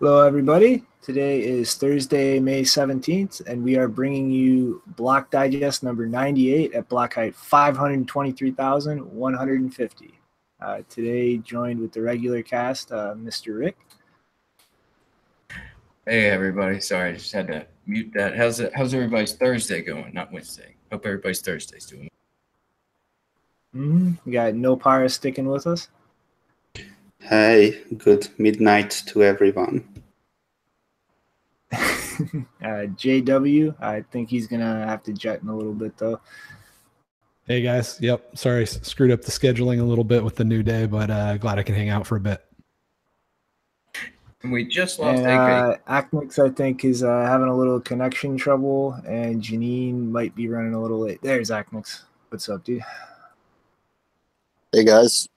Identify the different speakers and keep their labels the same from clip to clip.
Speaker 1: Hello, everybody. Today is Thursday, May 17th, and we are bringing you Block Digest number 98 at block height 523,150. Today, joined with the regular cast, Mr. Rick.
Speaker 2: Hey, everybody. Sorry, I just had to mute that. How's everybody's Thursday going? Not Wednesday. Hope everybody's Thursday's doing
Speaker 1: We got No Para sticking with us.
Speaker 3: Hey, good midnight to everyone.
Speaker 1: JW, I think he's going to have to jet in a little bit, though.
Speaker 4: Hey, guys. Yep. Sorry, screwed up the scheduling a little bit with the new day, but glad I can hang out for a bit.
Speaker 2: And we just lost
Speaker 1: AK. Acnix, I think, is having a little connection trouble, and Janine might be running a little late. There's Acnix. What's up, dude?
Speaker 5: Hey, guys.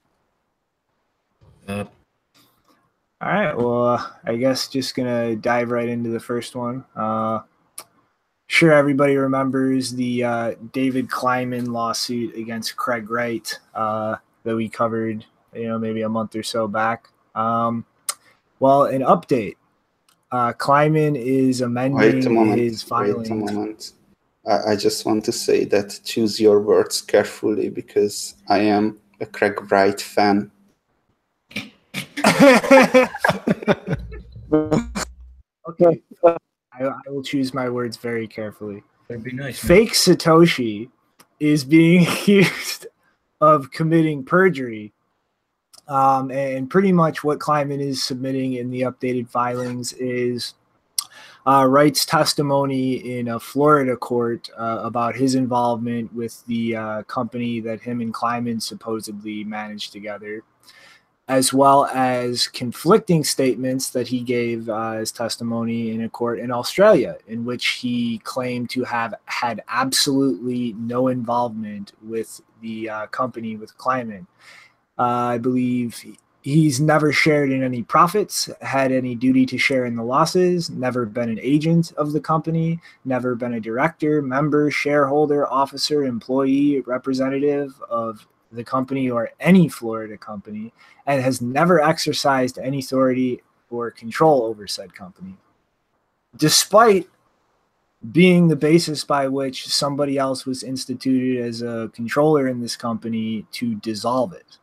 Speaker 1: All right, well, I guess just going to dive right into the first one. Sure, everybody remembers the David Kleiman lawsuit against Craig Wright that we covered, maybe a month or so back. Well, an update. Kleiman is amending his filings.
Speaker 3: Wait a moment. I just want to say that choose your words carefully because I am a Craig Wright fan.
Speaker 1: Okay, I will choose my words very carefully.
Speaker 2: That'd be nice.
Speaker 1: Fake Satoshi is being accused of committing perjury, and pretty much what Kleiman is submitting in the updated filings is Wright's testimony in a Florida court about his involvement with the company that him and Kleiman supposedly managed together, as well as conflicting statements that he gave as testimony in a court in Australia, in which he claimed to have had absolutely no involvement with the company with Kleiman. I believe he's never shared in any profits, had any duty to share in the losses, never been an agent of the company, never been a director, member, shareholder, officer, employee, representative of the company or any Florida company, and has never exercised any authority or control over said company, despite being the basis by which somebody else was instituted as a controller in this company to dissolve it.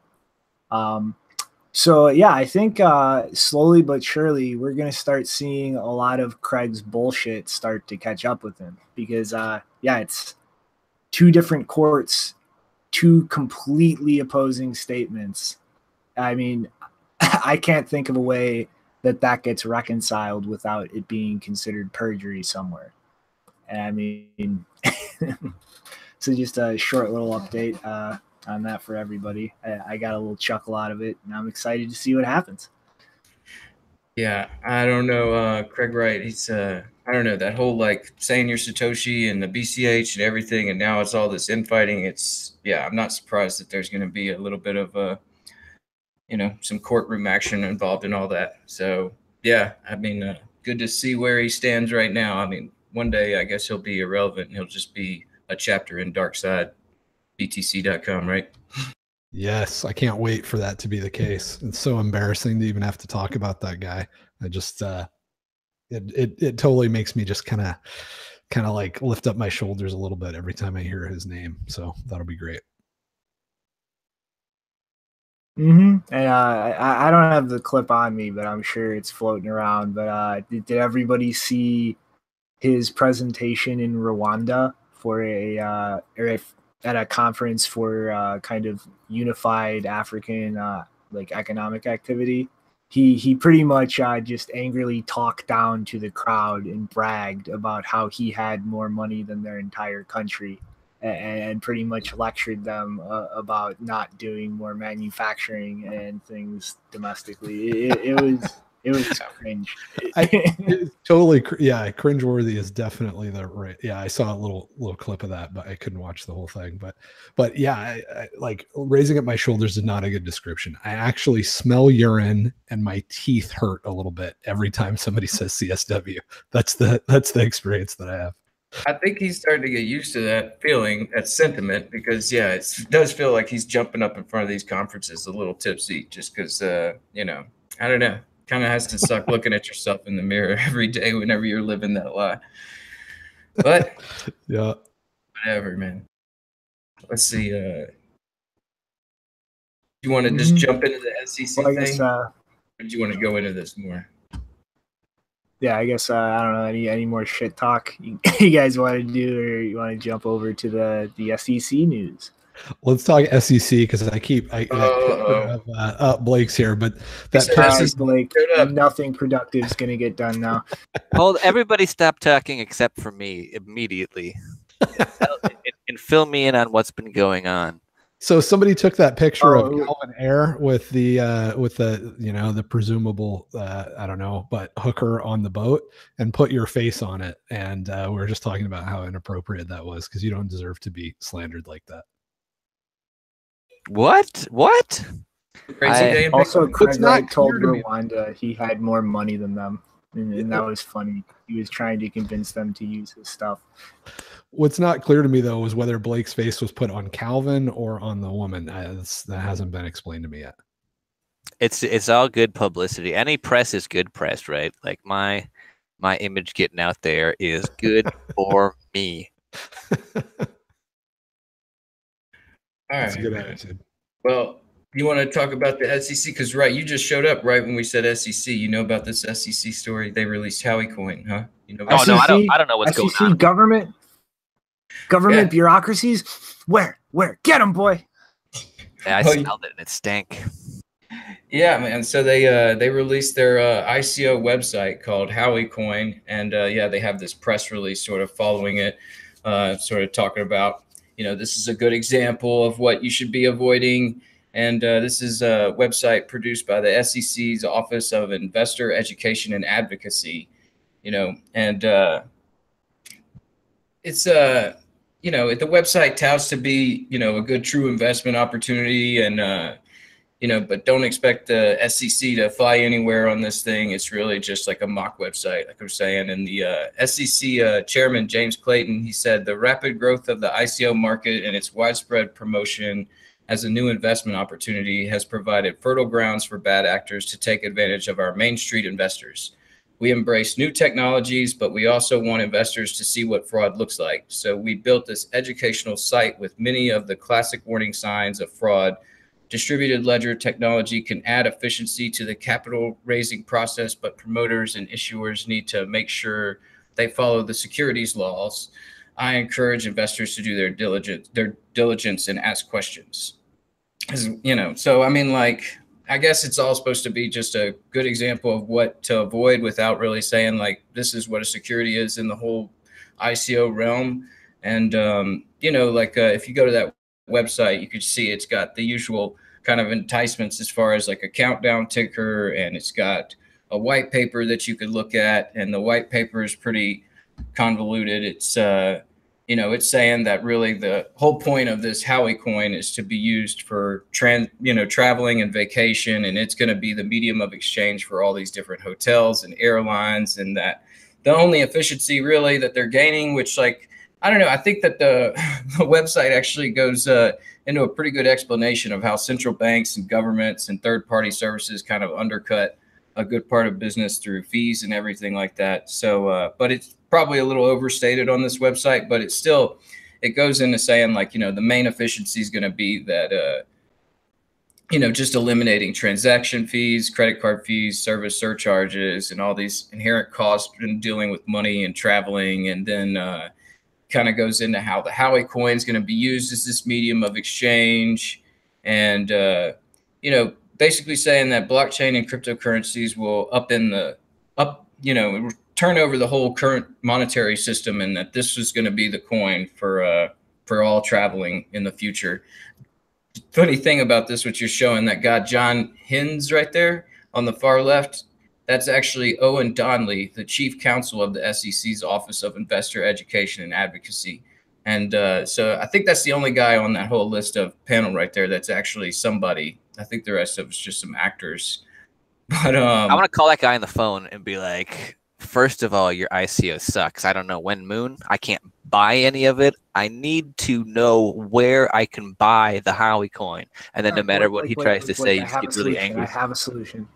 Speaker 1: So yeah, I think slowly but surely we're going to start seeing a lot of Craig's bullshit start to catch up with him because it's two different courts, two completely opposing statements. I mean, I can't think of a way that gets reconciled without it being considered perjury somewhere. And I mean, so just a short little update on that for everybody. I got a little chuckle out of it, and I'm excited to see what happens.
Speaker 2: Yeah, I don't know. Craig Wright, he's I don't know, that whole saying you're Satoshi and the BCH and everything, and now it's all this infighting. I'm not surprised that there's going to be a little bit of some courtroom action involved in all that. So yeah, I mean, good to see where he stands right now. I mean, one day I guess he'll be irrelevant and he'll just be a chapter in darksidebtc.com, right?
Speaker 4: Yes, I can't wait for that to be the case. It's so embarrassing to even have to talk about that guy. I just it totally makes me just kind of like lift up my shoulders a little bit every time I hear his name. So that'll be great.
Speaker 1: And I don't have the clip on me, but I'm sure it's floating around. But did everybody see his presentation in Rwanda for at a conference for kind of unified African economic activity? He pretty much just angrily talked down to the crowd and bragged about how he had more money than their entire country, and pretty much lectured them about not doing more manufacturing and things domestically. It was cringe.
Speaker 4: Totally, cringeworthy is definitely the right. Yeah, I saw a little clip of that, but I couldn't watch the whole thing. But yeah, I like raising up my shoulders is not a good description. I actually smell urine and my teeth hurt a little bit every time somebody says CSW. That's the experience that I have.
Speaker 2: I think he's starting to get used to that feeling, that sentiment, because it does feel like he's jumping up in front of these conferences a little tipsy, just because I don't know. Kind of has to suck looking at yourself in the mirror every day whenever you're living that lie. But
Speaker 4: Yeah.
Speaker 2: whatever, man. Let's see. You want to just jump into the SEC
Speaker 1: Well, I guess,
Speaker 2: thing? Or do you want to go into this more?
Speaker 1: yeah, I guess I don't know any more shit talk you guys want to do, or you want to jump over to the SEC news?
Speaker 4: Let's talk SEC because that picture of Blake's here, but that picture,
Speaker 1: Blake, nothing productive is going to get done now.
Speaker 6: Hold, everybody stop talking except for me immediately, and fill me in on what's been going on.
Speaker 4: So somebody took that picture of Calvin Air with the the presumable I don't know, but hooker on the boat and put your face on it, and we were just talking about how inappropriate that was because you don't deserve to be slandered like that.
Speaker 6: What?
Speaker 1: Also, Craig Wright told Rwanda he had more money than them, and that was funny. He was trying to convince them to use his stuff.
Speaker 4: What's not clear to me, though, was whether Blake's face was put on Calvin or on the woman. That hasn't been explained to me yet.
Speaker 6: It's all good publicity. Any press is good press, right? Like my image getting out there is good for me.
Speaker 2: All right.
Speaker 4: That's a good attitude.
Speaker 2: Well, you want to talk about the SEC? Because, right, you just showed up right when we said SEC. You know about this SEC story? They released Howeycoin, huh? You know
Speaker 6: no, I don't know what's going on.
Speaker 1: Government bureaucracies? Where? Get them, boy.
Speaker 6: Yeah, I smelled it and it stank.
Speaker 2: Yeah, man. So they released their ICO website called Howeycoin, and they have this press release sort of following it, sort of talking about, this is a good example of what you should be avoiding. And this is a website produced by the SEC's Office of Investor Education and Advocacy, and it's the website touts to be, a good true investment opportunity, and but don't expect the SEC to fly anywhere on this thing. It's really just like a mock website, like I'm saying. And the SEC chairman, James Clayton, he said the rapid growth of the ICO market and its widespread promotion as a new investment opportunity has provided fertile grounds for bad actors to take advantage of our Main Street investors. We embrace new technologies, but we also want investors to see what fraud looks like. So we built this educational site with many of the classic warning signs of fraud. Distributed ledger technology can add efficiency to the capital raising process, but promoters and issuers need to make sure they follow the securities laws. I encourage investors to do their diligence and ask questions. So I mean, like, I guess it's all supposed to be just a good example of what to avoid without really saying, like, this is what a security is in the whole ICO realm. And, if you go to that website, you could see it's got the usual kind of enticements as far as like a countdown ticker, and it's got a white paper that you could look at, and the white paper is pretty convoluted. It's it's saying that really the whole point of this Howeycoin is to be used for traveling and vacation, and it's going to be the medium of exchange for all these different hotels and airlines, and that the only efficiency really that they're gaining, which, like, I don't know, I think that the website actually goes into a pretty good explanation of how central banks and governments and third-party services kind of undercut a good part of business through fees and everything like that. So, but it's probably a little overstated on this website, but it goes into saying, like, the main efficiency is going to be that, just eliminating transaction fees, credit card fees, service surcharges, and all these inherent costs in dealing with money and traveling. And then kind of goes into how the Howeycoin is going to be used as this medium of exchange. And, basically saying that blockchain and cryptocurrencies will turn over the whole current monetary system, and that this is going to be the coin for all traveling in the future. Funny thing about this, what you're showing, that guy John Hines right there on the far left, that's actually Owen Donnelly, the chief counsel of the SEC's Office of Investor Education and Advocacy. And so I think that's the only guy on that whole list of panel right there that's actually somebody. I think the rest of it's just some actors. But
Speaker 6: I want to call that guy on the phone and be like, first of all, your ICO sucks. I don't know when Moon. I can't buy any of it. I need to know where I can buy the Howeycoin. And then no matter what he tries to say, he gets really angry.
Speaker 1: I have a solution.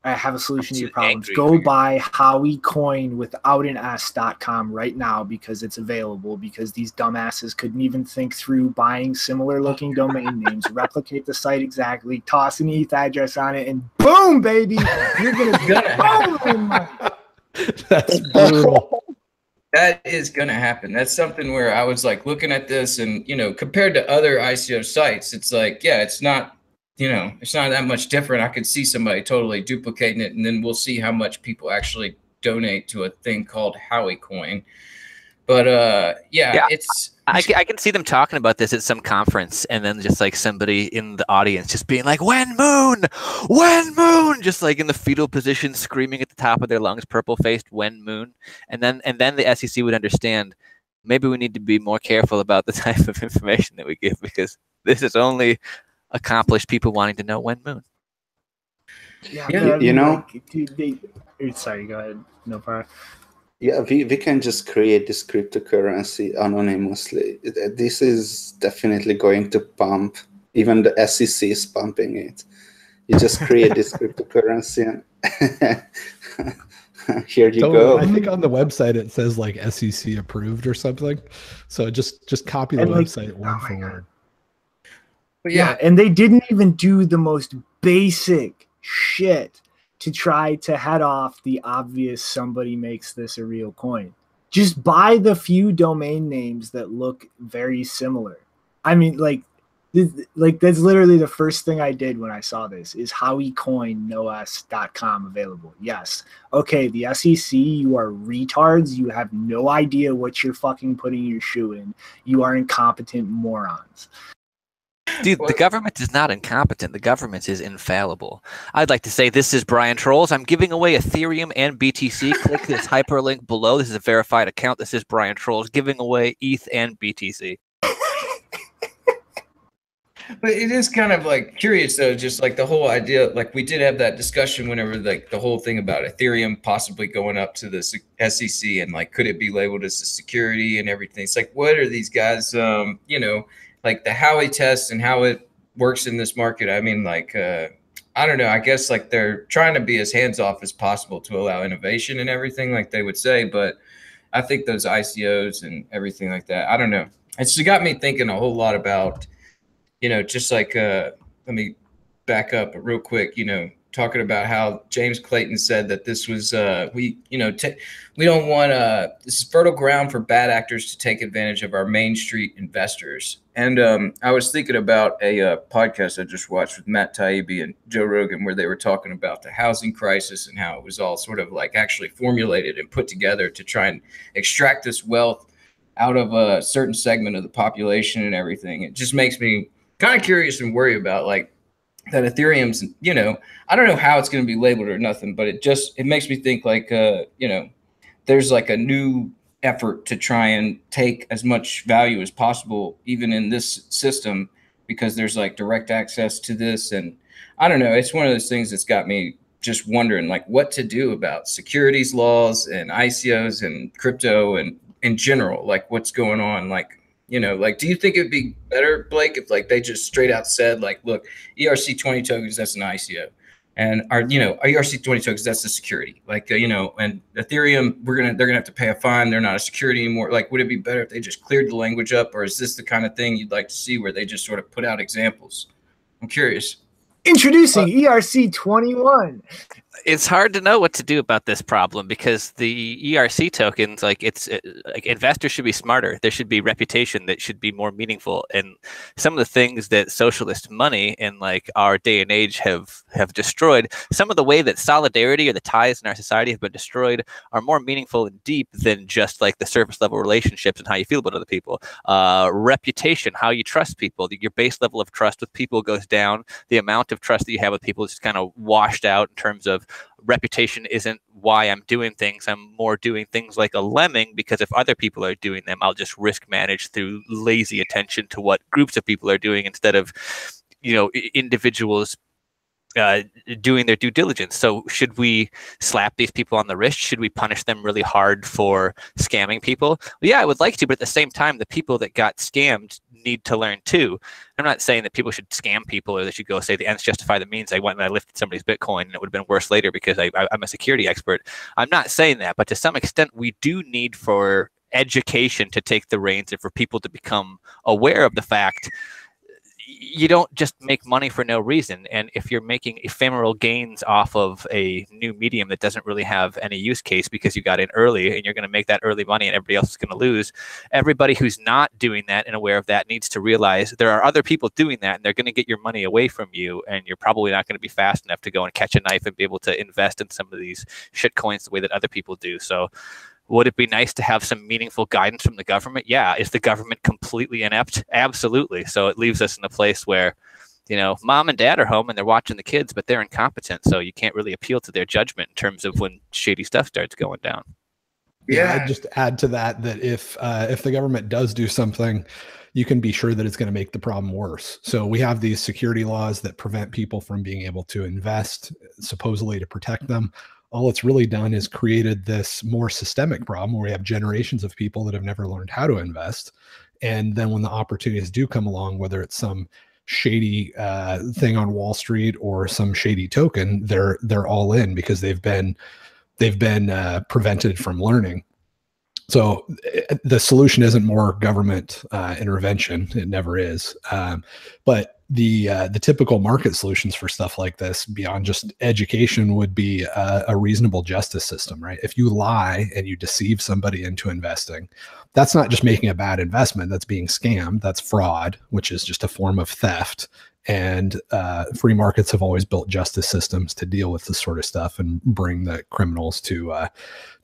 Speaker 1: I have a solution to your
Speaker 6: too
Speaker 1: problems.
Speaker 6: angry
Speaker 1: Go
Speaker 6: for you.
Speaker 1: buy Howeycoin without an S.com right now because it's available, because these dumbasses couldn't even think through buying similar looking domain names, replicate the site exactly, toss an ETH address on it, and boom, baby, you're going to boom.
Speaker 4: That's brutal.
Speaker 2: That is going to happen. That's something where I was like looking at this and, you know, compared to other ICO sites, it's like, yeah, it's not, you know, it's not that much different. I could see somebody totally duplicating it, and then we'll see how much people actually donate to a thing called Howeycoin. But yeah, it's
Speaker 6: I can see them talking about this at some conference, and then just like somebody in the audience just being like, when moon, just like in the fetal position, screaming at the top of their lungs, purple faced, when moon. And then the SEC would understand maybe we need to be more careful about the type of information that we give, because this is only accomplished people wanting to know when moon.
Speaker 1: Yeah,
Speaker 2: Yeah,
Speaker 1: but I mean,
Speaker 3: you know,
Speaker 1: like, dude, sorry, go ahead. No problem.
Speaker 3: Yeah, we can just create this cryptocurrency anonymously. This is definitely going to pump. Even the SEC is pumping it. You just create this cryptocurrency and here you go.
Speaker 4: I think on the website it says like SEC approved or something. So just copy the
Speaker 1: And, like,
Speaker 4: website word for word.
Speaker 2: but
Speaker 1: Yeah, and they didn't even do the most basic shit to try to head off the obvious somebody makes this a real coin. Just buy the few domain names that look very similar. I mean, like that's literally the first thing I did when I saw this is howeycoin.com available. Yes. Okay, the SEC, you are retards. You have no idea what you're fucking putting your shoe in. You are incompetent morons.
Speaker 6: Dude, the government is not incompetent. The government is infallible. I'd like to say this is Brian Trolls. I'm giving away Ethereum and BTC. Click this hyperlink below. This is a verified account. This is Brian Trolls giving away ETH and BTC.
Speaker 2: But it is kind of like curious though, just like the whole idea, like we did have that discussion whenever like the whole thing about Ethereum possibly going up to the SEC and like, could it be labeled as a security and everything? It's like, what are these guys, you know, like the Howey test and how it works in this market. I mean, like, I don't know, I guess like they're trying to be as hands-off as possible to allow innovation and everything like they would say. But I think those ICOs and everything like that, I don't know. It's got me thinking a whole lot about, you know, just like, let me back up real quick, you know, talking about how James Clayton said that this was, we don't want, this is fertile ground for bad actors to take advantage of our Main Street investors. And I was thinking about a podcast I just watched with Matt Taibbi and Joe Rogan, where they were talking about the housing crisis and how it was all sort of like actually formulated and put together to try and extract this wealth out of a certain segment of the population and everything. It just makes me kind of curious and worry about like that Ethereum's, you know, I don't know how it's going to be labeled or nothing, but it makes me think like, you know, there's like a new effort to try and take as much value as possible, even in this system, because there's like direct access to this. And I don't know, it's one of those things that's got me just wondering like what to do about securities laws and ICOs and crypto and in general, like what's going on, like, you know, like, do you think it'd be better, Blake, if like they just straight out said, like, look, ERC20 tokens, that's an ICO, and our, you know, our ERC20 tokens, that's the security, like, you know, and Ethereum, they're gonna have to pay a fine. They're not a security anymore. Like, would it be better if they just cleared the language up, or is this the kind of thing you'd like to see where they just sort of put out examples? I'm curious.
Speaker 1: Introducing ERC21.
Speaker 6: It's hard to know what to do about this problem because the ERC tokens, like like investors should be smarter. There should be reputation that should be more meaningful. And some of the things that socialist money in like our day and age have destroyed, some of the way that solidarity or the ties in our society have been destroyed are more meaningful and deep than just like the surface level relationships and how you feel about other people. Reputation, how you trust people, your base level of trust with people goes down. The amount of trust that you have with people is just kind of washed out in terms of reputation isn't why I'm doing things. I'm more doing things like a lemming because if other people are doing them, I'll just risk manage through lazy attention to what groups of people are doing instead of, you know, individuals doing their due diligence. So should we slap these people on the wrist? Should we punish them really hard for scamming people? Well, yeah, I would like to, but at the same time, the people that got scammed need to learn too. I'm not saying that people should scam people or they should go say the ends justify the means. I went and I lifted somebody's Bitcoin and it would have been worse later because I'm a security expert. I'm not saying that, but to some extent we do need for education to take the reins and for people to become aware of the fact you don't just make money for no reason. And if you're making ephemeral gains off of a new medium that doesn't really have any use case because you got in early and you're going to make that early money and everybody else is going to lose, everybody who's not doing that and aware of that needs to realize there are other people doing that and they're going to get your money away from you. And you're probably not going to be fast enough to go and catch a knife and be able to invest in some of these shit coins the way that other people do. So would it be nice to have some meaningful guidance from the government? Yeah. Is the government completely inept? Absolutely. So it leaves us in a place where, you know, mom and dad are home and they're watching the kids, but they're incompetent. So you can't really appeal to their judgment in terms of when shady stuff starts going down.
Speaker 4: Yeah, I'd just add to that if the government does do something, you can be sure that it's going to make the problem worse. So we have these security laws that prevent people from being able to invest, supposedly to protect them. All it's really done is created this more systemic problem where we have generations of people that have never learned how to invest. And then when the opportunities do come along, whether it's some shady thing on Wall Street or some shady token, they're all in because they've been prevented from learning. So the solution isn't more government intervention. It never is. But the typical market solutions for stuff like this, beyond just education, would be a reasonable justice system, right? If you lie and you deceive somebody into investing, that's not just making a bad investment. That's being scammed. That's fraud, which is just a form of theft. And free markets have always built justice systems to deal with this sort of stuff and bring the criminals to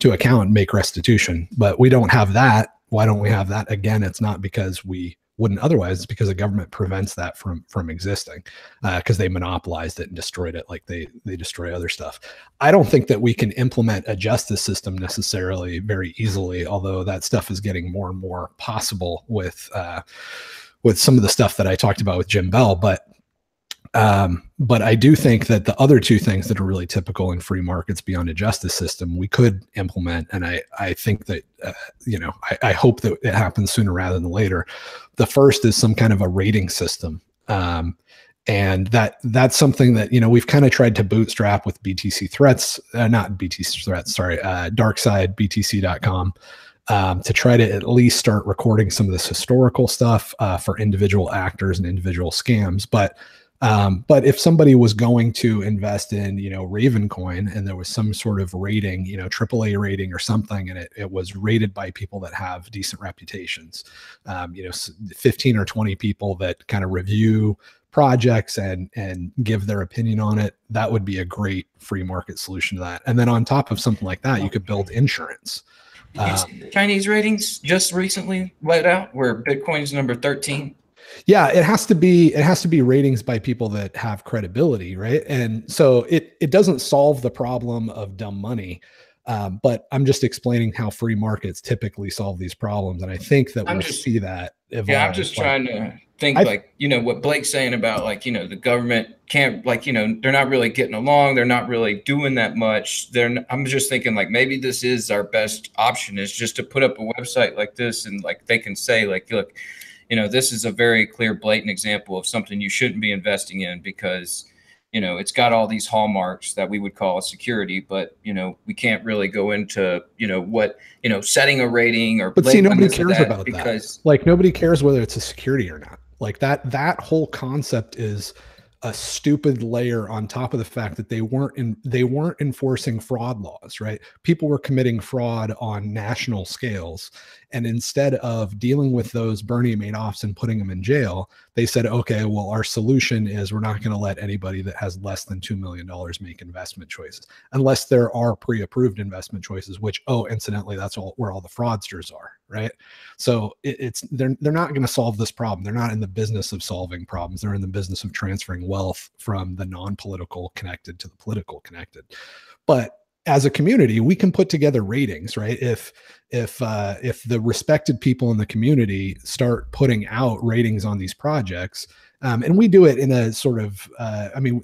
Speaker 4: account and make restitution. But we don't have that. Why don't we have that? Again, it's not because we wouldn't otherwise. It's because the government prevents that from existing because they monopolized it and destroyed it like they destroy other stuff. I don't think that we can implement a justice system necessarily very easily, although that stuff is getting more and more possible with some of the stuff that I talked about with Jim Bell. But I do think that the other two things that are really typical in free markets beyond a justice system, we could implement. And I think that, I hope that it happens sooner rather than later. The first is some kind of a rating system. And that's something that, we've kind of tried to bootstrap with BTC threats, not BTC threats, sorry, darksidebtc.com. To try to at least start recording some of this historical stuff for individual actors and individual scams. But if somebody was going to invest in, Ravencoin and there was some sort of rating, AAA rating or something, and it was rated by people that have decent reputations, 15 or 20 people that kind of review projects and give their opinion on it, that would be a great free market solution to that. And then on top of something like that, you could build insurance.
Speaker 2: Did you see the Chinese ratings just recently let out where Bitcoin's number 13?
Speaker 4: Yeah, it has to be ratings by people that have credibility, right? And so it doesn't solve the problem of dumb money, but I'm just explaining how free markets typically solve these problems, and I think that we'll see that evolve. Yeah,
Speaker 2: I'm just trying to think what Blake's saying about the government can't they're not really getting along, they're not really doing that much. I'm just thinking maybe this is our best option, is just to put up a website like this and they can say look, this is a very clear, blatant example of something you shouldn't be investing in because, it's got all these hallmarks that we would call a security, but, we can't really go into, setting a rating or.
Speaker 4: But see, nobody cares about because that. Nobody cares whether it's a security or not. That whole concept is a stupid layer on top of the fact that they weren't enforcing fraud laws, right? People were committing fraud on national scales. And instead of dealing with those Bernie Madoffs and putting them in jail, they said, okay, well, our solution is we're not going to let anybody that has less than $2 million make investment choices, unless there are pre-approved investment choices, which, incidentally, that's where all the fraudsters are, right? So they're not going to solve this problem. They're not in the business of solving problems. They're in the business of transferring wealth from the non-political connected to the political connected. But as a community, we can put together ratings, right? If the respected people in the community start putting out ratings on these projects, and we do it in a sort of,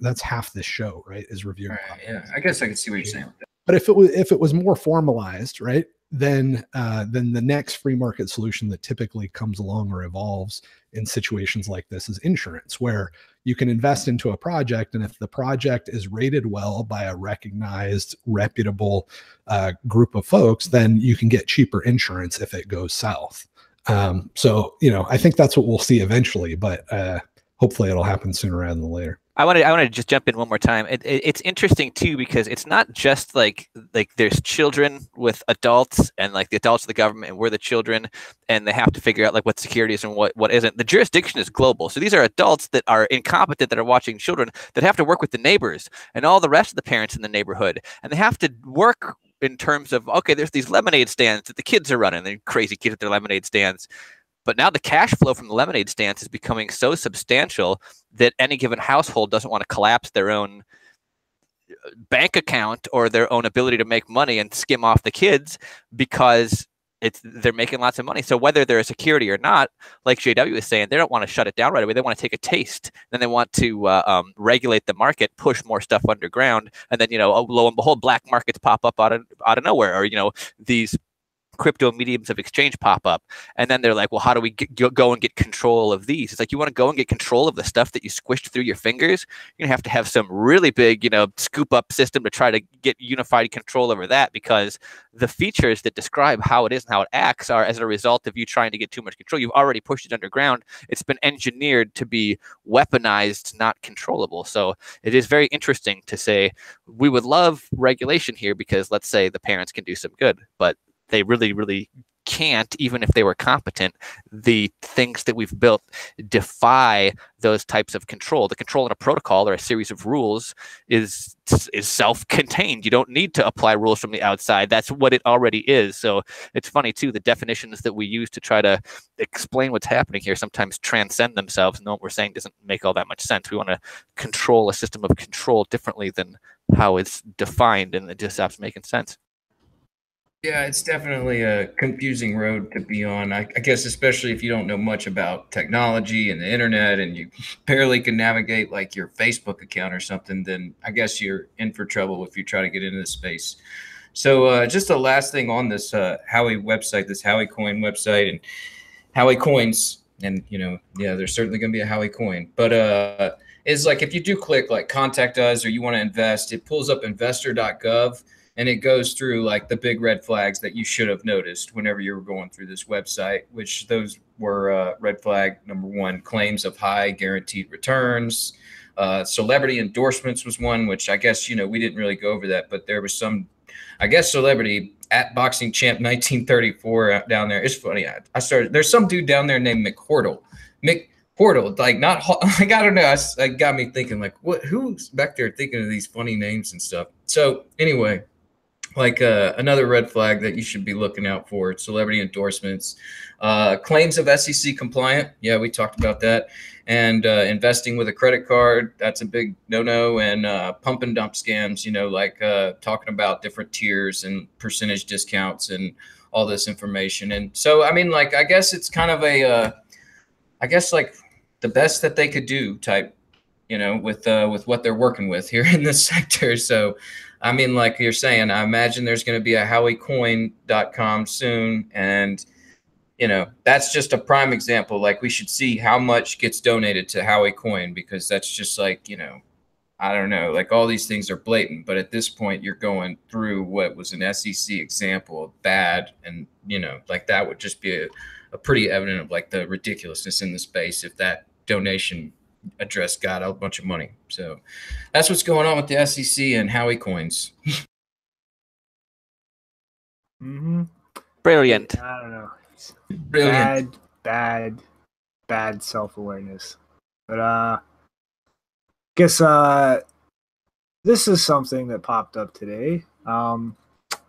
Speaker 4: that's half this show, right? Is reviewing.
Speaker 2: Right, yeah, I guess I can see what you're saying with that.
Speaker 4: But if it was more formalized, right? then the next free market solution that typically comes along or evolves in situations like this is insurance, where you can invest into a project, and if the project is rated well by a recognized, reputable group of folks, then you can get cheaper insurance if it goes south. So, I think that's what we'll see eventually, but hopefully it'll happen sooner rather than later.
Speaker 6: I want to just jump in one more time. It's interesting too, because it's not just like there's children with adults, and like the adults of the government, and we're the children, and they have to figure out like what security is and what isn't. The jurisdiction is global. So these are adults that are incompetent, that are watching children, that have to work with the neighbors and all the rest of the parents in the neighborhood, and they have to work in terms of, okay, there's these lemonade stands that the kids are running, they're crazy kids at their lemonade stands. But now the cash flow from the lemonade stands is becoming so substantial that any given household doesn't want to collapse their own bank account or their own ability to make money and skim off the kids, because they're making lots of money. So whether they're a security or not, like JW was saying, they don't want to shut it down right away. They want to take a taste. Then they want to regulate the market, push more stuff underground, and then lo and behold, black markets pop up out of nowhere, or these crypto mediums of exchange pop up, and then they're like, well, how do we go and get control of these? It's like, you want to go and get control of the stuff that you squished through your fingers, you're gonna have some really big scoop up system to try to get unified control over that, because the features that describe how it is and how it acts are as a result of you trying to get too much control. You've already pushed it underground. It's been engineered to be weaponized, not controllable. So it is very interesting to say we would love regulation here, because let's say the parents can do some good, but they really, really can't, even if they were competent. The things that we've built defy those types of control. The control in a protocol or a series of rules is self-contained. You don't need to apply rules from the outside. That's what it already is. So it's funny too, the definitions that we use to try to explain what's happening here sometimes transcend themselves, and what we're saying doesn't make all that much sense. We want to control a system of control differently than how it's defined, and it just stops making sense.
Speaker 2: Yeah, it's definitely a confusing road to be on. I guess especially if you don't know much about technology and the internet, and you barely can navigate like your Facebook account or something, then I guess you're in for trouble if you try to get into this space. So just the last thing on this Howey website, this Howeycoin website, and Howey coins, and there's certainly going to be a Howey coin, but is like, if you do click like contact us or you want to invest, it pulls up investor.gov. And it goes through like the big red flags that you should have noticed whenever you were going through this website, which those were red flag number 1, claims of high guaranteed returns. Celebrity endorsements was one, which I guess, we didn't really go over that, but there was some, I guess, celebrity at Boxing Champ 1934 down there. It's funny. There's some dude down there named McHortle. Portal, like not like, I don't know. It got me thinking like, who's back there thinking of these funny names and stuff. So anyway, like another red flag that you should be looking out for: celebrity endorsements, claims of SEC compliant. Yeah, we talked about that. And investing with a credit card, that's a big no-no. And pump and dump scams, like talking about different tiers and percentage discounts and all this information. And so, I mean, like, I guess it's kind of like the best that they could do type, with what they're working with here in this sector. So, I mean, like you're saying, I imagine there's going to be a howeycoin.com soon. And, that's just a prime example. Like, we should see how much gets donated to Howeycoin, because that's just like, I don't know, like all these things are blatant. But at this point, you're going through what was an SEC example of bad. And, like that would just be a pretty evident of like the ridiculousness in the space if that donation address got a bunch of money. So that's what's going on with the SEC and Howey coins.
Speaker 6: Brilliant.
Speaker 1: I don't know. It's
Speaker 2: Brilliant.
Speaker 1: Bad self-awareness. But guess this is something that popped up today.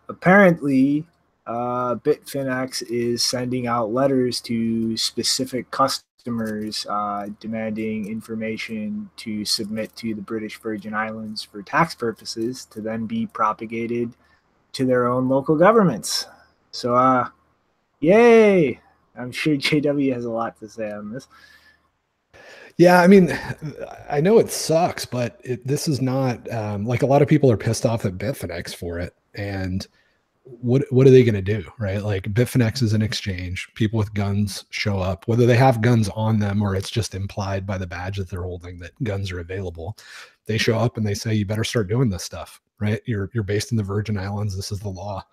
Speaker 1: Apparently Bitfinex is sending out letters to specific customers demanding information to submit to the British Virgin Islands for tax purposes to then be propagated to their own local governments. So, yay! I'm sure JW has a lot to say on this.
Speaker 4: Yeah, I mean, I know it sucks, but this is not like, a lot of people are pissed off at Bitfinex for it. And what are they going to do, right? Like Bitfinex is an exchange. People with guns show up, whether they have guns on them or it's just implied by the badge that they're holding that guns are available. They show up and they say, you better start doing this stuff, right? You're based in the Virgin Islands. This is the law.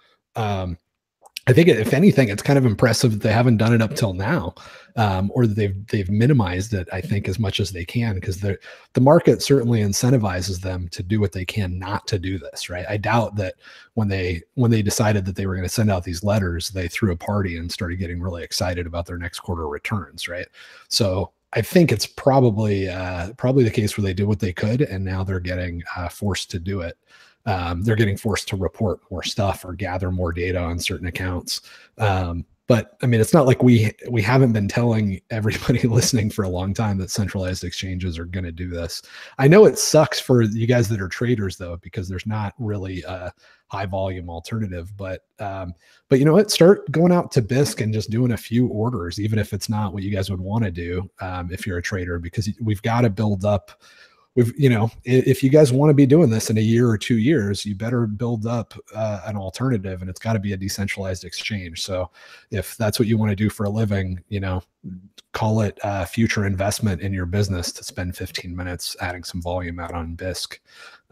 Speaker 4: I think if anything, it's kind of impressive that they haven't done it up till now, or they've minimized it. I think as much as they can, because the market certainly incentivizes them to do what they can not to do this. Right? I doubt that when they decided that they were going to send out these letters, they threw a party and started getting really excited about their next quarter returns. Right? So I think it's probably the case where they did what they could, and now they're getting forced to do it. They're getting forced to report more stuff or gather more data on certain accounts. But I mean, it's not like we haven't been telling everybody listening for a long time that centralized exchanges are going to do this. I know it sucks for you guys that are traders though, because there's not really a high volume alternative. But you know what? Start going out to Bisq and just doing a few orders, even if it's not what you guys would want to do if you're a trader, because we've got to build up. If you guys want to be doing this in a year or 2 years, you better build up an alternative, and it's got to be a decentralized exchange. So if that's what you want to do for a living, call it future investment in your business to spend 15 minutes adding some volume out on Bisq.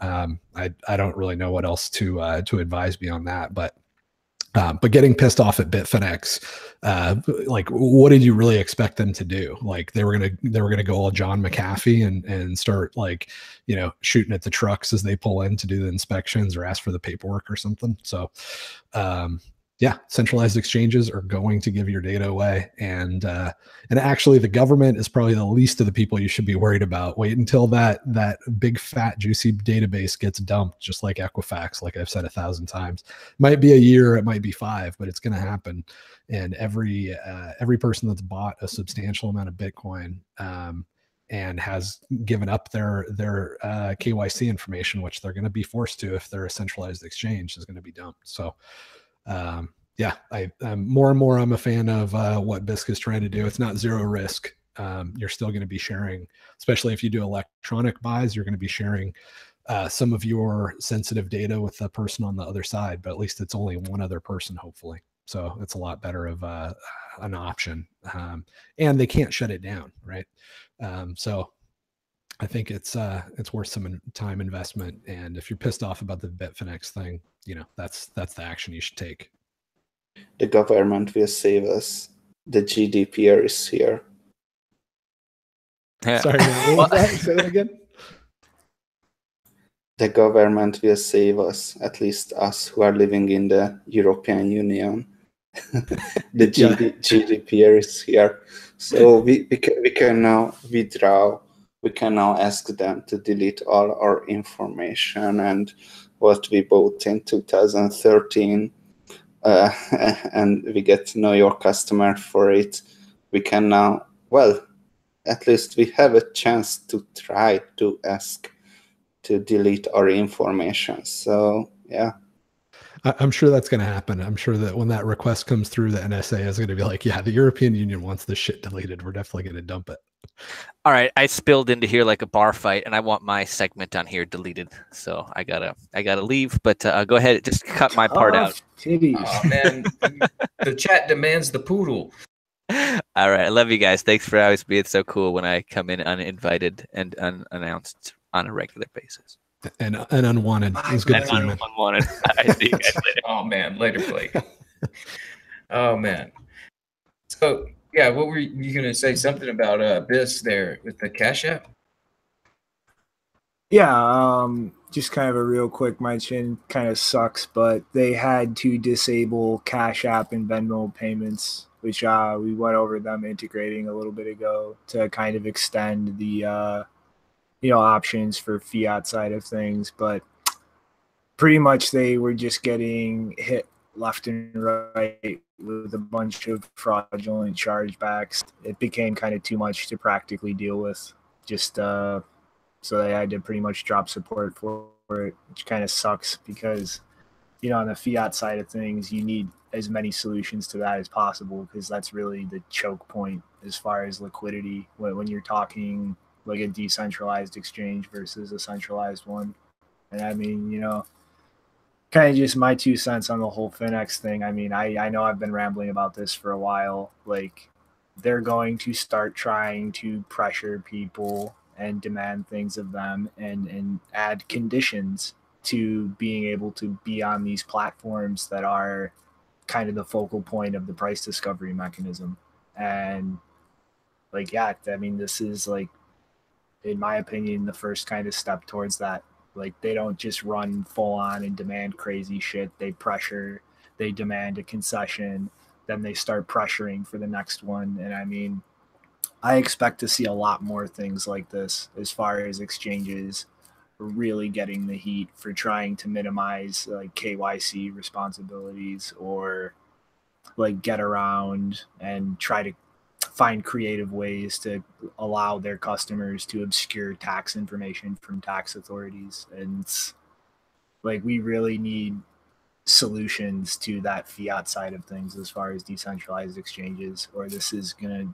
Speaker 4: I don't really know what else to advise beyond that, but getting pissed off at Bitfinex, like, what did you really expect them to do? Like, they were gonna go all John McAfee and start, like, shooting at the trucks as they pull in to do the inspections or ask for the paperwork or something. So, yeah, centralized exchanges are going to give your data away, and actually, the government is probably the least of the people you should be worried about. Wait until that big fat juicy database gets dumped, just like Equifax. Like I've said 1,000 times, it might be a year, it might be 5, but it's going to happen. And every person that's bought a substantial amount of Bitcoin and has given up their KYC information, which they're going to be forced to if they're a centralized exchange, is going to be dumped. So. Yeah, I'm more and more, I'm a fan of what Bisq is trying to do. It's not zero risk. You're still going to be sharing, especially if you do electronic buys, you're going to be sharing some of your sensitive data with the person on the other side, but at least it's only one other person, hopefully. So it's a lot better of an option. And they can't shut it down, right? So I think it's worth some time investment. And if you're pissed off about the Bitfinex thing, that's the action you should take.
Speaker 3: The government will save us. The GDPR is here.
Speaker 4: Yeah. Sorry, man, what was that? Say that again.
Speaker 3: The government will save us, at least us who are living in the European Union. The GDPR is here. So we can now withdraw. We can now ask them to delete all our information and what we bought in 2013. And we get to know your customer for it. We can now, well, at least we have a chance to try to ask to delete our information. So, yeah.
Speaker 4: I'm sure that's going to happen. I'm sure that when that request comes through, the NSA is going to be like, yeah, the European Union wants this shit deleted. We're definitely going to dump it.
Speaker 6: All right, I spilled into here like a bar fight, and I want my segment on here deleted. So I gotta leave. But go ahead, just cut my part out.
Speaker 2: Titties. Oh man, the chat demands the poodle.
Speaker 6: All right, I love you guys. Thanks for always being so cool when I come in uninvited and unannounced on a regular basis.
Speaker 4: And unwanted. It was good to see you, man.
Speaker 6: Unwanted. I see you guys later.
Speaker 2: Oh man, later, Blake. Oh man. So. Yeah, what were you going to say? Something about Bisq there with the Cash App?
Speaker 1: Yeah, just kind of a real quick mention. Kind of sucks, but they had to disable Cash App and Venmo payments, which we went over them integrating a little bit ago to kind of extend the options for fiat side of things. But pretty much they were just getting hit left and right with a bunch of fraudulent chargebacks. It became kind of too much to practically deal with. Just so they had to pretty much drop support for it, which kind of sucks because, on the fiat side of things, you need as many solutions to that as possible because that's really the choke point as far as liquidity when you're talking like a decentralized exchange versus a centralized one. And I mean, kind of just my 2 cents on the whole Finex thing. I mean, I know I've been rambling about this for a while. Like, they're going to start trying to pressure people and demand things of them and add conditions to being able to be on these platforms that are kind of the focal point of the price discovery mechanism. And like, yeah, I mean, this is like, in my opinion, the first kind of step towards that. Like, they don't just run full on and demand crazy shit. They pressure, they demand a concession, then they start pressuring for the next one. And I mean, I expect to see a lot more things like this as far as exchanges really getting the heat for trying to minimize like KYC responsibilities, or like get around and try to find creative ways to allow their customers to obscure tax information from tax authorities. And like, we really need solutions to that fiat side of things as far as decentralized exchanges, or this is going to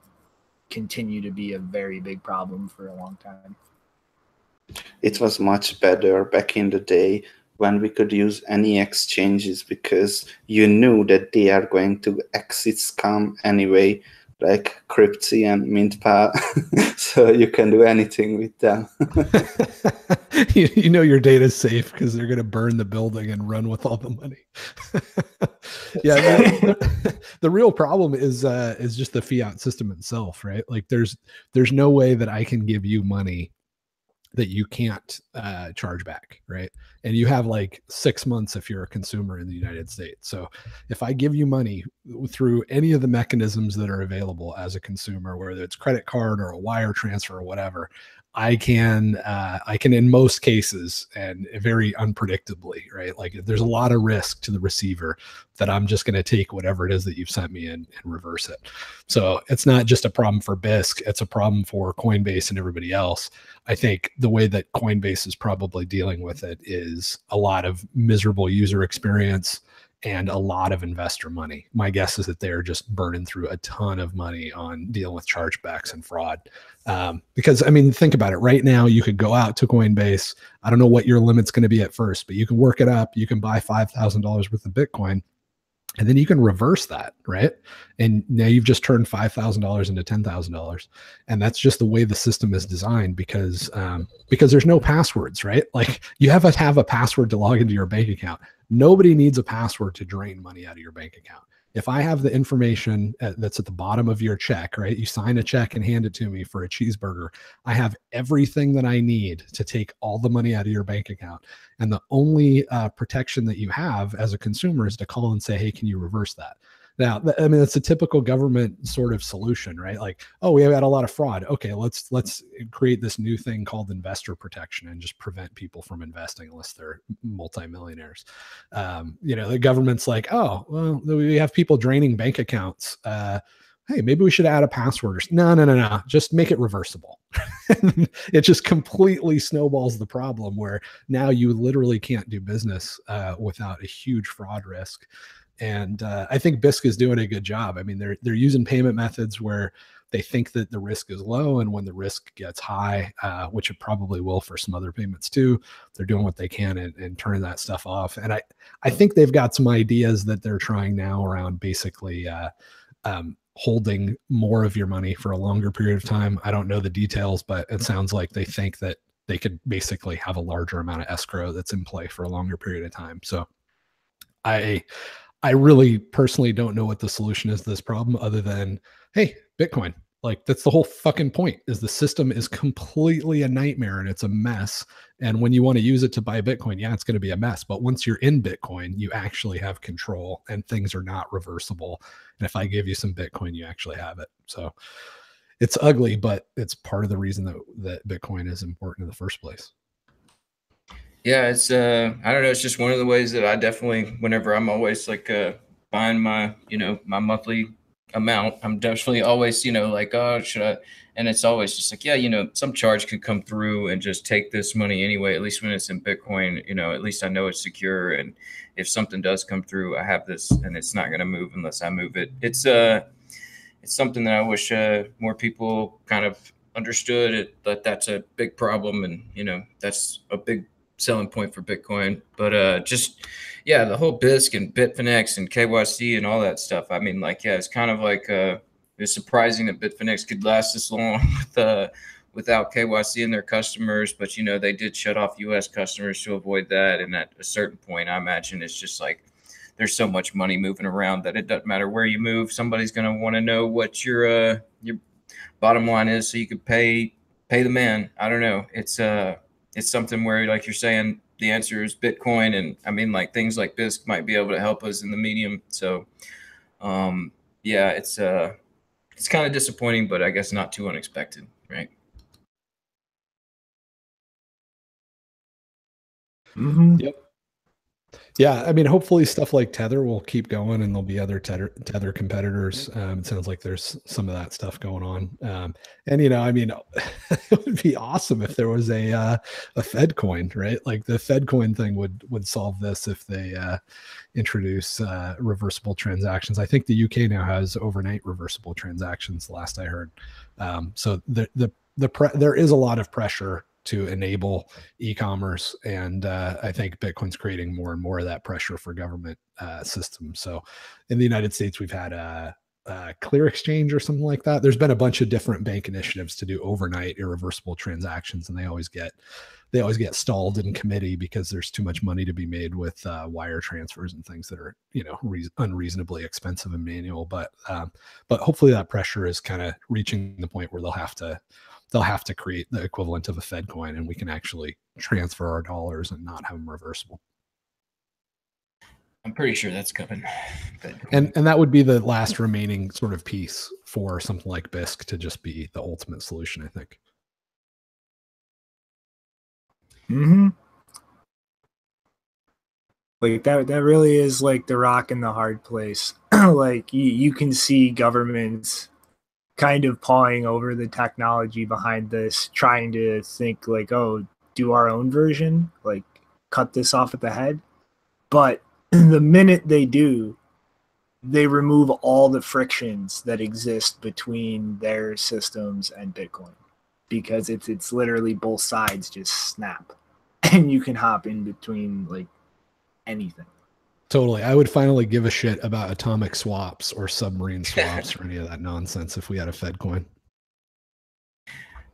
Speaker 1: continue to be a very big problem for a long time.
Speaker 3: It was much better back in the day when we could use any exchanges because you knew that they are going to exit scam anyway, like Cryptsy and MintPal. So you can do anything with them.
Speaker 4: You know your data's safe because they're going to burn the building and run with all the money. Yeah, the real problem is just the fiat system itself, right? Like, there's no way that I can give you money that you can't charge back, right? And you have like 6 months if you're a consumer in the United States. So if I give you money through any of the mechanisms that are available as a consumer, whether it's credit card or a wire transfer or whatever, I can in most cases, and very unpredictably, right? Like, there's a lot of risk to the receiver that I'm just going to take whatever it is that you've sent me and reverse it. So it's not just a problem for Bisq, it's a problem for Coinbase and everybody else. I think the way that Coinbase is probably dealing with it is a lot of miserable user experience and a lot of investor money. My guess is that they're just burning through a ton of money on dealing with chargebacks and fraud. Because, I mean, think about it. Right now, you could go out to Coinbase. I don't know what your limit's going to be at first, but you can work it up. You can buy $5,000 worth of Bitcoin, and then you can reverse that, right? And now you've just turned $5,000 into $10,000. And that's just the way the system is designed because there's no passwords, right? Like, you have to have a password to log into your bank account. Nobody needs a password to drain money out of your bank account. If I have the information that's at the bottom of your check, right? You sign a check and hand it to me for a cheeseburger. I have everything that I need to take all the money out of your bank account. And the only protection that you have as a consumer is to call and say, hey, can you reverse that? Now, I mean, that's a typical government sort of solution, right? Like, oh, we have had a lot of fraud. Okay, let's create this new thing called investor protection and just prevent people from investing unless they're multimillionaires. The government's like, oh, well, we have people draining bank accounts. Hey, maybe we should add a password. No. Just make it reversible. It just completely snowballs the problem where now you literally can't do business without a huge fraud risk. And I think Bisq is doing a good job. I mean, they're using payment methods where they think that the risk is low, and when the risk gets high, which it probably will for some other payments too, they're doing what they can and turning that stuff off. And I think they've got some ideas that they're trying now around basically holding more of your money for a longer period of time. I don't know the details, but it sounds like they think that they could basically have a larger amount of escrow that's in play for a longer period of time. So I really personally don't know what the solution is to this problem other than, hey, Bitcoin. Like, that's the whole fucking point, is the system is completely a nightmare and it's a mess. And when you want to use it to buy Bitcoin, yeah, it's going to be a mess. But once you're in Bitcoin, you actually have control and things are not reversible. And if I give you some Bitcoin, you actually have it. So it's ugly, but it's part of the reason that Bitcoin is important in the first place.
Speaker 2: Yeah, it's I don't know, it's just one of the ways that I definitely, whenever I'm always like buying my, my monthly amount, I'm definitely always, like, oh, should I? And it's always just like, yeah, some charge could come through and just take this money anyway, at least when it's in Bitcoin, at least I know it's secure. And if something does come through, I have this and it's not going to move unless I move it. It's something that I wish more people kind of understood that that's a big problem. And, that's a big selling point for Bitcoin. But just yeah, the whole Bisq and Bitfinex and KYC and all that stuff. I mean, like, yeah, it's kind of like it's surprising that Bitfinex could last this long without KYC in their customers, but you know, they did shut off US customers to avoid that. And at a certain point, I imagine it's just like there's so much money moving around that it doesn't matter where you move, somebody's going to want to know what your bottom line is so you could pay the man. I don't know. It's something where, like you're saying, the answer is Bitcoin, and I mean, like, things like Bisq might be able to help us in the medium. So yeah, it's kind of disappointing, but I guess not too unexpected, right?
Speaker 4: Yep. Yeah, I mean, hopefully stuff like Tether will keep going, and there'll be other Tether competitors. It sounds like there's some of that stuff going on. And you know, I mean, it would be awesome if there was a Fed coin, right? Like the Fed coin thing would solve this if they introduce reversible transactions. I think the UK now has overnight reversible transactions, last I heard. So there is a lot of pressure to enable e-commerce, and I think Bitcoin's creating more and more of that pressure for government systems. So in the United States, we've had a Clear Exchange or something like that. There's been a bunch of different bank initiatives to do overnight irreversible transactions, and they always get stalled in committee because there's too much money to be made with wire transfers and things that are, you know, unreasonably expensive and manual. But hopefully that pressure is kind of reaching the point where they'll have to create the equivalent of a Fed coin, and we can actually transfer our dollars and not have them reversible.
Speaker 2: I'm pretty sure that's coming.
Speaker 4: And that would be the last remaining sort of piece for something like Bisq to just be the ultimate solution, I think.
Speaker 1: Like that really is like the rock in the hard place. Like you can see governments kind of pawing over the technology behind this, trying to think like, oh, do our own version, like cut this off at the head. But the minute they do, they remove all the frictions that exist between their systems and Bitcoin, because it's literally both sides just snap, and you can hop in between like anything.
Speaker 4: Totally. I would finally give a shit about atomic swaps or submarine swaps or any of that nonsense if we had a Fed coin.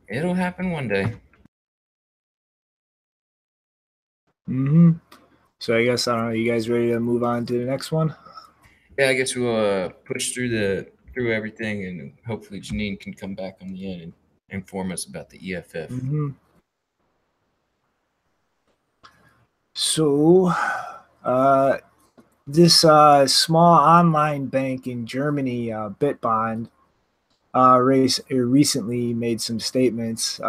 Speaker 2: It'll happen one day.
Speaker 1: So I guess, I don't know, you guys ready to move on to the next one?
Speaker 2: Yeah, I guess we'll push through everything, and hopefully Janine can come back on the end and inform us about the EFF.
Speaker 1: So this small online bank in Germany, Bitbond, recently made some statements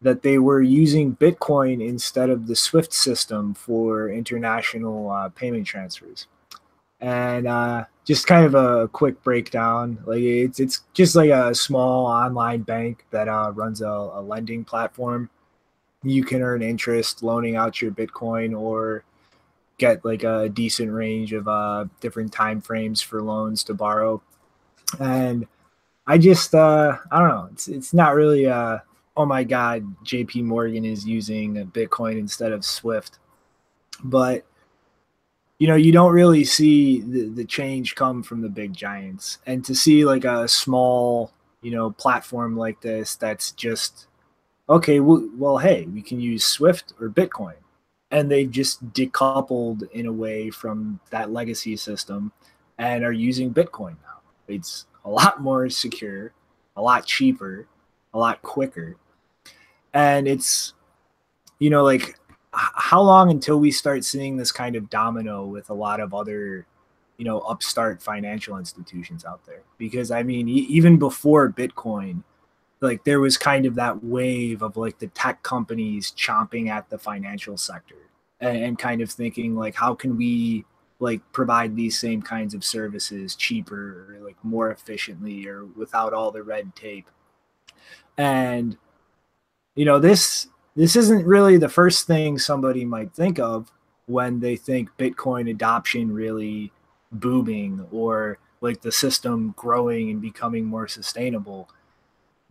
Speaker 1: that they were using Bitcoin instead of the SWIFT system for international payment transfers. And just kind of a quick breakdown, like it's just like a small online bank that runs a lending platform. You can earn interest loaning out your Bitcoin, or get like a decent range of different time frames for loans to borrow. And I just I don't know, it's not really oh my god, JP Morgan is using a Bitcoin instead of SWIFT. But you know, you don't really see the change come from the big giants. And to see like a small, you know, platform like this that's just, okay, well, hey, we can use SWIFT or Bitcoin. And they just decoupled in a way from that legacy system and are using Bitcoin now. It's a lot more secure, a lot cheaper, a lot quicker. And it's, you know, like, how long until we start seeing this kind of domino with a lot of other, you know, upstart financial institutions out there? Because I mean, even before Bitcoin, like there was kind of that wave of like the tech companies chomping at the financial sector and kind of thinking like, how can we like provide these same kinds of services cheaper, or like more efficiently, or without all the red tape. And you know, this isn't really the first thing somebody might think of when they think Bitcoin adoption really booming, or like the system growing and becoming more sustainable.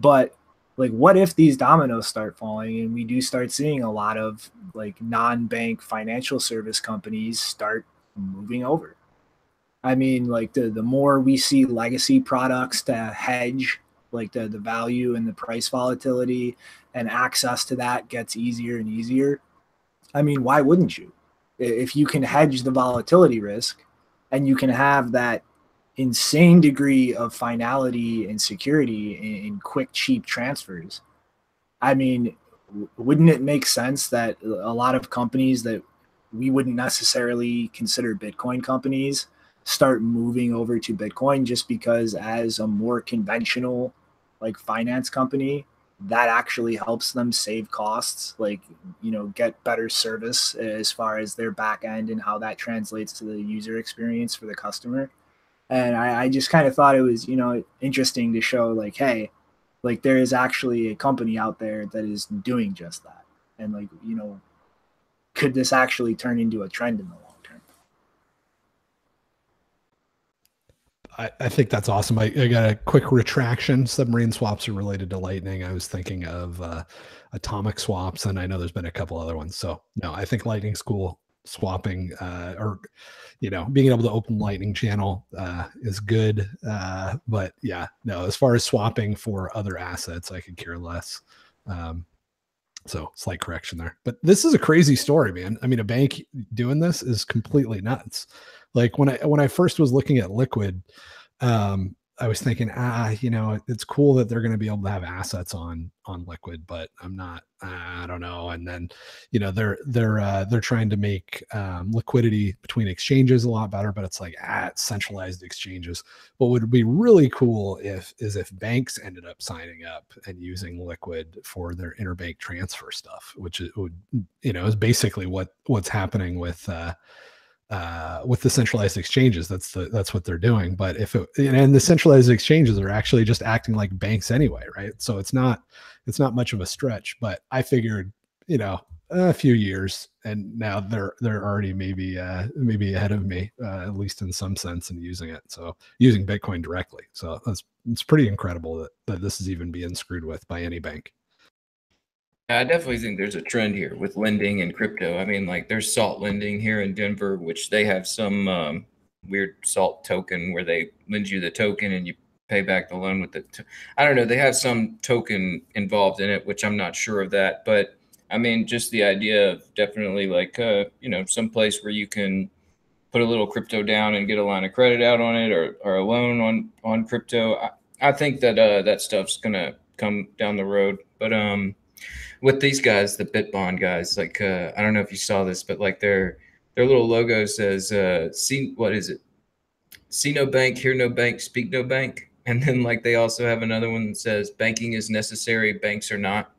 Speaker 1: But like, what if these dominoes start falling and we do start seeing a lot of like non-bank financial service companies start moving over? I mean, like the more we see legacy products to hedge like the value and the price volatility, and access to that gets easier and easier. I mean, why wouldn't you? If you can hedge the volatility risk and you can have that insane degree of finality and security in quick, cheap transfers, I mean, wouldn't it make sense that a lot of companies that we wouldn't necessarily consider Bitcoin companies start moving over to Bitcoin, just because as a more conventional like finance company, that actually helps them save costs, like, you know, get better service as far as their back end and how that translates to the user experience for the customer. And I just kind of thought it was, you know, interesting to show like, hey, like there is actually a company out there that is doing just that. And like, you know, could this actually turn into a trend in the long term?
Speaker 4: I think that's awesome. I got a quick retraction. Submarine swaps are related to Lightning. I was thinking of atomic swaps, and I know there's been a couple other ones. So no, I think Lightning's cool. Swapping or, you know, being able to open Lightning channel is good. But yeah, no, as far as swapping for other assets, I could care less. So slight correction there. But this is a crazy story, man. I mean, a bank doing this is completely nuts. Like when I first was looking at Liquid, I was thinking, you know, it's cool that they're going to be able to have assets on Liquid, but I'm not, I don't know. And then, you know, they're trying to make liquidity between exchanges a lot better, but it's like centralized exchanges. What would be really cool is if banks ended up signing up and using Liquid for their interbank transfer stuff, which would, you know, is basically what's happening with the centralized exchanges. That's what they're doing. But and the centralized exchanges are actually just acting like banks anyway, right? So it's not much of a stretch. But I figured, you know, a few years, and now they're already maybe ahead of me, at least in some sense, in using it. So using Bitcoin directly. So it's pretty incredible that this is even being screwed with by any bank.
Speaker 2: I definitely think there's a trend here with lending and crypto. I mean, like there's Salt Lending here in Denver, which they have some weird Salt token where they lend you the token and you pay back the loan with it. I don't know. They have some token involved in it, which I'm not sure of that. But I mean, just the idea of definitely like, you know, some place where you can put a little crypto down and get a line of credit out on it, or a loan on crypto. I think that that stuff's going to come down the road. But with these guys, the Bitbond guys, like I don't know if you saw this, but like their little logo says, what is it? See no bank, hear no bank, speak no bank. And then like they also have another one that says banking is necessary, banks are not.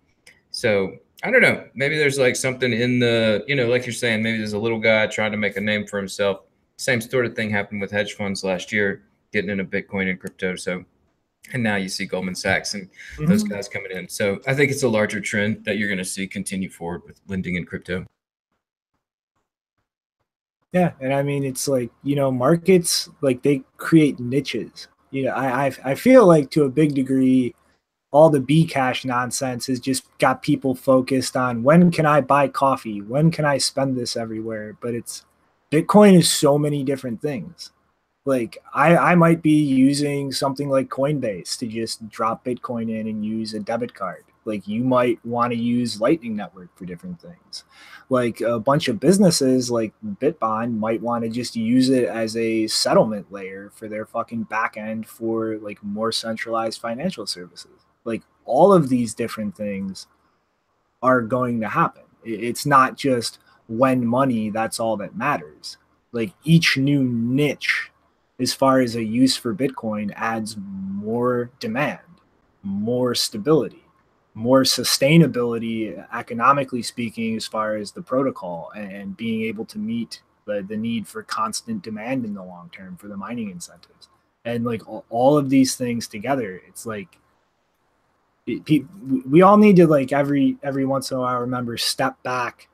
Speaker 2: So I don't know. Maybe there's like something in the, you know, like you're saying, maybe there's a little guy trying to make a name for himself. Same sort of thing happened with hedge funds last year, getting into Bitcoin and crypto. So and now you see Goldman Sachs and those guys coming in. So I think it's a larger trend that you're going to see continue forward with lending in crypto.
Speaker 1: Yeah, and I mean, it's like, you know, markets, like they create niches. You know, I feel like to a big degree, all the Bcash nonsense has just got people focused on when can I buy coffee? When can I spend this everywhere? But it's Bitcoin is so many different things. Like I might be using something like Coinbase to just drop Bitcoin in and use a debit card. Like you might want to use Lightning Network for different things. Like a bunch of businesses like Bitbond might want to just use it as a settlement layer for their fucking back end for like more centralized financial services. Like all of these different things are going to happen. It's not just when money, that's all that matters. Like each new niche as far as a use for Bitcoin adds more demand, more stability, more sustainability, economically speaking, as far as the protocol and being able to meet the need for constant demand in the long term for the mining incentives. And like all of these things together, it's like we all need to like every once in a while remember step back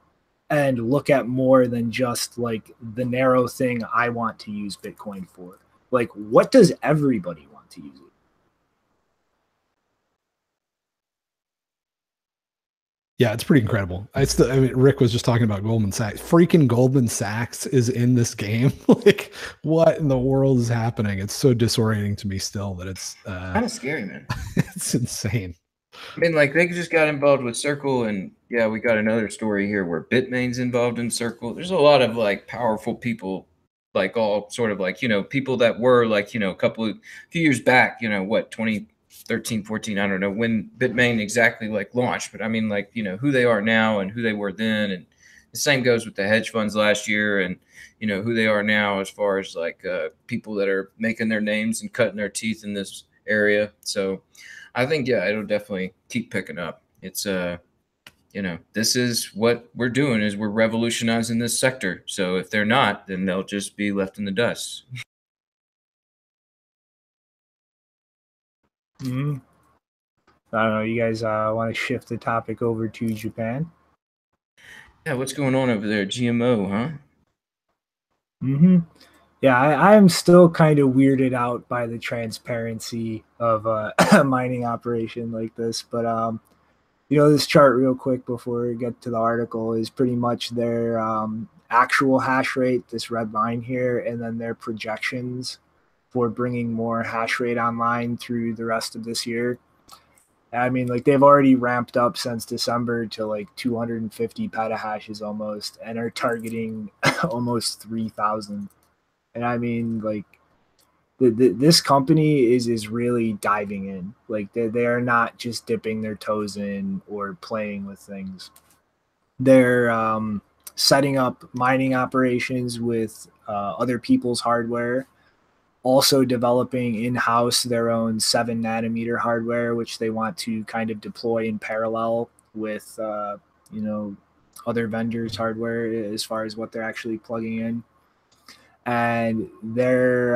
Speaker 1: and look at more than just like the narrow thing I want to use Bitcoin for. Like, what does everybody want to use it?
Speaker 4: Yeah, it's pretty incredible. I mean, Rick was just talking about Goldman Sachs. Freaking Goldman Sachs is in this game. Like, what in the world is happening? It's so disorienting to me still that it's
Speaker 2: kind of scary, man.
Speaker 4: It's insane.
Speaker 2: I mean, like, they just got involved with Circle, and yeah, we got another story here where Bitmain's involved in Circle. There's a lot of like powerful people, like all sort of like, people that were like, a few years back, what, 2013, 14, I don't know when Bitmain exactly like launched, but I mean, like, who they are now and who they were then. And the same goes with the hedge funds last year and, who they are now as far as like people that are making their names and cutting their teeth in this area. So I think, yeah, it'll definitely keep picking up. It's, this is what we're doing is we're revolutionizing this sector. So if they're not, then they'll just be left in the dust.
Speaker 1: Mm-hmm. I don't know. You guys want to shift the topic over to Japan?
Speaker 2: Yeah, what's going on over there? GMO, huh?
Speaker 1: Mm-hmm. Yeah, I'm still kind of weirded out by the transparency of a mining operation like this. But this chart real quick before we get to the article is pretty much their actual hash rate, this red line here, and then their projections for bringing more hash rate online through the rest of this year. I mean, like they've already ramped up since December to like 250 petahashes almost, and are targeting almost 3,000. And I mean, like this company is really diving in. Like they are not just dipping their toes in or playing with things. They're setting up mining operations with other people's hardware, also developing in-house their own 7-nanometer hardware, which they want to kind of deploy in parallel with, other vendors' hardware as far as what they're actually plugging in. And they're,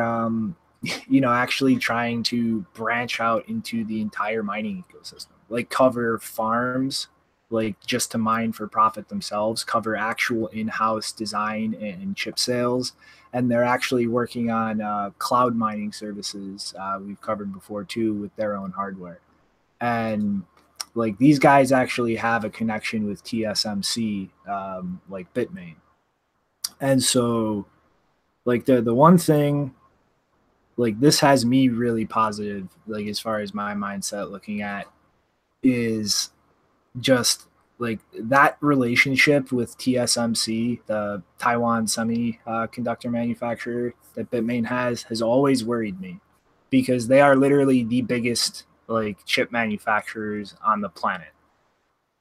Speaker 1: actually trying to branch out into the entire mining ecosystem, like cover farms, like just to mine for profit themselves, cover actual in-house design and chip sales. And they're actually working on cloud mining services we've covered before too with their own hardware. And like these guys actually have a connection with TSMC, like Bitmain. And so like the one thing, like this has me really positive, like as far as my mindset looking at is just like that relationship with TSMC, the Taiwan semiconductor manufacturer that Bitmain has always worried me, because they are literally the biggest like chip manufacturers on the planet.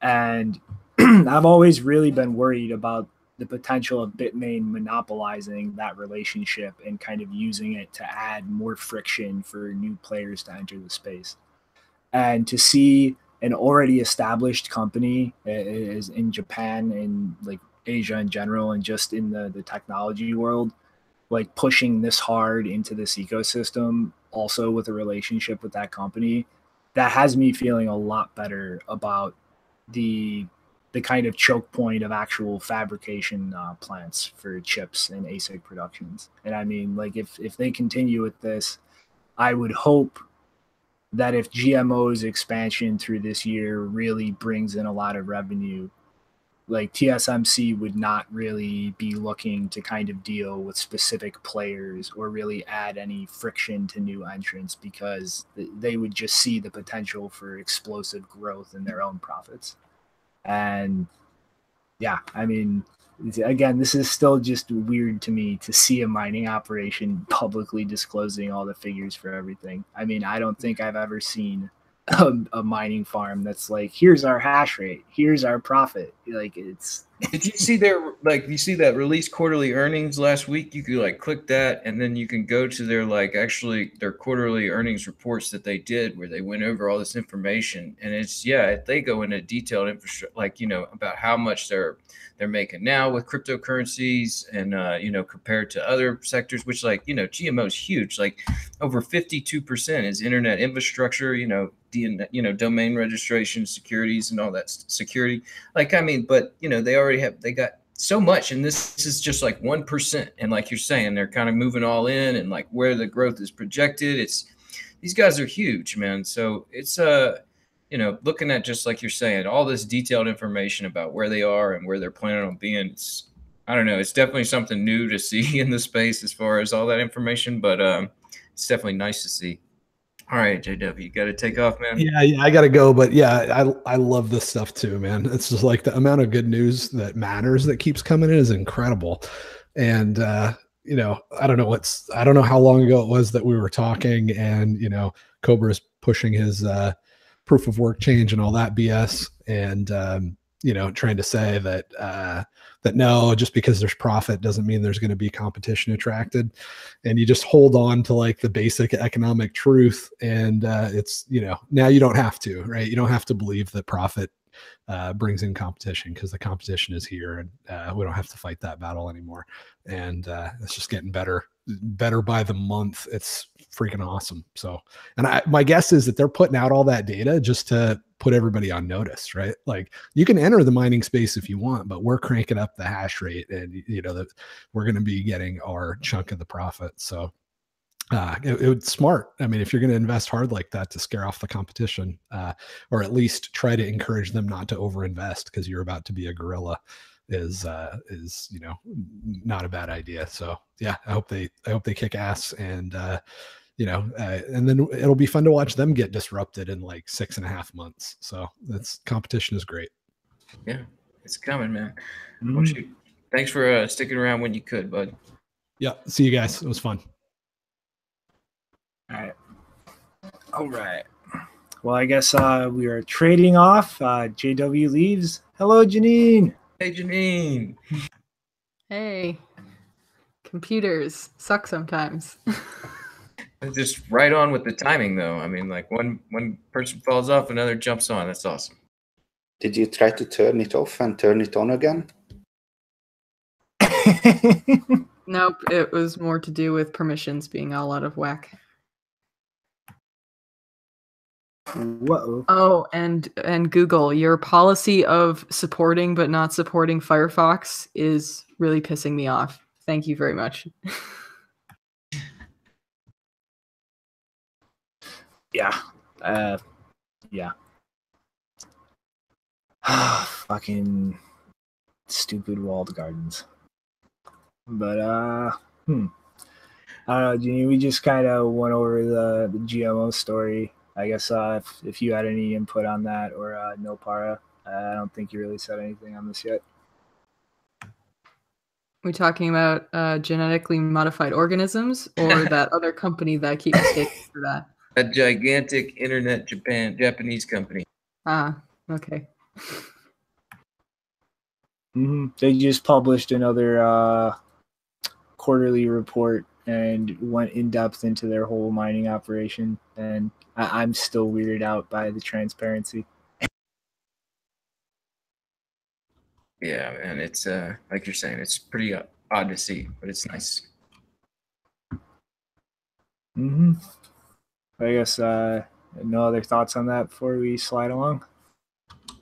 Speaker 1: And I've always really been worried about the potential of Bitmain monopolizing that relationship and kind of using it to add more friction for new players to enter the space. And to see an already established company is in Japan and like Asia in general, and just in the technology world, like pushing this hard into this ecosystem, also with a relationship with that company, that has me feeling a lot better about the kind of choke point of actual fabrication plants for chips and ASIC productions. And I mean, like if they continue with this, I would hope that if GMO's expansion through this year really brings in a lot of revenue, like TSMC would not really be looking to kind of deal with specific players or really add any friction to new entrants, because they would just see the potential for explosive growth in their own profits. And yeah, I mean, again, this is still just weird to me to see a mining operation publicly disclosing all the figures for everything. I mean, I don't think I've ever seen a mining farm that's like, here's our hash rate, here's our profit. Like it's.
Speaker 2: Did you see you see that release quarterly earnings last week? You could like click that, and then you can go to their their quarterly earnings reports that they did, where they went over all this information. And it's, they go into detailed infrastructure, about how much they're making now with cryptocurrencies and, compared to other sectors, which GMO is huge, like over 52% is internet infrastructure, domain registration, securities and all that security. Like, I mean, but they got so much, and this is just like 1%. And like you're saying, they're kind of moving all in, and like where the growth is projected, these guys are huge, man. So it's looking at, just like you're saying, all this detailed information about where they are and where they're planning on being, I don't know, it's definitely something new to see in the space as far as all that information, but it's definitely nice to see. All right, JW, you got to take off, man.
Speaker 4: Yeah, I got to go. But yeah, I love this stuff too, man. It's just like the amount of good news that matters that keeps coming in is incredible. And, I don't know how long ago it was that we were talking, and, Cobra's pushing his proof of work change and all that BS. And, trying to say that no, just because there's profit doesn't mean there's going to be competition attracted. And you just hold on to like the basic economic truth. And it's, now you don't have to, right? You don't have to believe that profit brings in competition, because the competition is here, and we don't have to fight that battle anymore. And it's just getting better by the month. It's freaking awesome. So, and my guess is that they're putting out all that data just to put everybody on notice, right? Like, you can enter the mining space if you want, but we're cranking up the hash rate, and that we're going to be getting our chunk of the profit. So it's smart. I mean, if you're going to invest hard like that to scare off the competition, or at least try to encourage them not to overinvest because you're about to be a gorilla, is not a bad idea. So yeah, I hope they kick ass, and and then it'll be fun to watch them get disrupted in like 6.5 months. So competition is great.
Speaker 2: Yeah, it's coming, man. Well, shoot. Thanks for sticking around when you could, bud.
Speaker 4: Yeah, see you guys. It was fun.
Speaker 1: All right. Well, I guess we are trading off. JW leaves. Hello, Janine.
Speaker 2: Hey, Janine.
Speaker 7: Hey. Computers suck sometimes.
Speaker 2: Just right on with the timing, though. I mean, like one person falls off, another jumps on. That's awesome.
Speaker 3: Did you try to turn it off and turn it on again?
Speaker 7: Nope, it was more to do with permissions being all out of whack.
Speaker 1: Whoa.
Speaker 7: Oh, and Google, your policy of supporting but not supporting Firefox is really pissing me off. Thank you very much.
Speaker 1: Yeah. Yeah. Fucking stupid walled gardens. But I don't know, Jeannie, we just kind of went over the GMO story. I guess if you had any input on that, or no, Para, I don't think you really said anything on this yet.
Speaker 7: We're talking about genetically modified organisms, or that other company that keeps mistaking for that?
Speaker 2: A gigantic internet Japanese company.
Speaker 7: Ah, okay.
Speaker 1: They just published another quarterly report and went in depth into their whole mining operation, and I'm still weirded out by the transparency.
Speaker 2: Yeah, man, it's like you're saying, it's pretty odd to see, but it's nice.
Speaker 1: I guess no other thoughts on that before we slide along?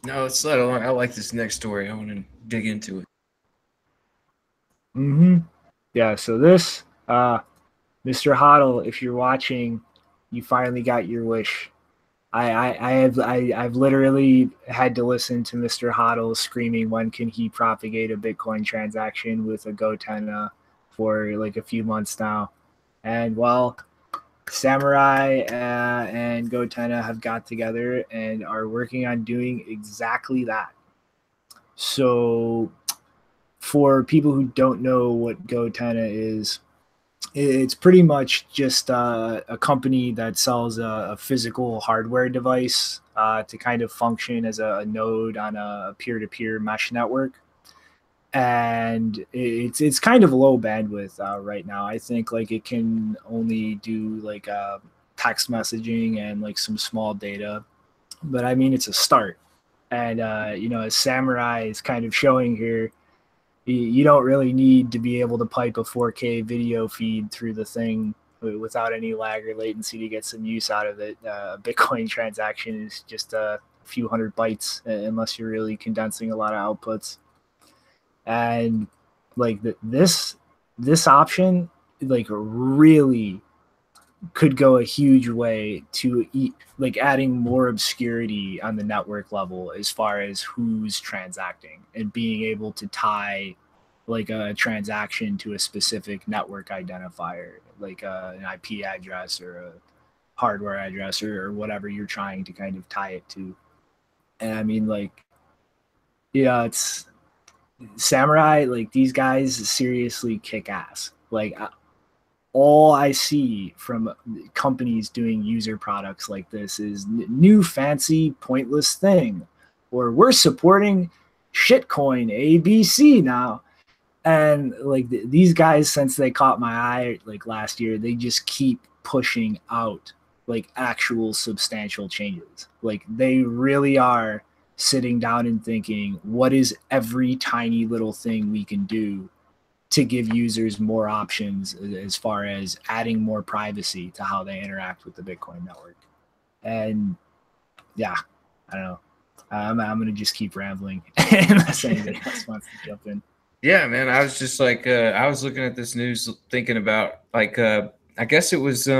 Speaker 2: No, let's slide along. I like this next story. I want to dig into it.
Speaker 1: Yeah, so this, Mr. Hodl, if you're watching, you finally got your wish. I've literally had to listen to Mr. Hodl screaming, when can he propagate a Bitcoin transaction with a goTenna for like a few months now. And well, Samurai and goTenna have got together and are working on doing exactly that. So for people who don't know what goTenna is, it's pretty much just a company that sells a physical hardware device to kind of function as a node on a peer-to-peer mesh network. And it's kind of low bandwidth right now. I think like it can only do like text messaging and like some small data. But I mean, it's a start. And, as Samurai is kind of showing here, you don't really need to be able to pipe a 4K video feed through the thing without any lag or latency to get some use out of it. A Bitcoin transaction is just a few hundred bytes unless you're really condensing a lot of outputs. And like this option, like really could go a huge way to like adding more obscurity on the network level as far as who's transacting and being able to tie like a transaction to a specific network identifier, like an IP address or a hardware address or whatever you're trying to kind of tie it to. And I mean, like, yeah, it's Samurai, like these guys seriously kick ass. Like all I see from companies doing user products like this is new fancy pointless thing, or we're supporting shitcoin ABC now. And like these guys, since they caught my eye like last year, they just keep pushing out like actual substantial changes. Like they really are sitting down and thinking, what is every tiny little thing we can do to give users more options as far as adding more privacy to how they interact with the Bitcoin network. And yeah, I don't know. I'm going to just keep rambling unless anybody else wants to jump in.
Speaker 2: Yeah, man. I was just like, I was looking at this news thinking about like, I guess it was, I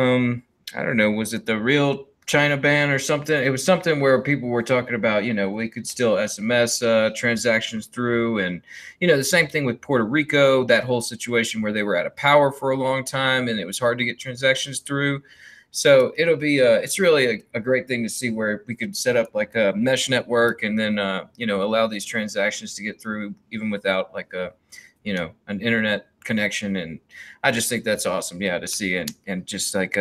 Speaker 2: don't know, was it the real China ban or something? It was something where people were talking about, you know, we could still SMS transactions through. And, you know, the same thing with Puerto Rico, that whole situation where they were out of power for a long time and it was hard to get transactions through. So it'll be, it's really a great thing to see where we could set up like a mesh network and then, you know, allow these transactions to get through even without like a, you know, an internet connection. And I just think that's awesome. Yeah, to see. And just like,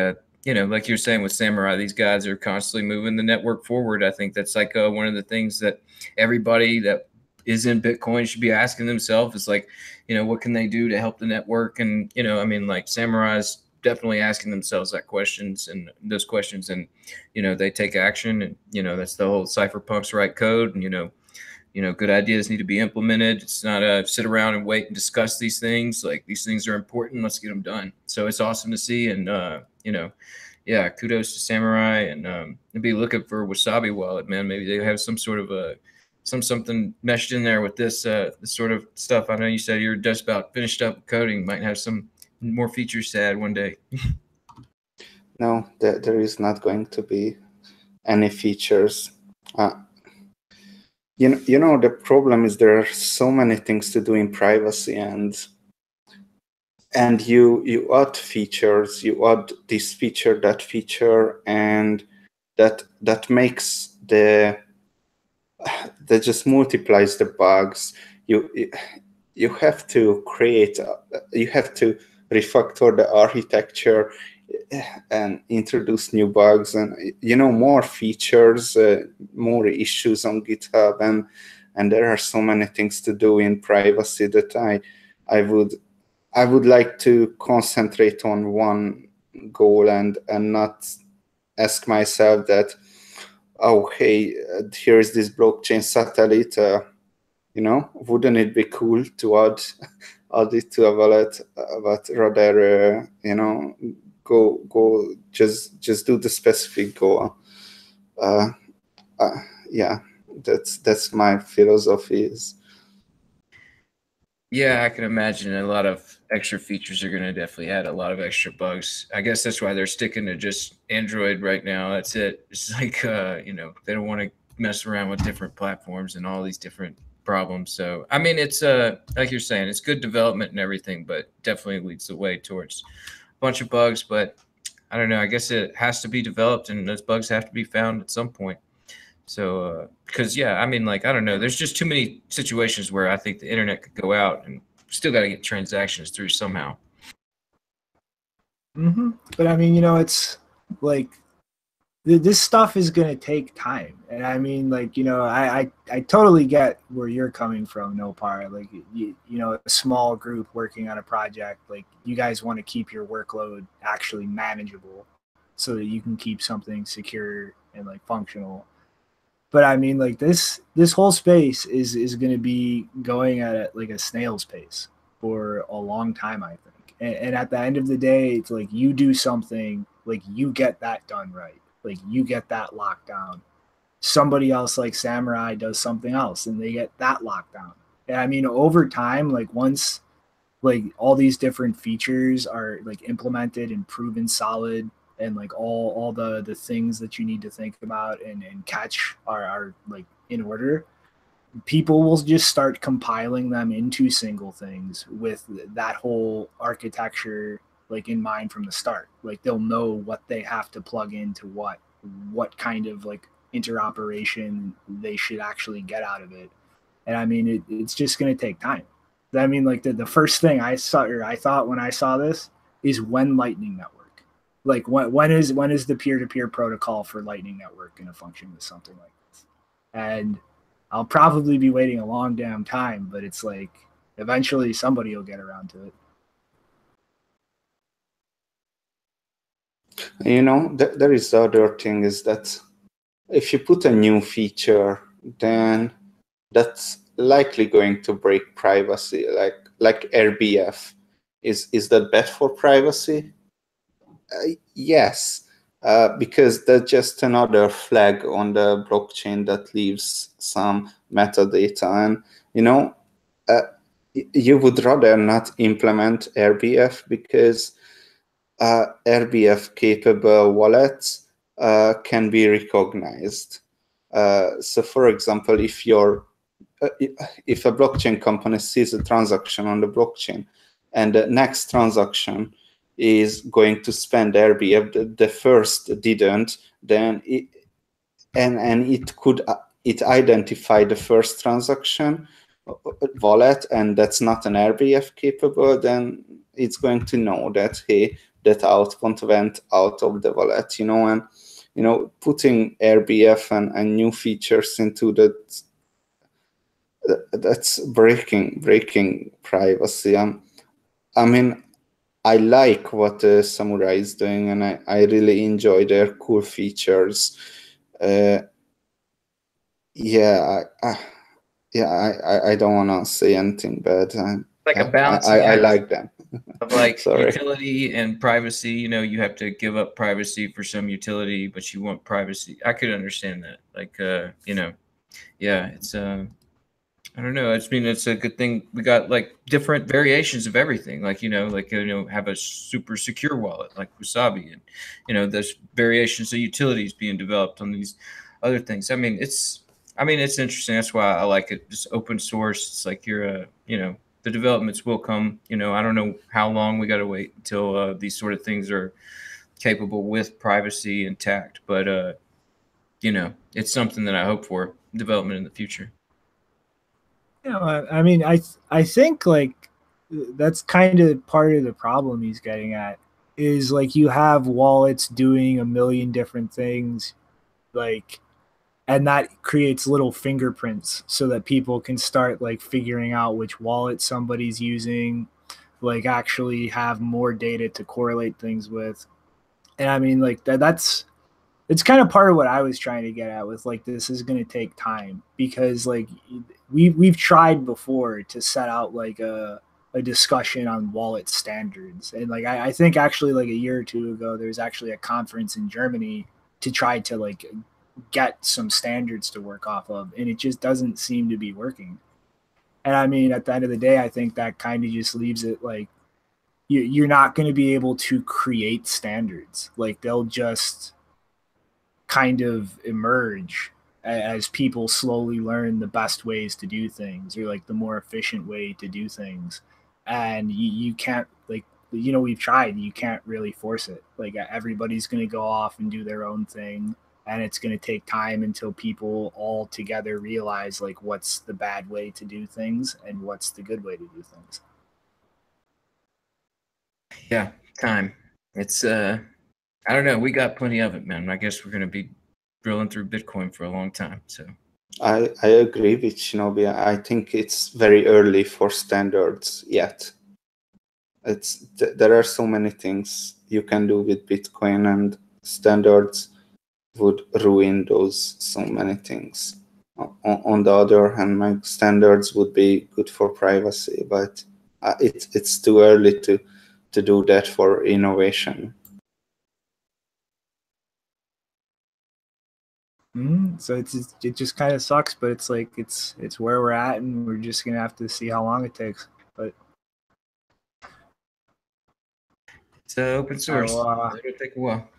Speaker 2: you know, like you're saying with Samurai, these guys are constantly moving the network forward. I think that's like one of the things that everybody that is in Bitcoin should be asking themselves is like, you know, what can they do to help the network? And, you know, I mean, like Samurai's definitely asking themselves that questions and those questions, and you know they take action, and you know that's the whole cypherpunks write code, and you know good ideas need to be implemented. It's not sit around and wait and discuss these things. Like these things are important. Let's get them done. So it's awesome to see, and you know, yeah, kudos to Samurai, and be looking for Wasabi Wallet, man. Maybe they have some sort of a something meshed in there with this sort of stuff. I know you said you're just about finished up coding. Might have some more features to add one day.
Speaker 3: No, there is not going to be any features. You know, the problem is there are so many things to do in privacy, and you add features, you add this feature, that feature, and that makes that just multiplies the bugs. You have to create, you have to refactor the architecture and introduce new bugs and you know more features, more issues on GitHub, and there are so many things to do in privacy that I would like to concentrate on one goal and not ask myself that, oh hey, here's this blockchain satellite, you know, wouldn't it be cool to add it to a wallet, but rather you know, go just do the specific goal. Yeah, that's my philosophy is.
Speaker 2: Yeah, I can imagine a lot of extra features are going to definitely add a lot of extra bugs. I guess that's why they're sticking to just Android right now. That's it. It's like, you know, they don't want to mess around with different platforms and all these different problems. So, I mean, it's like you're saying, it's good development and everything, but definitely leads the way towards a bunch of bugs. But I don't know. I guess it has to be developed and those bugs have to be found at some point. So, because yeah, I mean, like, I don't know, there's just too many situations where I think the internet could go out and still got to get transactions through somehow.
Speaker 1: Mm-hmm. But I mean, you know, it's like this stuff is going to take time. And I mean, like, you know, I totally get where you're coming from, Nopar. Like, you know, a small group working on a project, like you guys want to keep your workload actually manageable so that you can keep something secure and like functional. But I mean, like this whole space is going to be going at like a snail's pace for a long time, I think. And at the end of the day, it's like you do something, like you get that done right, like you get that locked down. Somebody else like Samurai does something else, and they get that locked down. And I mean, over time, like once like all these different features are like implemented and proven solid, and like all the things that you need to think about and catch are like in order, people will just start compiling them into single things with that whole architecture like in mind from the start. Like they'll know what they have to plug into what kind of like interoperation they should actually get out of it. And I mean, it's just going to take time. I mean, like the first thing I saw, or I thought when I saw this, is when Lightning Network. Like when is the peer-to-peer protocol for Lightning Network going to function with something like this? And I'll probably be waiting a long damn time, but it's like eventually somebody will get around to it.
Speaker 3: You know, there is the other thing is that if you put a new feature, then that's likely going to break privacy, like RBF. Is that bad for privacy? Yes, because that's just another flag on the blockchain that leaves some metadata. And, you know, you would rather not implement RBF because RBF capable wallets can be recognized. So, for example, if a blockchain company sees a transaction on the blockchain and the next transaction is going to spend RBF, the first didn't, then it identify the first transaction wallet, and that's not an RBF capable, then it's going to know that, hey, that outbound went out of the wallet, you know. And, you know, putting RBF and new features into that, that's breaking privacy. I mean, I like what Samurai is doing, and I really enjoy their cool features. I don't want to say anything bad.
Speaker 2: Like a balancing
Speaker 3: I
Speaker 2: act
Speaker 3: like them.
Speaker 2: of like
Speaker 3: Sorry.
Speaker 2: utility and privacy. You know, you have to give up privacy for some utility, but you want privacy. I could understand that. Like, you know, yeah, it's I don't know. I mean, it's a good thing. We got like different variations of everything. Like, you know, have a super secure wallet like Wasabi, and there's variations of utilities being developed on these other things. I mean, it's interesting. That's why I like it. Just open source. It's like the developments will come. I don't know how long we got to wait until these sort of things are capable with privacy intact, but it's something that I hope for development in the future.
Speaker 1: I mean, I think like that's kind of part of the problem he's getting at is like you have wallets doing a million different things, like, and that creates little fingerprints so that people can start like figuring out which wallet somebody's using, like actually have more data to correlate things with. And I mean, like that's it's kind of part of what I was trying to get at with like this is going to take time, because like we've tried before to set out like a discussion on wallet standards, and like I think actually like a year or two ago there's actually a conference in Germany to try to like get some standards to work off of, and it just doesn't seem to be working. And I mean, at the end of the day, I think that kind of just leaves it like you're not going to be able to create standards. Like they'll just kind of emerge as people slowly learn the best ways to do things, or like the more efficient way to do things. And you can't like, we've tried, you can't really force it. Like everybody's going to go off and do their own thing. And it's going to take time until people all together realize like what's the bad way to do things and what's the good way to do things.
Speaker 2: Yeah, time. It's I don't know. We got plenty of it, man. I guess we're going to be drilling through Bitcoin for a long time. So
Speaker 3: I agree with Shinobi. I think it's very early for standards yet. There are so many things you can do with Bitcoin, and standards would ruin those so many things. On the other hand, standards would be good for privacy, but it's too early to do that for innovation.
Speaker 1: So it just kind of sucks, but it's like it's where we're at, and we're just gonna have to see how long it takes. But
Speaker 2: It's open source.
Speaker 1: Well,
Speaker 2: It'll take a while.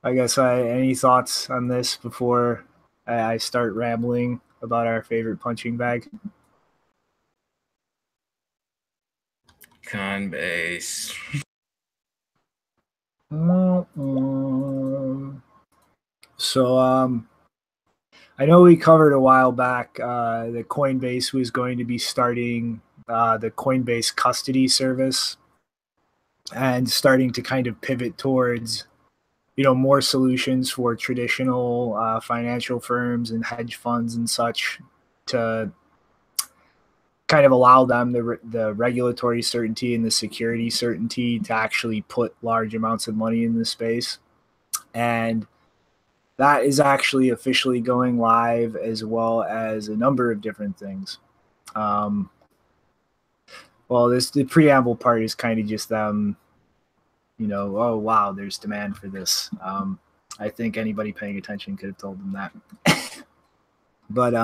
Speaker 1: I guess any thoughts on this before I start rambling about our favorite punching bag?
Speaker 2: Coinbase.
Speaker 1: So I know we covered a while back that Coinbase was going to be starting the Coinbase custody service and starting to kind of pivot towards, more solutions for traditional financial firms and hedge funds and such to kind of allow them the regulatory certainty and the security certainty to actually put large amounts of money in this space. And that is actually officially going live, as well as a number of different things. The preamble part is kind of just them, oh, wow, there's demand for this. I think anybody paying attention could have told them that. But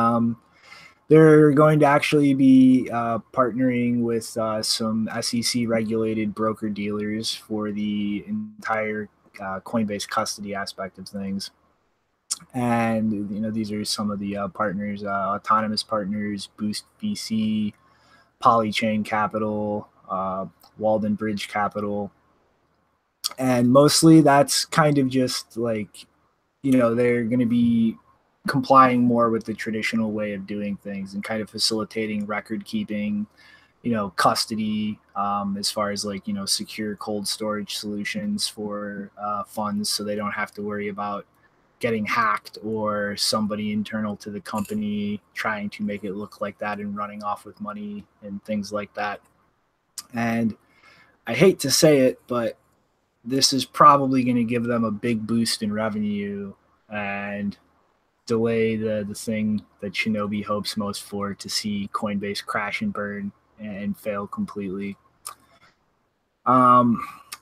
Speaker 1: they're going to actually be partnering with some SEC-regulated broker-dealers for the entire Coinbase custody aspect of things. And, these are some of the partners, autonomous partners, Boost VC, Polychain Capital, Walden Bridge Capital. And mostly that's kind of just like, they're going to be complying more with the traditional way of doing things and kind of facilitating record keeping, custody, as far as like, secure cold storage solutions for funds, so they don't have to worry about getting hacked or somebody internal to the company trying to make it look like that and running off with money and things like that. And I hate to say it, but this is probably going to give them a big boost in revenue and delay the thing that Shinobi hopes most for, to see Coinbase crash and burn and fail completely.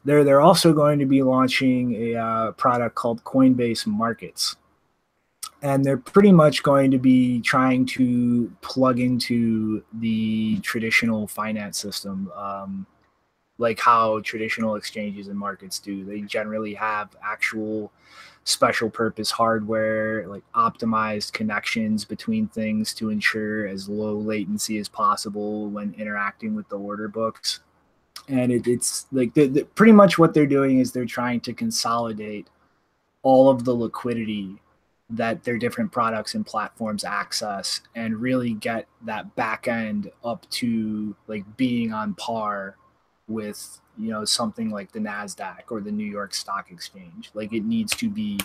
Speaker 1: They're also going to be launching a product called Coinbase Markets. And they're pretty much going to be trying to plug into the traditional finance system, like how traditional exchanges and markets do. They generally have actual special purpose hardware, like optimized connections between things to ensure as low latency as possible when interacting with the order books. And it's like pretty much what they're doing is they're trying to consolidate all of the liquidity that their different products and platforms access and really get that back end up to like being on par with, something like the NASDAQ or the New York Stock Exchange. Like, it needs to be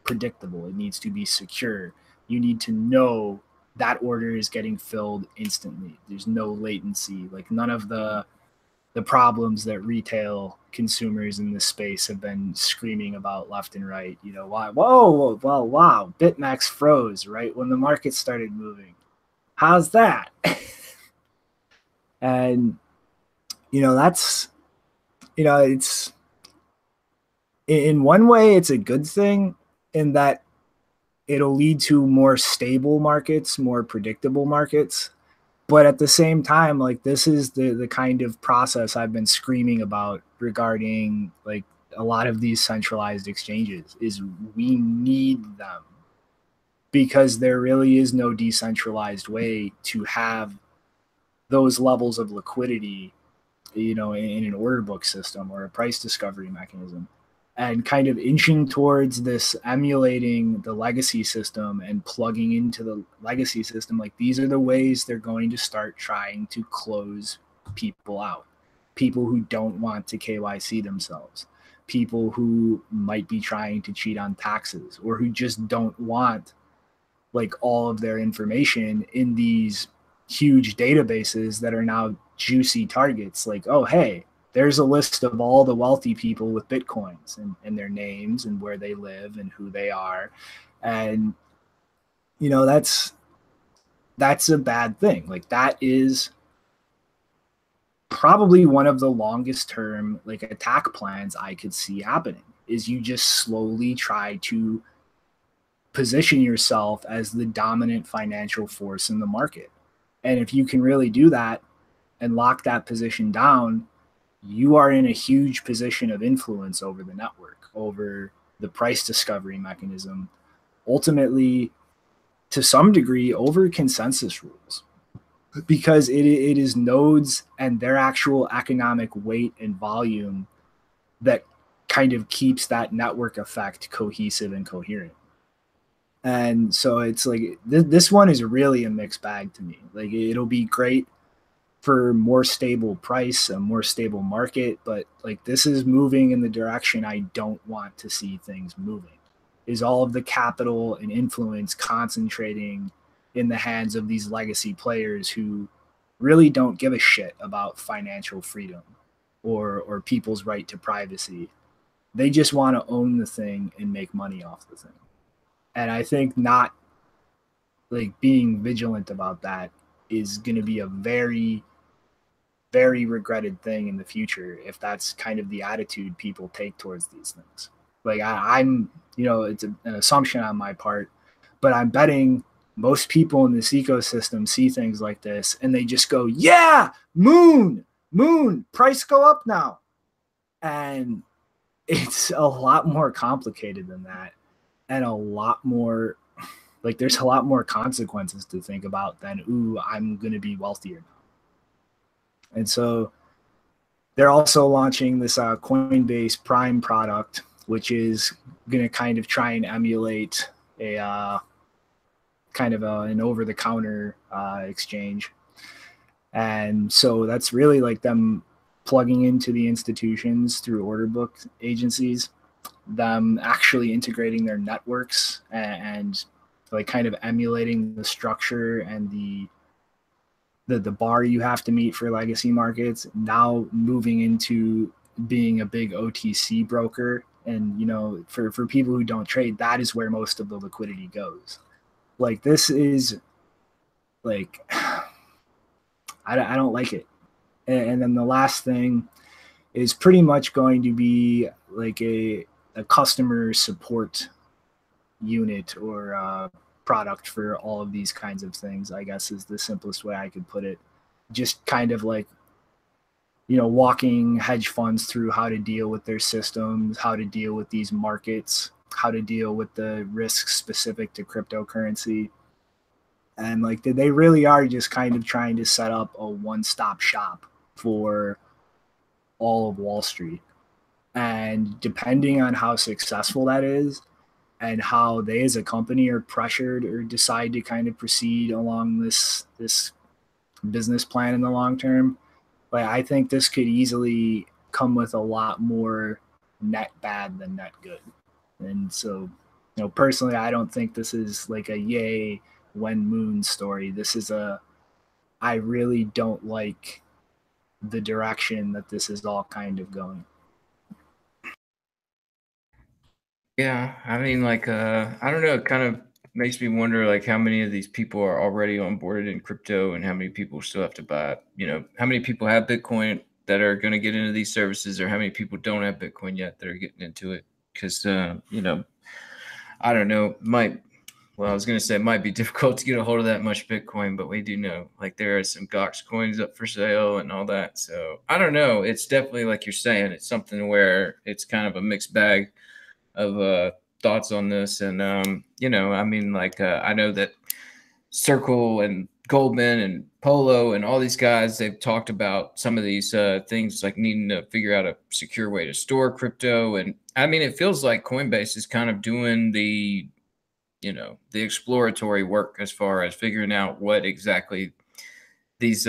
Speaker 1: predictable. It needs to be secure. You need to know that order is getting filled instantly. There's no latency. Like, none of the problems that retail consumers in this space have been screaming about left and right. Why? Whoa, well, wow. Bitmax froze right when the market started moving. How's that? And, that's, it's, in one way, it's a good thing in that it'll lead to more stable markets, more predictable markets. But at the same time, like, this is the kind of process I've been screaming about regarding like a lot of these centralized exchanges, is we need them, because there really is no decentralized way to have those levels of liquidity, in an order book system or a price discovery mechanism. And kind of inching towards this emulating the legacy system and plugging into the legacy system, like, these are the ways they're going to start trying to close people out. People who don't want to KYC themselves, people who might be trying to cheat on taxes, or who just don't want like all of their information in these huge databases that are now juicy targets. Like, oh, hey, there's a list of all the wealthy people with Bitcoins and their names and where they live and who they are. And, that's a bad thing. Like, that is probably one of the longest term like attack plans I could see happening, is you just slowly try to position yourself as the dominant financial force in the market. And if you can really do that, and lock that position down, you are in a huge position of influence over the network, over the price discovery mechanism, ultimately, to some degree, over consensus rules, because it is nodes and their actual economic weight and volume that kind of keeps that network effect cohesive and coherent. And so it's like this one is really a mixed bag to me. Like, it'll be great for more stable price, a more stable market, but like, this is moving in the direction I don't want to see things moving. Is all of the capital and influence concentrating in the hands of these legacy players who really don't give a shit about financial freedom or people's right to privacy. They just want to own the thing and make money off the thing. And I think not like being vigilant about that is going to be a very, very regretted thing in the future if that's kind of the attitude people take towards these things. Like, I'm, it's an assumption on my part, but I'm betting most people in this ecosystem see things like this and they just go, yeah, moon, price go up now. And it's a lot more complicated than that, and a lot more, like, there's a lot more consequences to think about than, ooh, I'm going to be wealthier now. And so they're also launching this Coinbase Prime product, which is going to kind of try and emulate a an over-the-counter exchange. And so that's really like them plugging into the institutions through order book agencies, them actually integrating their networks and like kind of emulating the structure and the bar you have to meet for legacy markets, now moving into being a big OTC broker. And, for people who don't trade, that is where most of the liquidity goes. Like, this is like, I don't like it. And then the last thing is pretty much going to be like a customer support unit or product for all of these kinds of things, I guess, is the simplest way I could put it. Just kind of like, walking hedge funds through how to deal with their systems, how to deal with these markets, how to deal with the risks specific to cryptocurrency. And like, they really are just kind of trying to set up a one-stop shop for all of Wall Street. And depending on how successful that is and how they as a company are pressured or decide to kind of proceed along this business plan in the long term, like, I think this could easily come with a lot more net bad than net good. And so, personally, I don't think this is like a yay when moon story. This is I really don't like the direction that this is all kind of going.
Speaker 2: Yeah, I mean, like, I don't know. It kind of makes me wonder, like, how many of these people are already onboarded in crypto, and how many people still have to buy. How many people have Bitcoin that are going to get into these services, or how many people don't have Bitcoin yet that are getting into it? Because, I don't know. I was going to say it might be difficult to get a hold of that much Bitcoin, but we do know, like, there are some Gox coins up for sale and all that. So I don't know. It's definitely, like you're saying, it's something where it's kind of a mixed bag of thoughts on this. And, I mean, like, I know that Circle and Goldman and Polo and all these guys, they've talked about some of these things, like needing to figure out a secure way to store crypto. And I mean, it feels like Coinbase is kind of doing the exploratory work as far as figuring out what exactly these,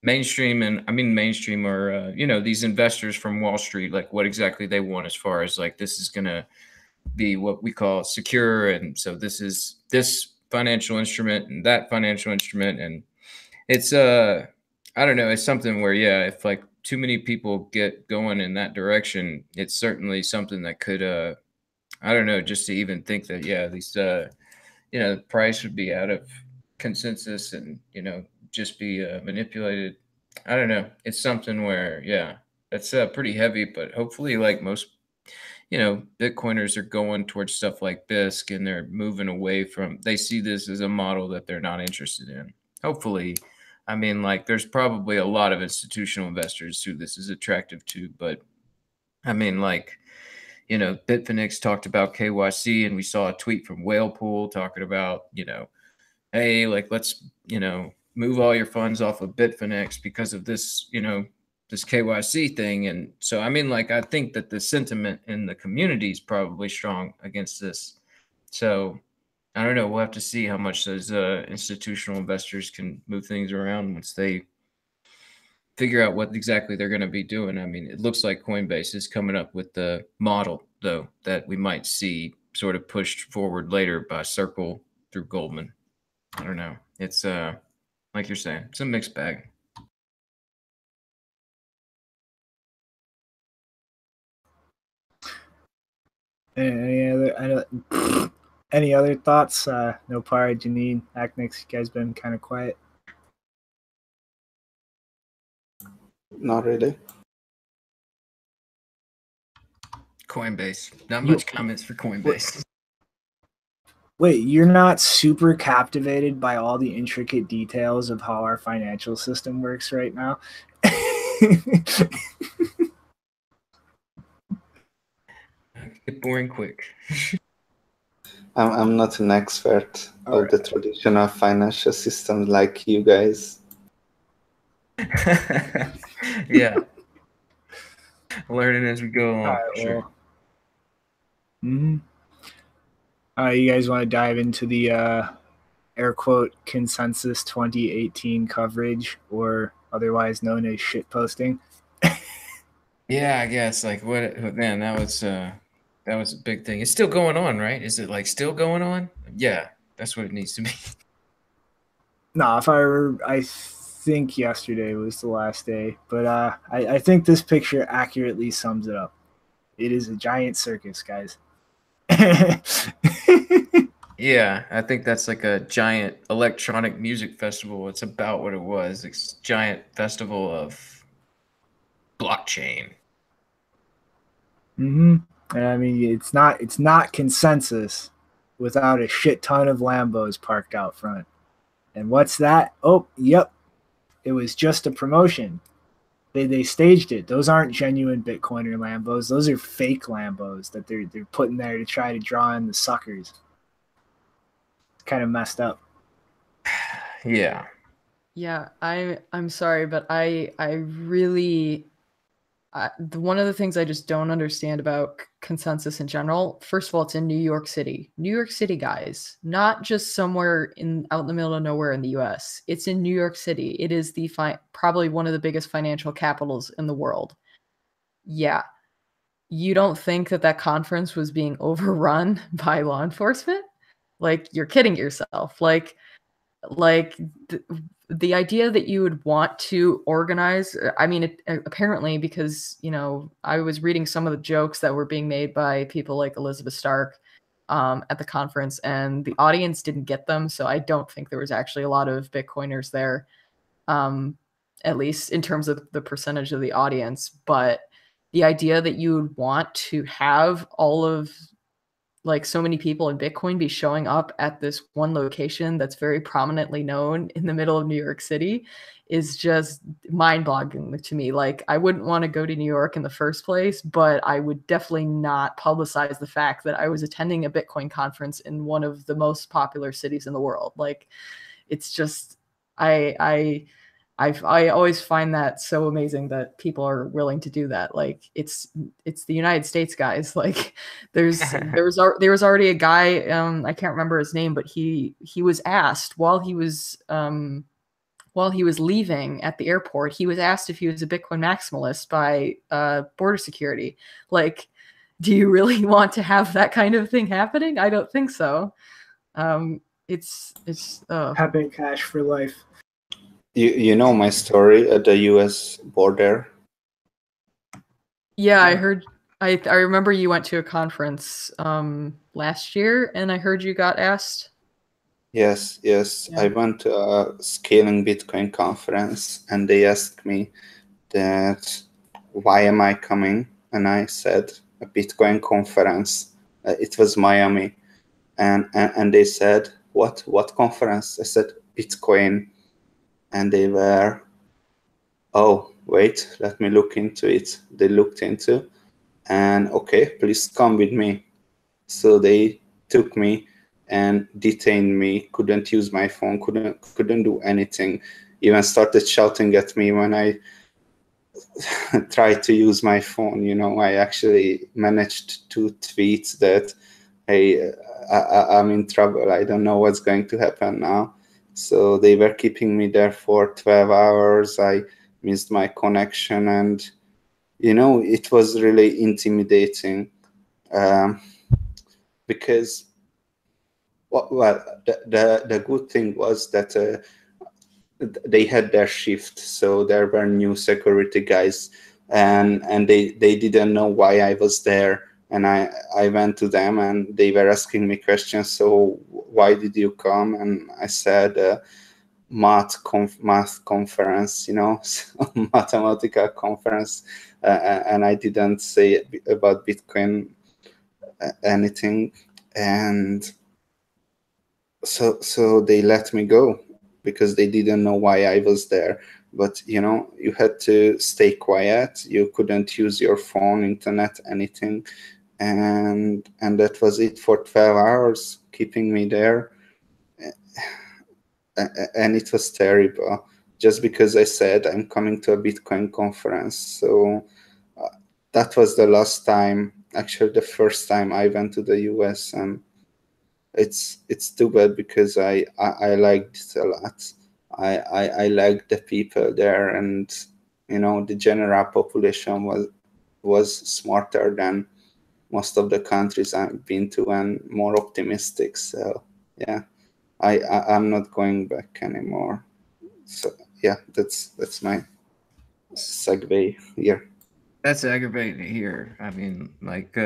Speaker 2: mainstream, and I mean mainstream, or these investors from Wall Street, like, what exactly they want as far as, like, this is going to be what we call secure, and so this is this financial instrument and that financial instrument. And it's I don't know, it's something where, yeah, if like too many people get going in that direction, it's certainly something that could I don't know, just to even think that, yeah, these the price would be out of consensus and just be manipulated. I don't know. It's something where, yeah, it's pretty heavy, but hopefully, like most, Bitcoiners are going towards stuff like Bisq, and they're moving away from, they see this as a model that they're not interested in. Hopefully, I mean, like, there's probably a lot of institutional investors who this is attractive to, but I mean, like, you know, Bitfinex talked about KYC, and we saw a tweet from Whalepool talking about, you know, hey, like, let's, you know, move all your funds off of Bitfinex because of this, you know, this KYC thing. And so, I mean, like, I think that the sentiment in the community is probably strong against this. So I don't know. We'll have to see how much those institutional investors can move things around once they figure out what exactly they're going to be doing. I mean, it looks like Coinbase is coming up with the model, though, that we might see sort of pushed forward later by Circle through Goldman. I don't know. It's like you're saying, it's a mixed bag.
Speaker 1: Any other thoughts? No Par, Janine, Acnix, you guys been kind of quiet.
Speaker 3: Not really.
Speaker 2: Coinbase. Not much comments for Coinbase.
Speaker 1: Wait, you're not super captivated by all the intricate details of how our financial system works right now?
Speaker 2: Get boring quick.
Speaker 3: I'm not an expert of the traditional financial system like you guys.
Speaker 2: Yeah. Learning as we go along.
Speaker 1: Right, sure. You guys want to dive into the air quote consensus 2018 coverage, or otherwise known as shit posting?
Speaker 2: Yeah, I guess. Like, what, man, that was a big thing. It's still going on, right? Is it like still going on? Yeah, that's what it needs to be.
Speaker 1: No, I think yesterday was the last day, but I think this picture accurately sums it up. It is a giant circus, guys.
Speaker 2: Yeah, I think that's like a giant electronic music festival. It's about what it was. It's a giant festival of blockchain.
Speaker 1: And I mean, it's not consensus without a shit ton of Lambos parked out front. And what's that? Oh, yep. It was just a promotion. They staged it. Those aren't genuine Bitcoiner Lambos. Those are fake Lambos that they're putting there to try to draw in the suckers. It's kind of messed up.
Speaker 2: Yeah.
Speaker 7: Yeah, I'm sorry, but I really one of the things I just don't understand about consensus in general. First of all, it's in New York City. New York City, guys, not just somewhere out in the middle of nowhere in the U.S. It's in New York City. It is the probably one of the biggest financial capitals in the world. Yeah, you don't think that conference was being overrun by law enforcement? Like, you're kidding yourself. Like the idea that you would want to organize, I mean, apparently, because, you know, I was reading some of the jokes that were being made by people like Elizabeth Stark at the conference, and the audience didn't get them. So I don't think there was actually a lot of Bitcoiners there, at least in terms of the percentage of the audience. But the idea that you would want to have all of, like, so many people in Bitcoin be showing up at this one location that's very prominently known in the middle of New York City is just mind-boggling to me. Like, I wouldn't want to go to New York in the first place, but I would definitely not publicize the fact that I was attending a Bitcoin conference in one of the most popular cities in the world. Like, it's just, I always find that so amazing that people are willing to do that. Like, it's the United States, guys. Like, there was already a guy, I can't remember his name, but he was asked while he was leaving at the airport, he was asked if he was a Bitcoin maximalist by border security. Like, do you really want to have that kind of thing happening? I don't think so. It's
Speaker 1: Having cash for life.
Speaker 3: You know my story at the U.S. border.
Speaker 7: Yeah, I heard. I remember you went to a conference last year, and I heard you got asked.
Speaker 3: Yes. Yeah. I went to a Scaling Bitcoin conference, and they asked me that why am I coming? And I said a Bitcoin conference. It was Miami, and they said what conference? I said Bitcoin. and they were, oh, wait, let me look into it. They looked into, and okay, please come with me. So they took me and detained me, couldn't use my phone, couldn't do anything, even started shouting at me when I tried to use my phone. You know, I actually managed to tweet that, hey, I'm in trouble. I don't know what's going to happen now. So they were keeping me there for 12 hours. I missed my connection, and, you know, it was really intimidating, because, well, the good thing was that they had their shift, so there were new security guys, and they didn't know why I was there, and I went to them, and they were asking me questions. So why did you come? And I said, math conference, you know, mathematical conference, and I didn't say about Bitcoin anything, and so they let me go because they didn't know why I was there. But, you know, you had to stay quiet. You couldn't use your phone, internet, anything, and that was it for 12 hours, keeping me there. And it was terrible, just because I said I'm coming to a Bitcoin conference. So that was the last time, actually the first time I went to the US, and it's too bad because I liked it a lot. I liked the people there, and, you know, the general population was smarter than most of the countries I've been to, and more optimistic. So yeah, I'm not going back anymore. So yeah, that's my segue here.
Speaker 2: That's aggravating to hear. I mean, like,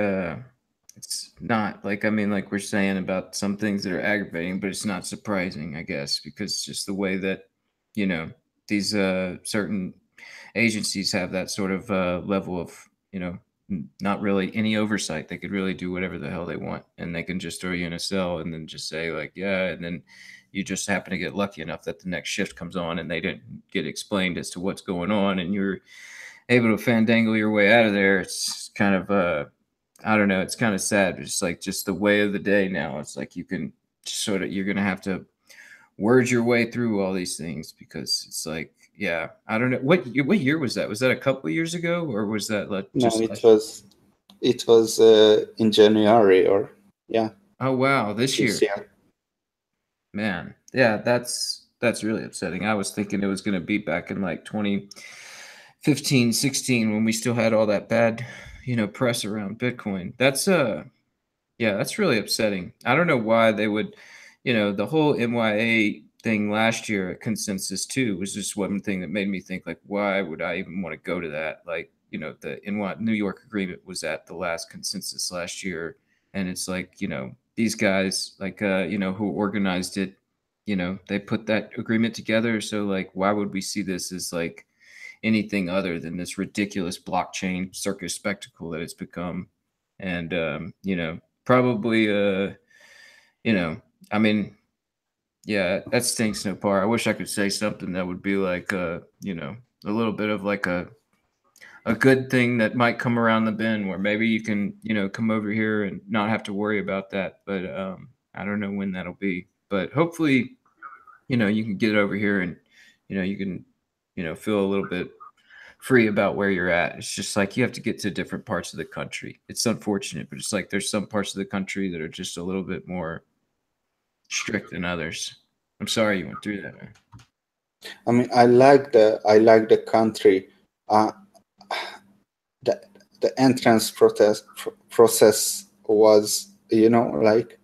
Speaker 2: it's not like, I mean, like we're saying about some things that are aggravating, but it's not surprising, I guess, because it's just the way that, you know, these certain agencies have that sort of level of, you know, not really any oversight. They could really do whatever the hell they want, and they can just throw you in a cell and then just say, like, yeah, and then you just happen to get lucky enough that the next shift comes on and they didn't get explained as to what's going on, and you're able to fandangle your way out of there. It's kind of I don't know, it's kind of sad. It's like just the way of the day now. It's like you can sort of, you're gonna have to word your way through all these things, because it's like, yeah, I don't know, what year was that? Was that a couple of years ago, or was that like
Speaker 3: No,
Speaker 2: just
Speaker 3: it was in January, or yeah,
Speaker 2: oh wow, this year?
Speaker 3: year.
Speaker 2: Man, yeah, that's really upsetting. I was thinking it was going to be back in like 2015, 16, when we still had all that bad, you know, press around Bitcoin. That's yeah, that's really upsetting. I don't know why they would, you know, the whole MYA thing last year at Consensus too was just one thing that made me think, like, why would I even want to go to that? Like, you know, the New York agreement was at the last Consensus last year, and it's like, you know, these guys, like, you know, who organized it, you know, they put that agreement together. So like, why would we see this as like anything other than this ridiculous blockchain circus spectacle that it's become? And you know, probably you know, I mean, yeah, that stinks no par. I wish I could say something that would be like you know, a little bit of like a good thing that might come around the bend, where maybe you can, you know, come over here and not have to worry about that. But I don't know when that'll be, but hopefully, you know, you can get over here and, you know, you can, you know, feel a little bit free about where you're at. It's just like you have to get to different parts of the country. It's unfortunate, but it's like there's some parts of the country that are just a little bit more strict than others. I'm sorry you went through that, man.
Speaker 3: I mean, I like the country. Uh, the the entrance process was, you know, like,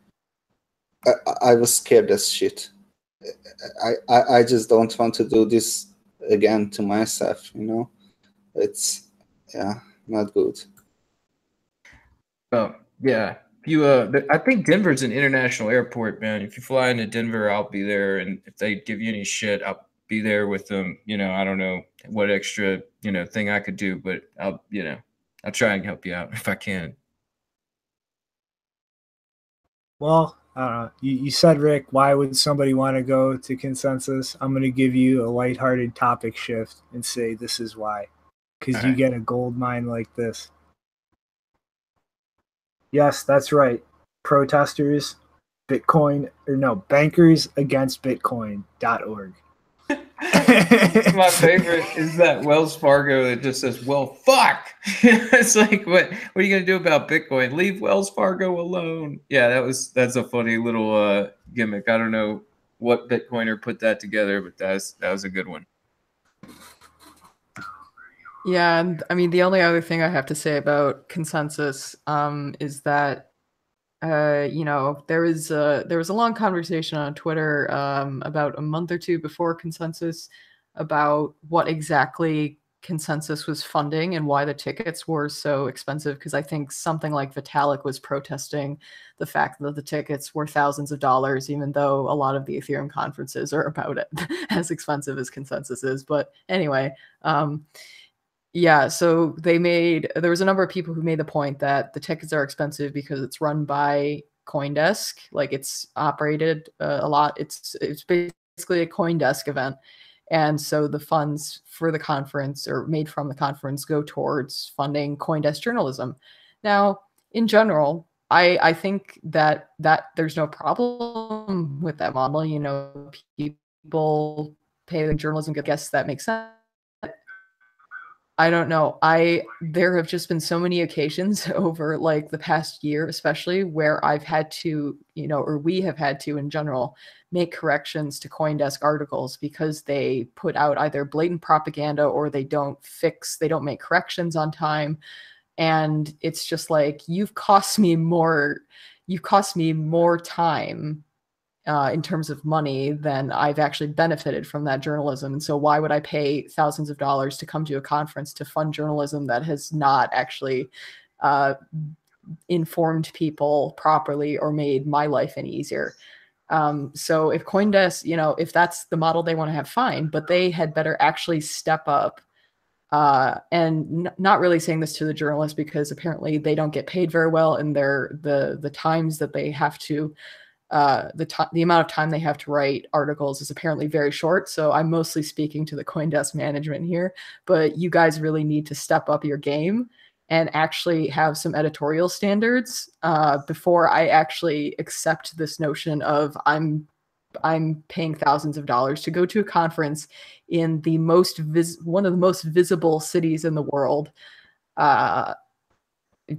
Speaker 3: I was scared as shit. I just don't want to do this again to myself, you know. It's, yeah, not good.
Speaker 2: Oh, yeah. You I think Denver's an international airport, man. If you fly into Denver, I'll be there, and if they give you any shit, I'll be there with them. You know, I don't know what extra, you know, thing I could do, but I'll, you know, I'll try and help you out if I can.
Speaker 1: Well, I don't know. You said, Rick, why would somebody want to go to consensus? I'm going to give you a lighthearted topic shift and say this is why. Because you get a gold mine like this. Yes, that's right. Protesters, bankers against Bitcoin.org.
Speaker 2: My favorite is that Wells Fargo that just says, well, fuck. It's like, what are you going to do about Bitcoin? Leave Wells Fargo alone. Yeah, that's a funny little gimmick. I don't know what Bitcoiner put that together, but that was a good one.
Speaker 7: Yeah, and I mean the only other thing I have to say about consensus is that there was a long conversation on Twitter about a month or two before consensus about what exactly consensus was funding and why the tickets were so expensive, because I think something like Vitalik was protesting the fact that the tickets were thousands of dollars, even though a lot of the Ethereum conferences are about it as expensive as consensus is. But anyway, yeah, so there was a number of people who made the point that the tickets are expensive because it's run by CoinDesk, like it's operated a lot. It's basically a CoinDesk event, and so the funds for the conference or made from the conference go towards funding CoinDesk journalism. Now, in general, I think that there's no problem with that model. You know, people pay the journalism. I guess that makes sense. I don't know. There have just been so many occasions over like the past year, especially where I've had to, or we have had to in general, make corrections to CoinDesk articles because they put out either blatant propaganda or they don't make corrections on time. And it's just like, you've cost me more time in terms of money than I've actually benefited from that journalism. And so why would I pay thousands of dollars to come to a conference to fund journalism that has not actually informed people properly or made my life any easier? So if CoinDesk, if that's the model they want to have, fine, but they had better actually step up. And not really saying this to the journalists because apparently they don't get paid very well, and the times that they have to the amount of time they have to write articles is apparently very short. So I'm mostly speaking to the CoinDesk management here, but you guys really need to step up your game and actually have some editorial standards before I actually accept this notion of I'm paying thousands of dollars to go to a conference in the one of the most visible cities in the world.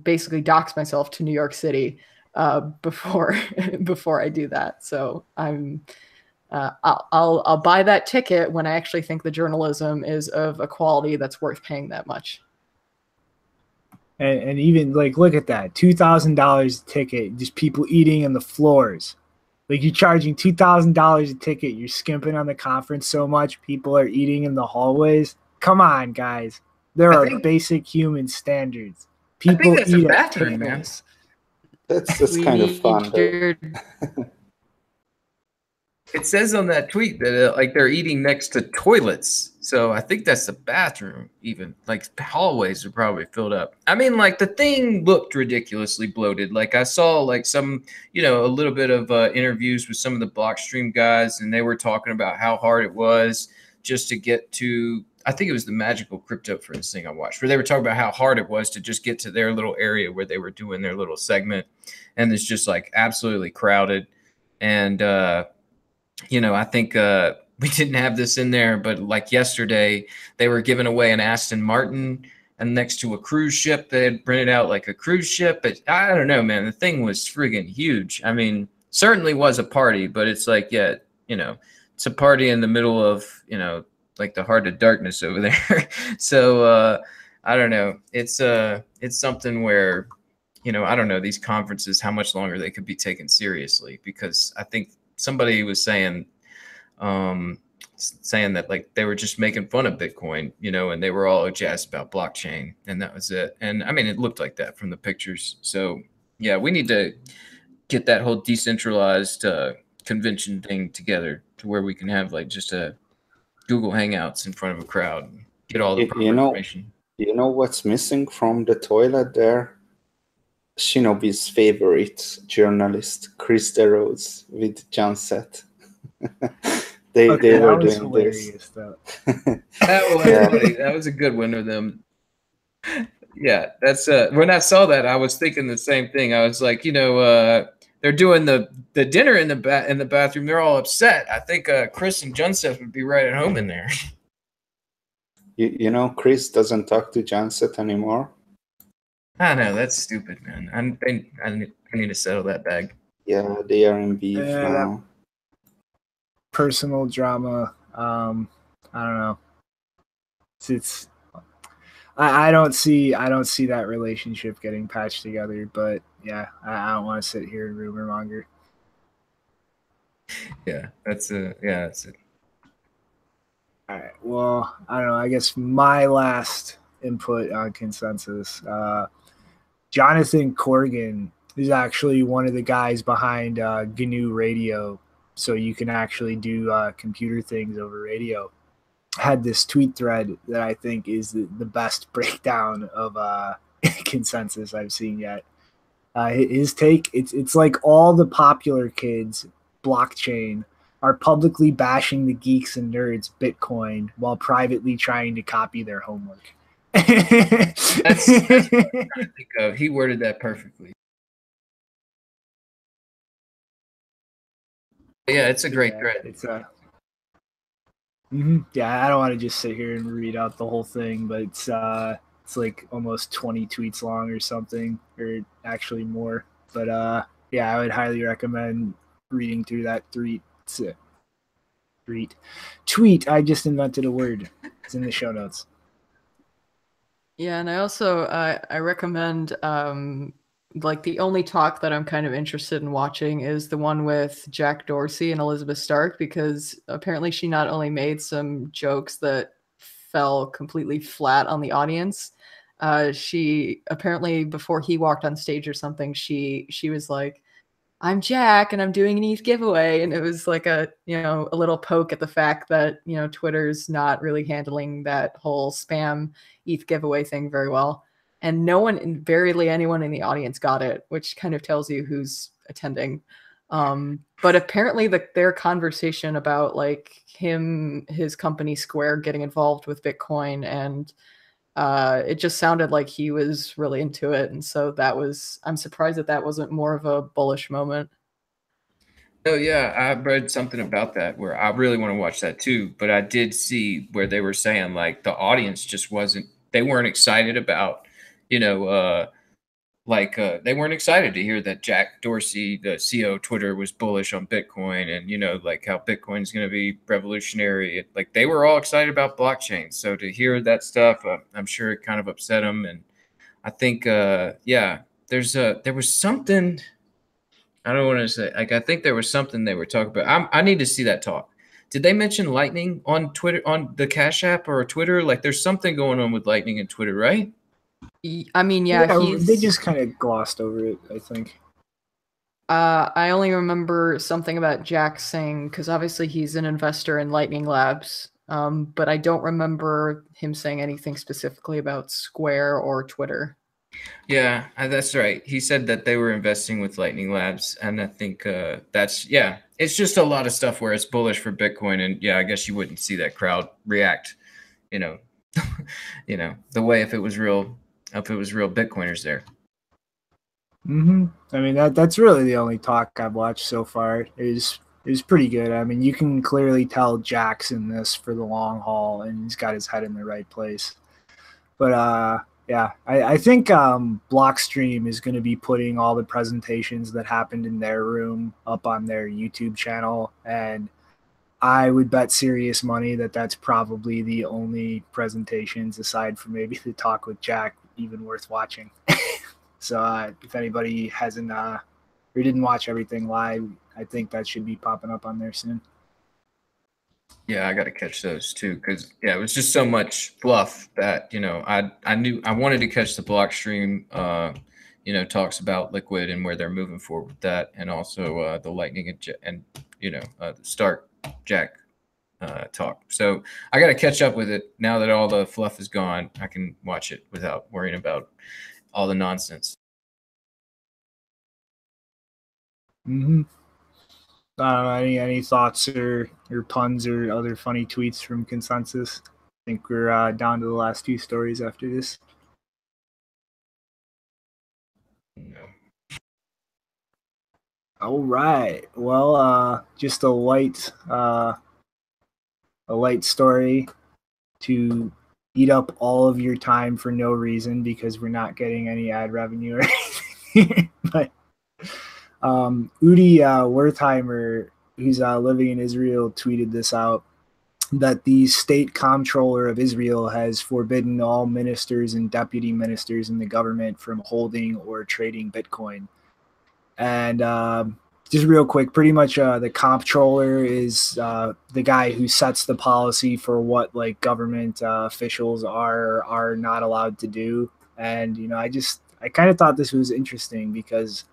Speaker 7: Basically dox myself to New York City before I do that. So I'll buy that ticket when I actually think the journalism is of a quality that's worth paying that much.
Speaker 1: And even like, look at that, $2,000 a ticket, just people eating on the floors. Like, you're charging $2,000 a ticket, you're skimping on the conference so much, people are eating in the hallways. Come on, guys. There are basic human standards. People eat at tables.
Speaker 3: That's just kind of fun, though.
Speaker 2: It says on that tweet that like they're eating next to toilets. So I think that's the bathroom even. Like hallways are probably filled up. I mean, like the thing looked ridiculously bloated. Like I saw like some, a little bit of interviews with some of the Blockstream guys, and they were talking about how hard it was just to get to, I think it was the Magical Crypto Friends thing I watched, where they were talking about how hard it was to just get to their little area where they were doing their little segment. And it's just like absolutely crowded. And, I think we didn't have this in there, but like yesterday, they were giving away an Aston Martin and next to a cruise ship. They had printed out like a cruise ship. But I don't know, man. The thing was friggin' huge. I mean, certainly was a party, but it's like, yeah, it's a party in the middle of, like the heart of darkness over there. So I don't know. It's something where, I don't know, these conferences, how much longer they could be taken seriously, because I think somebody was saying that like they were just making fun of Bitcoin, and they were all jazzed about blockchain, and that was it. And I mean, it looked like that from the pictures. So yeah, we need to get that whole decentralized convention thing together to where we can have like just a Google Hangouts in front of a crowd and get all the proper information.
Speaker 3: You know what's missing from the toilet there? Shinobi's favorite journalist, Chris DeRose, with Janset. they were
Speaker 1: was
Speaker 3: doing
Speaker 1: hilarious,
Speaker 3: this.
Speaker 1: though.
Speaker 2: That was funny. That was a good one of them. Yeah, that's when I saw that, I was thinking the same thing. I was like, they're doing the dinner in the bathroom. They're all upset. I think Chris and Junseth would be right at home in there.
Speaker 3: You know, Chris doesn't talk to Janset anymore.
Speaker 2: I know, that's stupid, man. I need to settle that bag.
Speaker 3: Yeah, they are in beef now.
Speaker 1: Personal drama. I don't know. It's I don't see that relationship getting patched together. But yeah, I don't want to sit here and rumor monger.
Speaker 2: Yeah, that's it.
Speaker 1: All right. Well, I don't know. I guess my last input on consensus. Jonathan Corgan is actually one of the guys behind GNU Radio, so you can actually do computer things over radio. Had this tweet thread that I think is the best breakdown of consensus I've seen yet. His take, it's like all the popular kids, blockchain, are publicly bashing the geeks and nerds Bitcoin while privately trying to copy their homework.
Speaker 2: That's what I'm trying to think of. He worded that perfectly. Yeah, it's a great thread.
Speaker 1: It's yeah, I don't want to just sit here and read out the whole thing, but it's like almost 20 tweets long or something, or actually more. But yeah, I would highly recommend reading through that tweet. I just invented a word. It's in the show notes.
Speaker 7: Yeah, and I also I recommend like the only talk that I'm kind of interested in watching is the one with Jack Dorsey and Elizabeth Stark, because apparently she not only made some jokes that fell completely flat on the audience, she apparently before he walked on stage or something, she was like, "I'm Jack and I'm doing an ETH giveaway." And it was like a little poke at the fact that, Twitter's not really handling that whole spam ETH giveaway thing very well. And barely anyone in the audience got it, which kind of tells you who's attending. But apparently their conversation about like his company Square getting involved with Bitcoin, and it just sounded like he was really into it. And so I'm surprised that wasn't more of a bullish moment.
Speaker 2: Oh yeah, I read something about that where I really want to watch that too. But I did see where they were saying like the audience just they weren't excited about, they weren't excited to hear that Jack Dorsey, the CEO of Twitter, was bullish on Bitcoin and, like how Bitcoin is going to be revolutionary. Like they were all excited about blockchain. So to hear that stuff, I'm sure it kind of upset them. And I think, there was something, I don't want to say, like, I think there was something they were talking about. I need to see that talk. Did they mention Lightning on Twitter, on the Cash App or Twitter? Like there's something going on with Lightning and Twitter, right?
Speaker 7: I mean, yeah,
Speaker 1: they just kind of glossed over it, I think.
Speaker 7: I only remember something about Jack saying, because obviously he's an investor in Lightning Labs, but I don't remember him saying anything specifically about Square or Twitter.
Speaker 2: Yeah, that's right. He said that they were investing with Lightning Labs, and I think it's just a lot of stuff where it's bullish for Bitcoin, and yeah, I guess you wouldn't see that crowd react, the way if it was real Bitcoiners there.
Speaker 1: I mean that's really the only talk I've watched so far. It was pretty good. I mean, you can clearly tell Jack's in this for the long haul, and he's got his head in the right place. But yeah, I think Blockstream is going to be putting all the presentations that happened in their room up on their YouTube channel, and I would bet serious money that that's probably the only presentations aside from maybe the talk with Jack even worth watching. So if anybody hasn't or didn't watch everything live, I think that should be popping up on there soon.
Speaker 2: Yeah, I got to catch those too, because it was just so much fluff that I knew I wanted to catch the Blockstream talks about Liquid and where they're moving forward with that, and also the Lightning and the Stark Jack talk. So I got to catch up with it now that all the fluff is gone. I can watch it without worrying about all the nonsense.
Speaker 1: Mm-hmm. Any thoughts or puns or other funny tweets from Consensus? I think we're down to the last two stories after this.
Speaker 2: No.
Speaker 1: All right. Well, just a light story to eat up all of your time for no reason because we're not getting any ad revenue or anything. But Udi Wertheimer, who's living in Israel, tweeted this out, that the state comptroller of Israel has forbidden all ministers and deputy ministers in the government from holding or trading Bitcoin. And just real quick, pretty much the comptroller is the guy who sets the policy for what like government officials are or are not allowed to do. And I kind of thought this was interesting because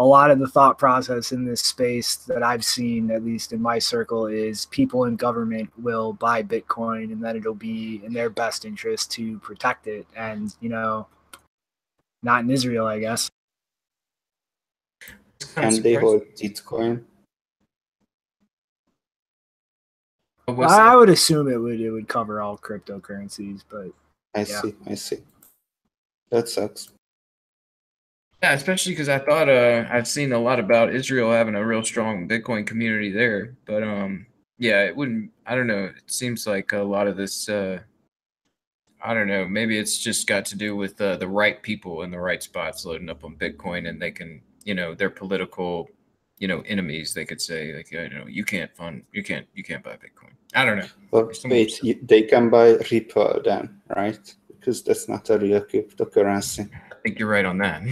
Speaker 1: a lot of the thought process in this space that I've seen, at least in my circle, is people in government will buy Bitcoin and then it'll be in their best interest to protect it. And, not in Israel, I guess.
Speaker 3: Can they hold Bitcoin?
Speaker 1: Well, I would assume it would cover all cryptocurrencies, but
Speaker 3: I see. That sucks.
Speaker 2: Yeah, especially because I thought I've seen a lot about Israel having a real strong Bitcoin community there, but yeah, it wouldn't. I don't know. It seems like a lot of this. I don't know. Maybe it's just got to do with the right people in the right spots loading up on Bitcoin, and they can, their political, enemies. They could say like, you can't buy Bitcoin. I don't know.
Speaker 3: But wait, they can buy Ripple then, right? Because that's not a real cryptocurrency.
Speaker 2: I think you're right on that.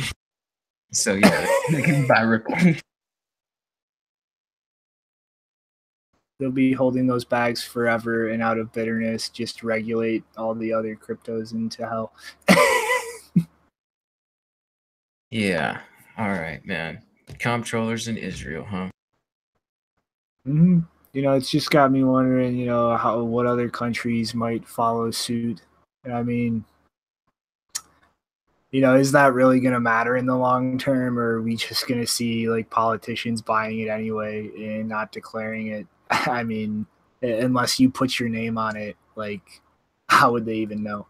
Speaker 2: So yeah, they can buy Ripple.
Speaker 1: They'll be holding those bags forever, and out of bitterness, just regulate all the other cryptos into hell.
Speaker 2: Yeah. All right, man. Comptrollers in Israel, huh?
Speaker 1: Mm-hmm. It's just got me wondering, what other countries might follow suit. I mean, is that really going to matter in the long term, or are we just going to see like politicians buying it anyway and not declaring it? I mean, unless you put your name on it, like, how would they even know?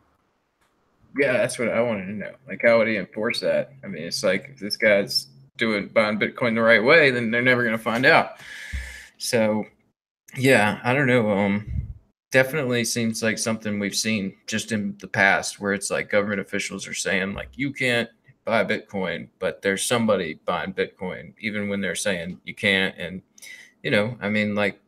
Speaker 2: Yeah, that's what I wanted to know. Like, how would he enforce that? I mean, it's like if this guy's buying Bitcoin the right way, then they're never going to find out. So, yeah, I don't know. Definitely seems like something we've seen just in the past where it's like government officials are saying like you can't buy Bitcoin, but there's somebody buying Bitcoin even when they're saying you can't. And I mean, like,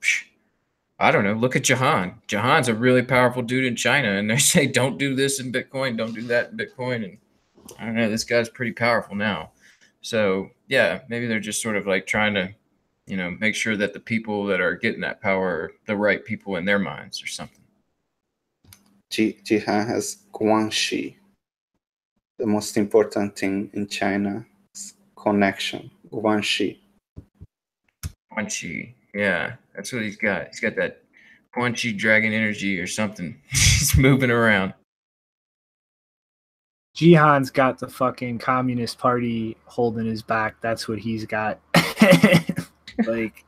Speaker 2: I don't know. Look at Jahan. Jahan's a really powerful dude in China, and they say don't do this in Bitcoin, don't do that in Bitcoin, and I don't know. This guy's pretty powerful now. So yeah, maybe they're just sort of like trying to make sure that the people that are getting that power are the right people in their minds or something.
Speaker 3: Jihan has Guanxi. The most important thing in China is connection. Guanxi.
Speaker 2: Guanxi. Yeah, that's what he's got. He's got that Guanxi dragon energy or something. He's moving around.
Speaker 1: Jihan's got the fucking Communist Party holding his back. That's what he's got. Like,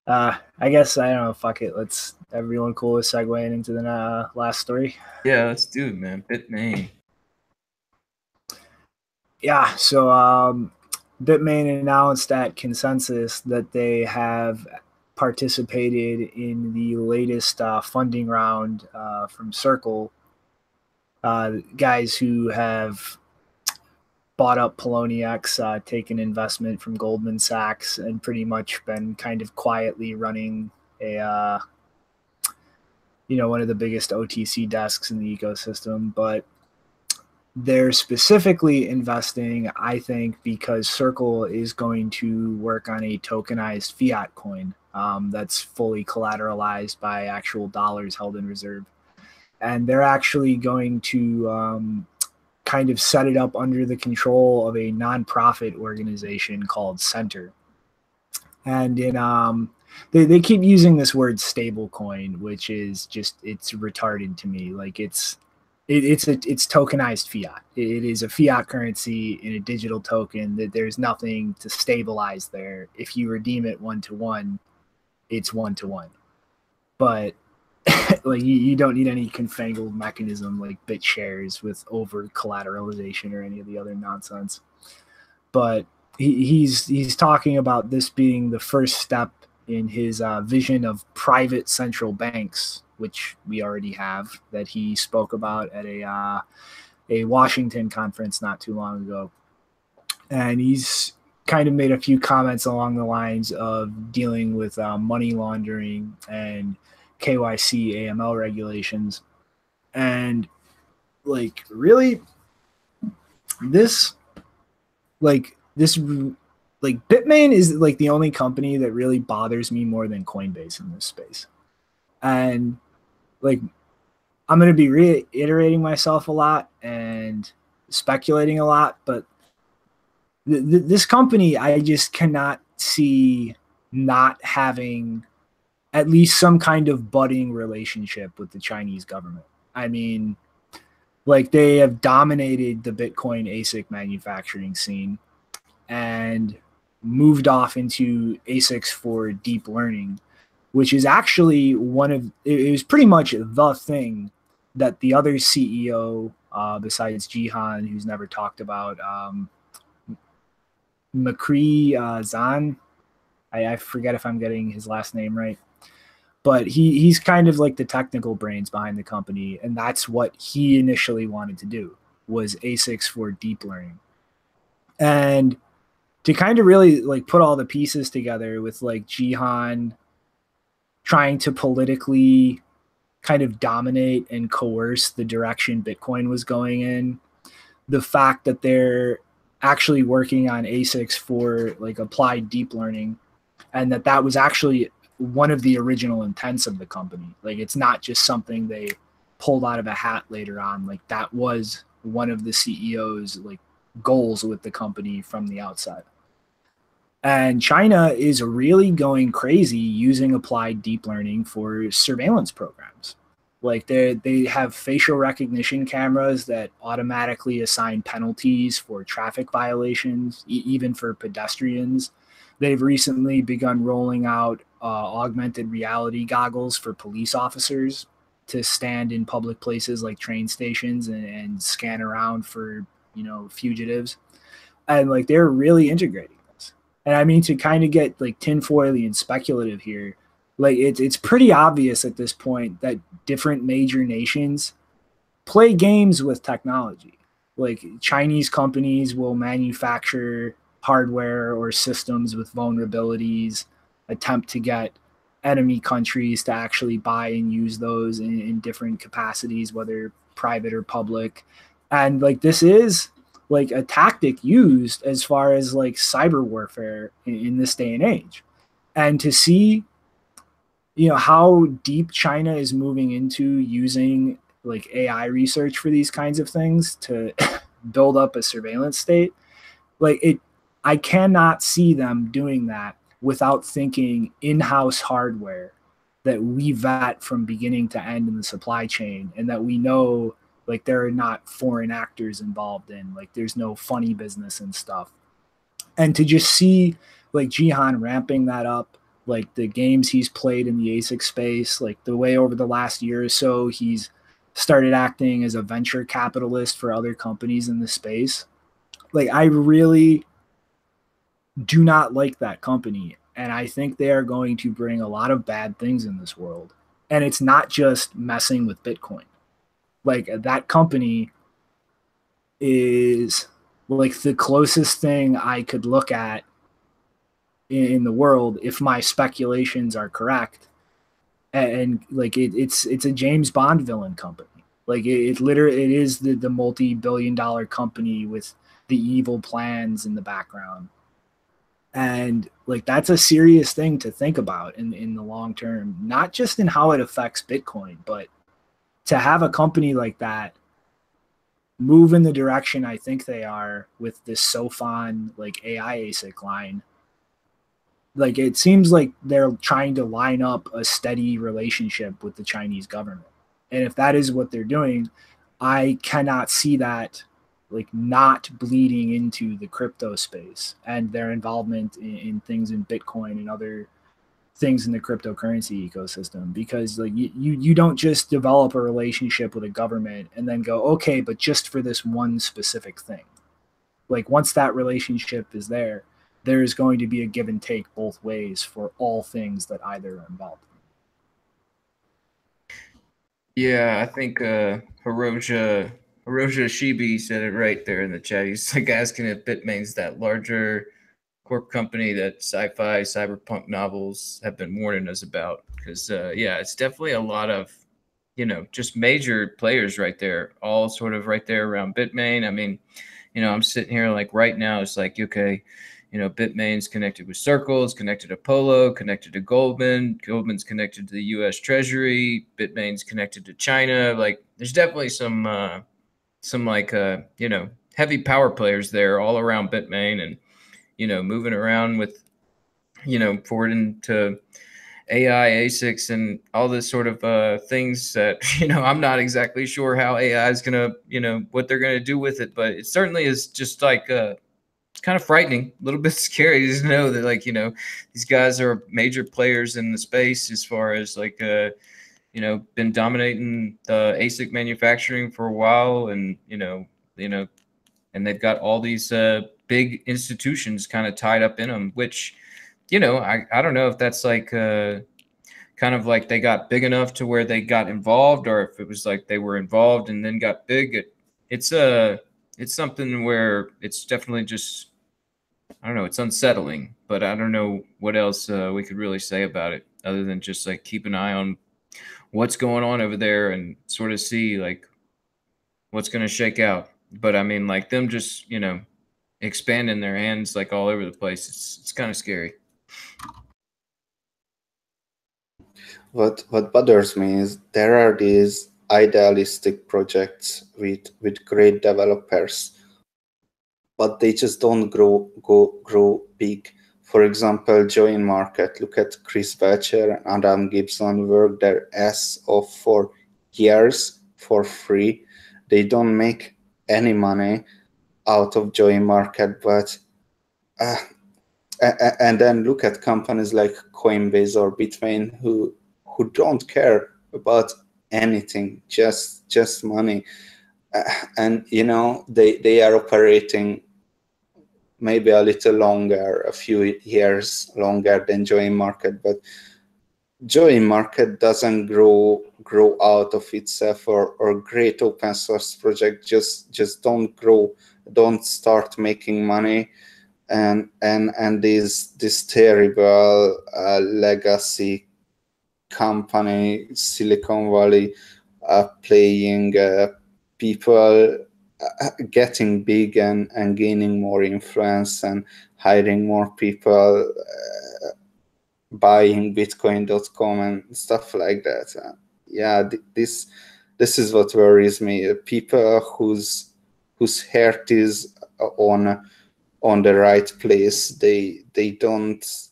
Speaker 1: I guess, I don't know, fuck it. Let's, everyone cool with segueing into the last story?
Speaker 2: Yeah, let's do it, man. Bitmain.
Speaker 1: Yeah, so Bitmain announced at Consensus that they have participated in the latest funding round from Circle, guys who have bought up Poloniex, taken investment from Goldman Sachs, and pretty much been kind of quietly running a one of the biggest OTC desks in the ecosystem. But they're specifically investing, I think, because Circle is going to work on a tokenized fiat coin that's fully collateralized by actual dollars held in reserve. And they're actually going to kind of set it up under the control of a nonprofit organization called Center. And they keep using this word stablecoin, which is just, it's retarded to me. Like, it's it's tokenized fiat. It is a fiat currency in a digital token that there's nothing to stabilize there. If you redeem it 1-to-1, it's 1-to-1. But like you don't need any confangled mechanism like BitShares with over collateralization or any of the other nonsense. But he's talking about this being the first step in his vision of private central banks, which we already have, that he spoke about at a Washington conference not too long ago. And he's kind of made a few comments along the lines of dealing with money laundering and KYC AML regulations. And like really this Bitmain is like the only company that really bothers me more than Coinbase in this space. And like I'm going to be reiterating myself a lot and speculating a lot, but this company, I just cannot see not having at least some kind of budding relationship with the Chinese government. I mean, like they have dominated the Bitcoin ASIC manufacturing scene and moved off into ASICs for deep learning, which is actually it was pretty much the thing that the other CEO, besides Jihan, who's never talked about, McCree Zhan, I forget if I'm getting his last name right, but he's kind of like the technical brains behind the company, and that's what he initially wanted to do, was ASICs for deep learning. And to kind of really like put all the pieces together with like Jihan trying to politically kind of dominate and coerce the direction Bitcoin was going in, the fact that they're actually working on ASICs for like applied deep learning, and that was actually one of the original intents of the company. Like it's not just something they pulled out of a hat later on. Like that was one of the CEO's like goals with the company from the outside. And China is really going crazy using applied deep learning for surveillance programs. Like they have facial recognition cameras that automatically assign penalties for traffic violations, even for pedestrians. They've recently begun rolling out augmented reality goggles for police officers to stand in public places like train stations and scan around for, fugitives. And like they're really integrating this. And I mean, to kind of get like tinfoily and speculative here, like it's pretty obvious at this point that different major nations play games with technology. Like Chinese companies will manufacture hardware or systems with vulnerabilities, attempt to get enemy countries to actually buy and use those in different capacities, whether private or public. And like this is like a tactic used as far as like cyber warfare in this day and age. And to see how deep China is moving into using like AI research for these kinds of things to build up a surveillance state, I cannot see them doing that without thinking in-house hardware that we vet from beginning to end in the supply chain, and that we know like there are not foreign actors involved in, like there's no funny business and stuff. And to just see like Jihan ramping that up, like the games he's played in the ASIC space, like the way over the last year or so he's started acting as a venture capitalist for other companies in the space. Like I really do not like that company. And I think they are going to bring a lot of bad things in this world. And it's not just messing with Bitcoin. Like that company is like the closest thing I could look at in the world if my speculations are correct. And like it's a James Bond villain company. Like it is the multi-billion-dollar company with the evil plans in the background. And like that's a serious thing to think about in the long term, not just in how it affects Bitcoin, but to have a company like that move in the direction I think they are with this Sophon like AI ASIC line. Like it seems like they're trying to line up a steady relationship with the Chinese government. And if that is what they're doing, I cannot see that like not bleeding into the crypto space and their involvement in things in Bitcoin and other things in the cryptocurrency ecosystem, because like you don't just develop a relationship with a government and then go, okay, but just for this one specific thing. Like once that relationship is there, there is going to be a give and take both ways for all things that either are involved.
Speaker 2: Yeah, I think Hiroja Shibi said it right there in the chat. He's like asking if Bitmain's that larger corp company that sci-fi cyberpunk novels have been warning us about. Because yeah, it's definitely a lot of, you know, just major players right there, all sort of right there around Bitmain. I mean, you know, I'm sitting here like right now, it's like, okay, you know, Bitmain's connected with Circle, it's connected to Polo, connected to Goldman, Goldman's connected to the U.S. Treasury, Bitmain's connected to China. Like, there's definitely some like you know, heavy power players there all around Bitmain, and you know, moving around with, you know, forwarding to AI, ASICs, and all this sort of things that, you know, I'm not exactly sure how AI is gonna, you know, what they're gonna do with it, but it certainly is just like it's kind of frightening, a little bit scary to know that, like, you know, these guys are major players in the space as far as like, you know, been dominating the ASIC manufacturing for a while, and and they've got all these big institutions kind of tied up in them, which, you know, I don't know if that's like kind of like they got big enough to where they got involved, or if it was like they were involved and then got big. It's something where it's definitely just, I don't know, it's unsettling, but I don't know what else we could really say about it other than just like keep an eye on what's going on over there and sort of see like what's going to shake out. But I mean, like them just, you know, expanding their hands like all over the place. It's kind of scary.
Speaker 3: What bothers me is there are these idealistic projects with great developers, but they just don't grow big. For example, Join Market. Look at Chris Batcher and Adam Gibson work their ass off for years for free. They don't make any money out of Join Market, but and then look at companies like Coinbase or Bitmain who don't care about anything, just money. And you know, they are operating maybe a little longer, a few years longer than Join Market, but Join Market doesn't grow out of itself, or great open source project just don't grow, don't start making money. And this terrible legacy company, Silicon Valley, playing people getting big and gaining more influence and hiring more people, buying Bitcoin.com and stuff like that. Yeah, this is what worries me. People whose heart is on the right place, they don't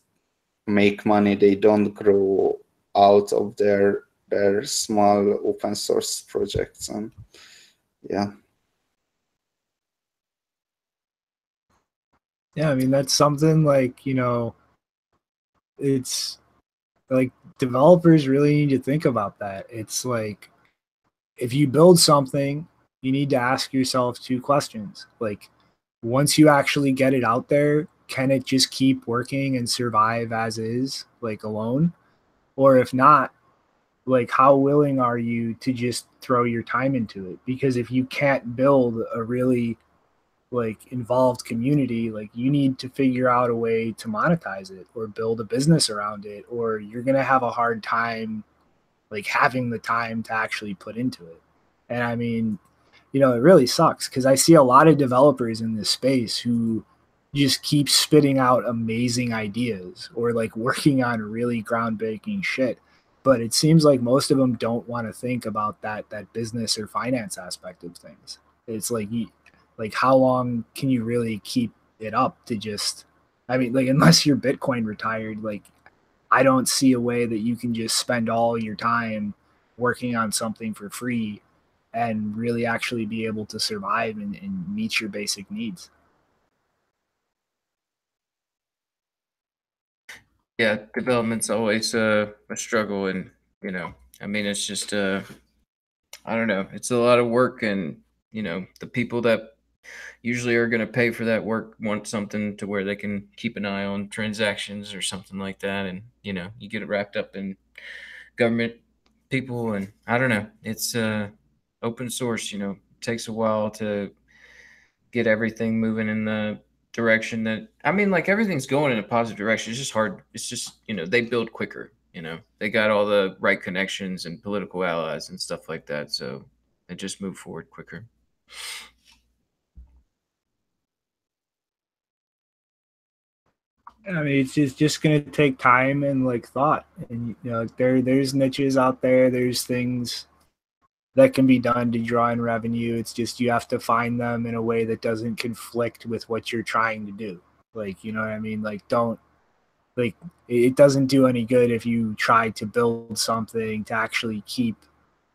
Speaker 3: make money, they don't grow out of their small open source projects. And yeah,
Speaker 1: I mean, that's something like, you know, it's like developers really need to think about that. It's like, if you build something, you need to ask yourself two questions. Like, once you actually get it out there, can it just keep working and survive as is, like alone? Or if not, like, how willing are you to just throw your time into it? Because if you can't build a really like involved community, like you need to figure out a way to monetize it or build a business around it, or you're going to have a hard time like having the time to actually put into it. And I mean, you know, it really sucks because I see a lot of developers in this space who just keep spitting out amazing ideas or like working on really groundbreaking shit. But it seems like most of them don't want to think about that business or finance aspect of things. It's like like how long can you really keep it up to just, I mean, like unless you're Bitcoin retired, like I don't see a way that you can just spend all your time working on something for free and really actually be able to survive and meet your basic needs.
Speaker 2: Yeah, development's always a struggle, and I mean, it's just I don't know, it's a lot of work, and the people that usually are going to pay for that work want something to where they can keep an eye on transactions or something like that, and you get it wrapped up in government people, and I don't know, it's open source. It takes a while to get everything moving in the direction that, I mean, like, everything's going in a positive direction. It's just hard. It's just, they build quicker, they got all the right connections and political allies and stuff like that. So they just move forward quicker.
Speaker 1: I mean, it's just going to take time and like thought, and there's niches out there. There's things that can be done to draw in revenue. It's just you have to find them in a way that doesn't conflict with what you're trying to do. Like, you know what I mean? Like, don't, like, it doesn't do any good if you try to build something to actually keep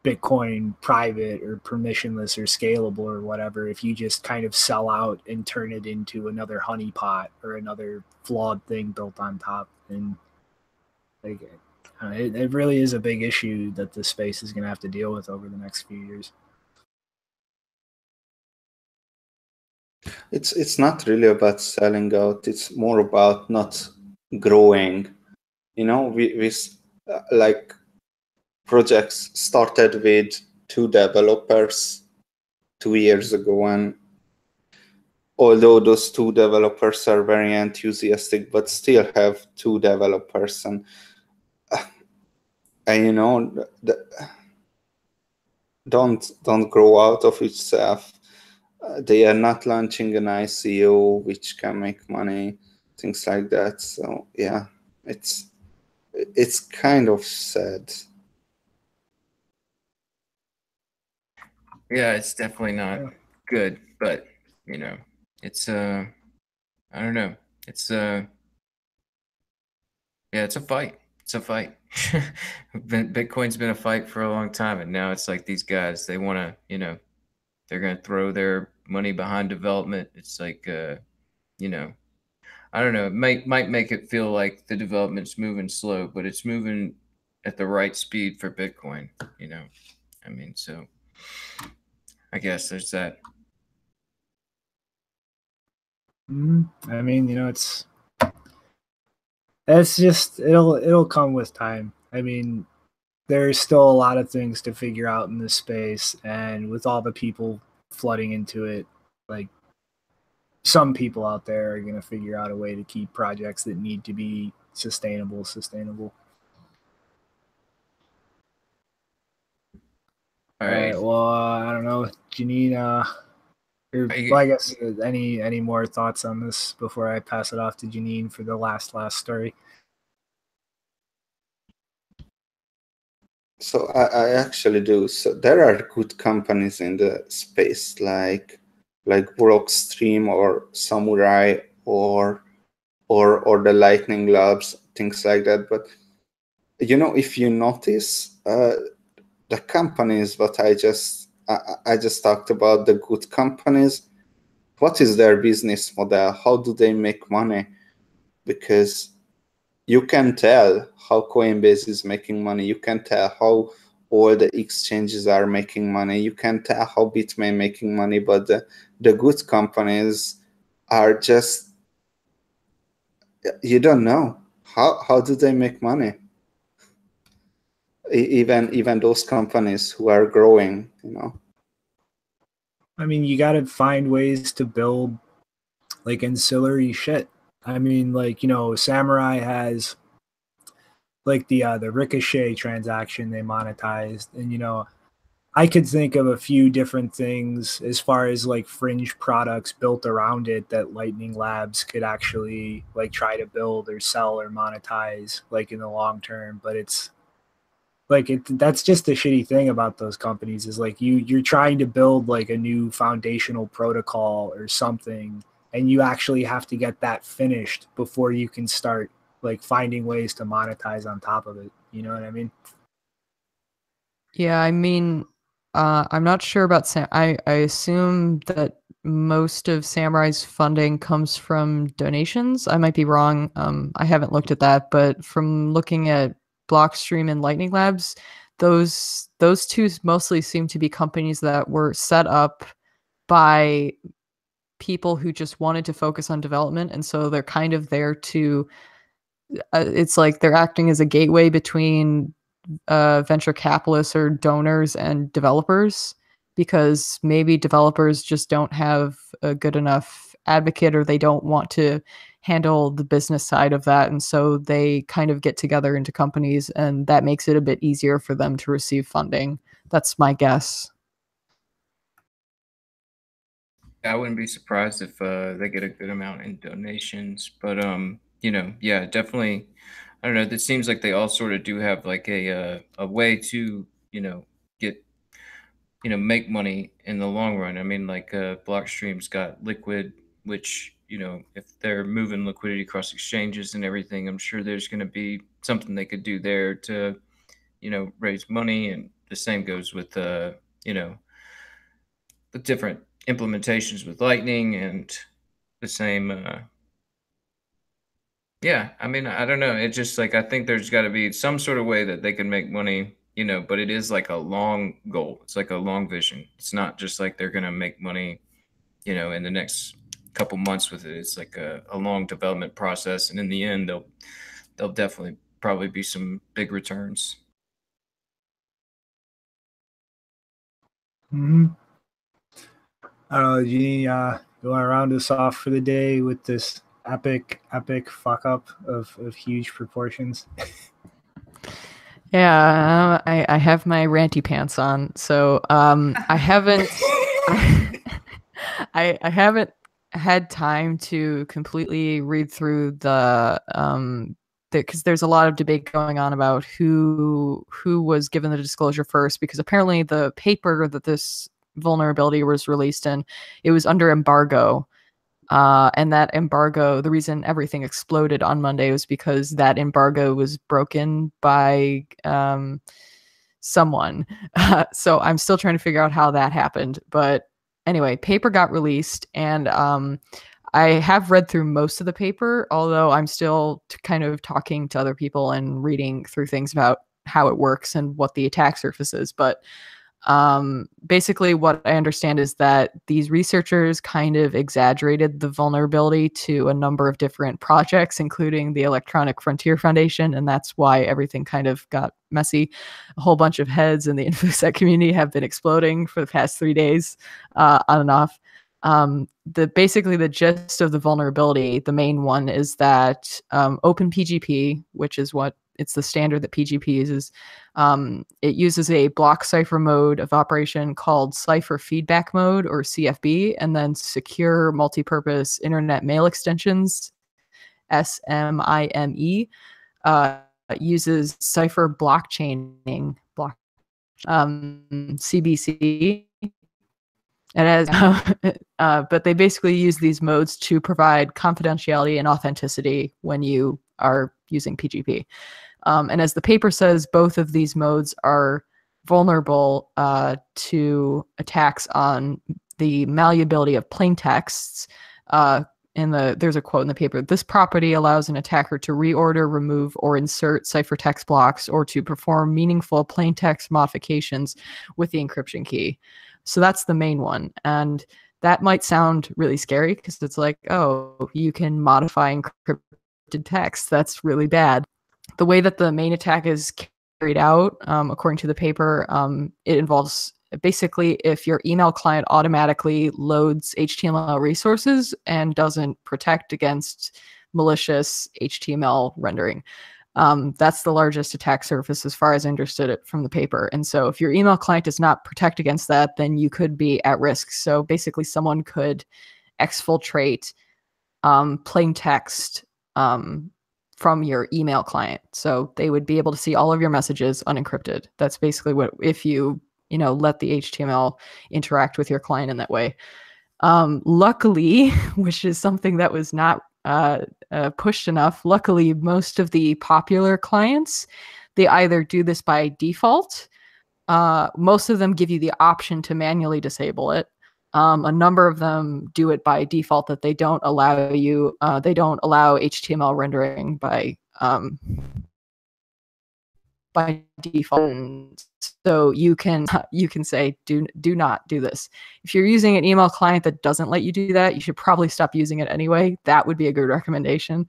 Speaker 1: Bitcoin private or permissionless or scalable or whatever, if you just kind of sell out and turn it into another honeypot or another flawed thing built on top. And like, it really is a big issue that the space is going to have to deal with over the next few years.
Speaker 3: It's not really about selling out. It's more about not growing. We like, projects started with 2 developers 2 years ago, and although those 2 developers are very enthusiastic, but still have 2 developers, and don't grow out of itself. They are not launching an ICO which can make money, things like that. So yeah, it's kind of sad.
Speaker 2: Yeah, it's definitely not good, but it's I don't know. It's yeah, it's a fight. It's a fight. Bitcoin's been a fight for a long time, and now it's like these guys, they want to, they're going to throw their money behind development. It's like I don't know, it might make it feel like the development's moving slow, but it's moving at the right speed for Bitcoin, I mean, so I guess there's that.
Speaker 1: I mean, it's just, it'll come with time. I mean, there's still a lot of things to figure out in this space, and with all the people flooding into it, like, some people out there are going to figure out a way to keep projects that need to be sustainable. All right. Well, I don't know, Janine. I guess any more thoughts on this before I pass it off to Janine for the last story?
Speaker 3: So I actually do. So there are good companies in the space, like Blockstream or Samurai or the Lightning Labs, things like that. But if you notice, the companies that I just talked about, the good companies, what is their business model? How do they make money? Because you can tell how Coinbase is making money. You can tell how all the exchanges are making money. You can tell how Bitmain making money. But the good companies are just, you don't know. How do they make money? Even those companies who are growing,
Speaker 1: I mean, you got to find ways to build like ancillary shit. I mean, like, Samurai has like the Ricochet transaction they monetized, and I could think of a few different things as far as like fringe products built around it that Lightning Labs could actually like try to build or sell or monetize like in the long term. But it's like, that's just the shitty thing about those companies, is like you're trying to build like a new foundational protocol or something, and you actually have to get that finished before you can start like finding ways to monetize on top of it. You know what I mean?
Speaker 7: Yeah, I mean, I'm not sure about Sam. I assume that most of Samurai's funding comes from donations. I might be wrong. I haven't looked at that, but from looking at Blockstream and Lightning Labs, those two mostly seem to be companies that were set up by people who just wanted to focus on development, and so they're kind of there to. It's like they're acting as a gateway between venture capitalists or donors and developers, because maybe developers just don't have a good enough advocate, or they don't want to handle the business side of that, and so they kind of get together into companies, and that makes it a bit easier for them to receive funding. That's my guess.
Speaker 2: I wouldn't be surprised if they get a good amount in donations, but yeah, definitely. I don't know. It seems like they all sort of do have like a way to get make money in the long run. I mean, like Blockstream's got Liquid, which if they're moving liquidity across exchanges and everything, I'm sure there's going to be something they could do there to raise money, and the same goes with the different implementations with Lightning and the same. Yeah, I mean, I don't know. It's just like I think there's got to be some sort of way that they can make money, but it is like a long goal. It's like a long vision. It's not just like they're going to make money, in the next couple months with it. It's like a long development process, and in the end, they'll definitely probably be some big returns.
Speaker 1: Mm-hmm. I don't know, Jeannie, you want to round us off for the day with this epic fuck up of huge proportions?
Speaker 7: Yeah, I have my ranty pants on, so I haven't I haven't had time to completely read through the because there's a lot of debate going on about who was given the disclosure first, because apparently the paper that this vulnerability was released in, it was under embargo. And that embargo, the reason everything exploded on Monday was because that embargo was broken by someone. So I'm still trying to figure out how that happened. But anyway, paper got released, and I have read through most of the paper, although I'm still kind of talking to other people and reading through things about how it works and what the attack surface is. But basically what I understand is that these researchers kind of exaggerated the vulnerability to a number of different projects, including the Electronic Frontier Foundation, and that's why everything kind of got messy. A whole bunch of heads in the InfoSec community have been exploding for the past 3 days, on and off. Basically the gist of the vulnerability, the main one, is that OpenPGP, which is what it's the standard that PGP uses. It uses a block cipher mode of operation called cipher feedback mode, or CFB, and then secure multipurpose internet mail extensions, SMIME, uses cipher blockchaining, CBC. It has, but they basically use these modes to provide confidentiality and authenticity when you are using PGP. And as the paper says, both of these modes are vulnerable to attacks on the malleability of plain texts. There's a quote in the paper: "This property allows an attacker to reorder, remove, or insert ciphertext blocks, or to perform meaningful plain text modifications with the encryption key." So that's the main one. And that might sound really scary, because it's like, oh, you can modify encrypted text. That's really bad. The way that the main attack is carried out, according to the paper, it involves basically if your email client automatically loads HTML resources and doesn't protect against malicious HTML rendering. That's the largest attack surface as far as I understood it from the paper. And so if your email client does not protect against that, then you could be at risk. So basically someone could exfiltrate plain text from your email client. So they would be able to see all of your messages unencrypted. That's basically what, if you let the HTML interact with your client in that way. Luckily, which is something that was not pushed enough, luckily most of the popular clients, they either do this by default, Most of them give you the option to manually disable it. A number of them do it by default, that they don't allow you, they don't allow HTML rendering by default. So you can say do not do this. If you're using an email client that doesn't let you do that, you should probably stop using it anyway. That would be a good recommendation.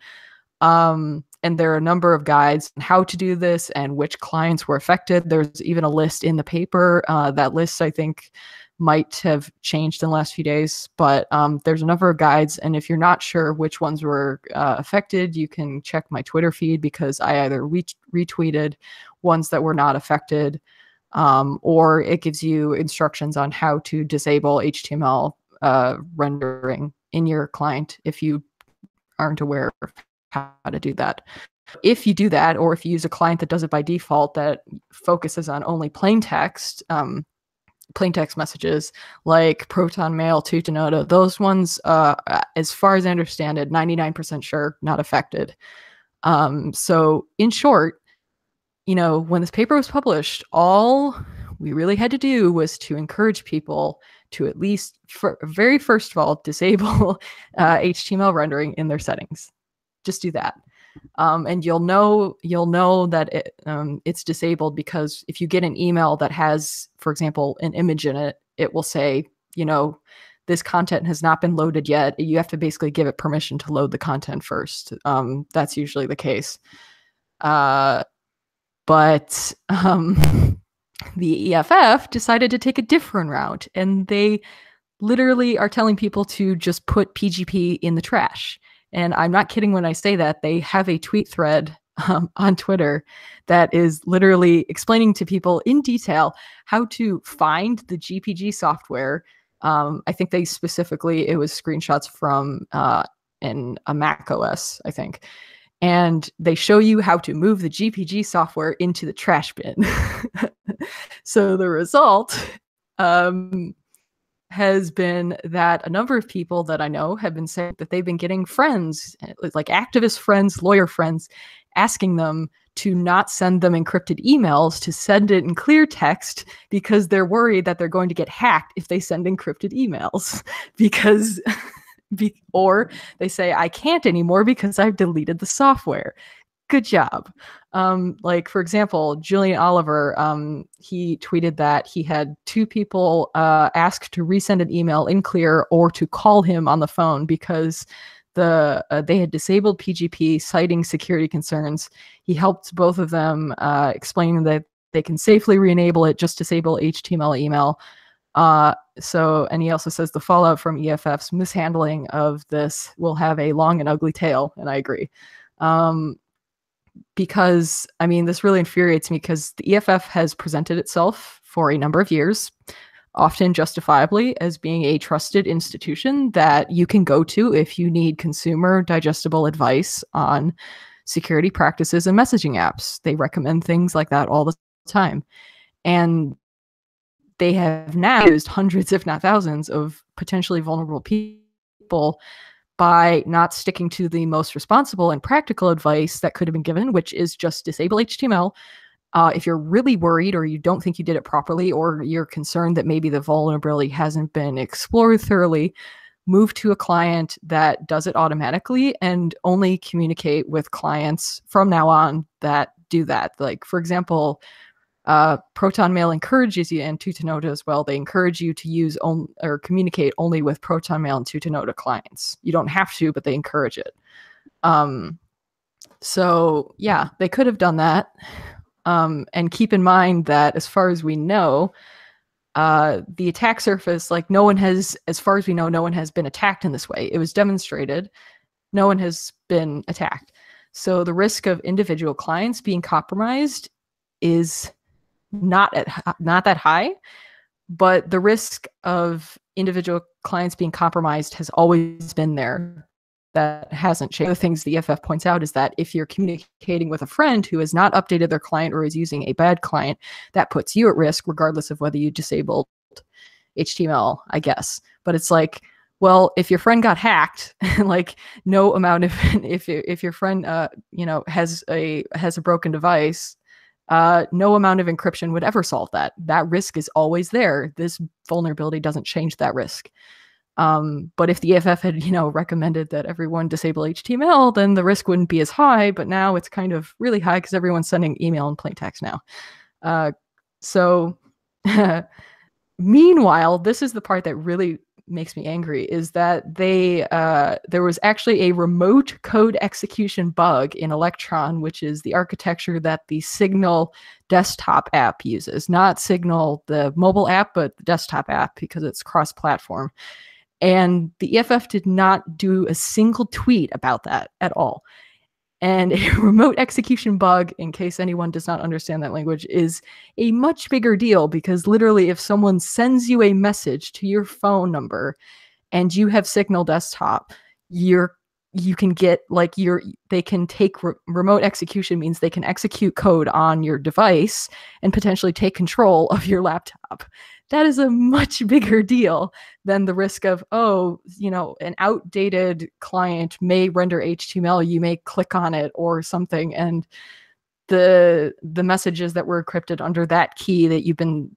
Speaker 7: And there are a number of guides on how to do this and which clients were affected. There's even a list in the paper. That list, I think, might have changed in the last few days, but there's a number of guides. And if you're not sure which ones were affected, you can check my Twitter feed, because I either retweeted ones that were not affected, or it gives you instructions on how to disable HTML rendering in your client if you aren't aware of how to do that. If you do that, or if you use a client that does it by default that focuses on only plain text messages like Proton Mail, Tutanota, those ones, as far as I understand it, 99% sure not affected. So in short, when this paper was published, all we really had to do was to encourage people to at least, very first of all, disable HTML rendering in their settings. Just do that. And you'll know that it's disabled, because if you get an email that has, for example, an image in it, it will say, this content has not been loaded yet. You have to basically give it permission to load the content first. That's usually the case. But the EFF decided to take a different route, and they literally are telling people to just put PGP in the trash. And I'm not kidding when I say that. They have a tweet thread on Twitter that is literally explaining to people in detail how to find the GPG software. I think it was screenshots from in a Mac OS, I think. And they show you how to move the GPG software into the trash bin. So the result has been that a number of people that I know have been saying that they've been getting friends, like activist friends, lawyer friends, asking them to not send them encrypted emails, to send it in clear text, because they're worried that they're going to get hacked if they send encrypted emails. Or they say, I can't anymore because I've deleted the software. Good job. Like, for example, Julian Oliver, he tweeted that he had 2 people ask to resend an email in clear or to call him on the phone because they had disabled PGP, citing security concerns. He helped both of them, explaining that they can safely re-enable it, just disable HTML email. And he also says the fallout from EFF's mishandling of this will have a long and ugly tail, and I agree. Because, this really infuriates me, because the EFF has presented itself for a number of years, often justifiably, as being a trusted institution that you can go to if you need consumer digestible advice on security practices and messaging apps. They recommend things like that all the time. And they have now used hundreds, if not thousands, of potentially vulnerable people by not sticking to the most responsible and practical advice that could have been given, which is just disable HTML. If you're really worried, or you don't think you did it properly, or you're concerned that maybe the vulnerability hasn't been explored thoroughly, move to a client that does it automatically, and only communicate with clients from now on that do that. Like, for example, Proton Mail encourages you, and Tutanota as well, they encourage you to use or communicate only with Proton Mail and Tutanota clients. You don't have to, but they encourage it. So yeah, they could have done that. And keep in mind that, as far as we know, the attack surface, like, no one has, as far as we know, no one has been attacked in this way. It was demonstrated. No one has been attacked. So the risk of individual clients being compromised is not that high, but the risk of individual clients being compromised has always been there. That hasn't changed. One of the things the EFF points out is that if you're communicating with a friend who has not updated their client or is using a bad client, that puts you at risk regardless of whether you disabled HTML, I guess. But it's like, well, if your friend got hacked, like, no amount of if your friend has a broken device, no amount of encryption would ever solve that. That risk is always there. This vulnerability doesn't change that risk. But if the EFF had, recommended that everyone disable HTML, then the risk wouldn't be as high. But now it's kind of really high because everyone's sending email in plain text now. So meanwhile, this is the part that really makes me angry, is that there was actually a remote code execution bug in Electron, which is the architecture that the Signal desktop app uses. Not Signal, the mobile app, but the desktop app, because it's cross-platform. And the EFF did not do a single tweet about that at all. And a remote execution bug, in case anyone does not understand that language, is a much bigger deal, because literally if someone sends you a message to your phone number and you have Signal desktop, you can get they can take remote execution, means they can execute code on your device and potentially take control of your laptop. That is a much bigger deal than the risk of, an outdated client may render HTML, you may click on it or something, and the messages that were encrypted under that key that you've been,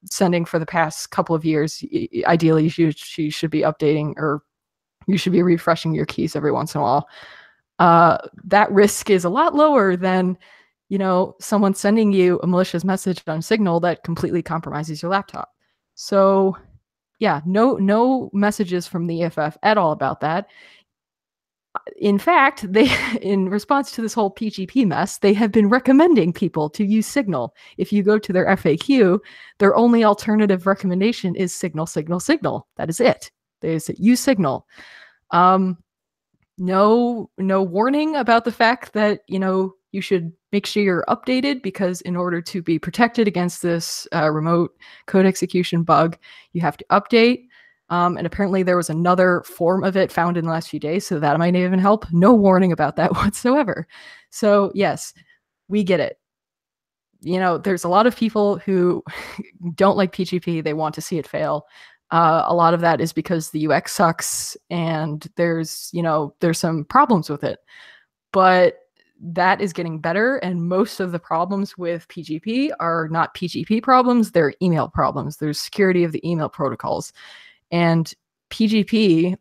Speaker 7: sending for the past couple of years, ideally you should be updating, or you should be refreshing your keys every once in a while. That risk is a lot lower than someone sending you a malicious message on Signal that completely compromises your laptop. So yeah, no messages from the EFF at all about that. In fact, in response to this whole PGP mess, they have been recommending people to use Signal. If you go to their FAQ, their only alternative recommendation is Signal, Signal, Signal. That is it. They say use Signal. No warning about the fact that, you should make sure you're updated, because in order to be protected against this remote code execution bug, you have to update. And apparently there was another form of it found in the last few days, so that might even help. No warning about that whatsoever. So yes, we get it. There's a lot of people who don't like PGP. They want to see it fail. A lot of that is because the UX sucks and there's some problems with it. But that is getting better, and most of the problems with PGP are not PGP problems, they're email problems. There's security of the email protocols. And PGP,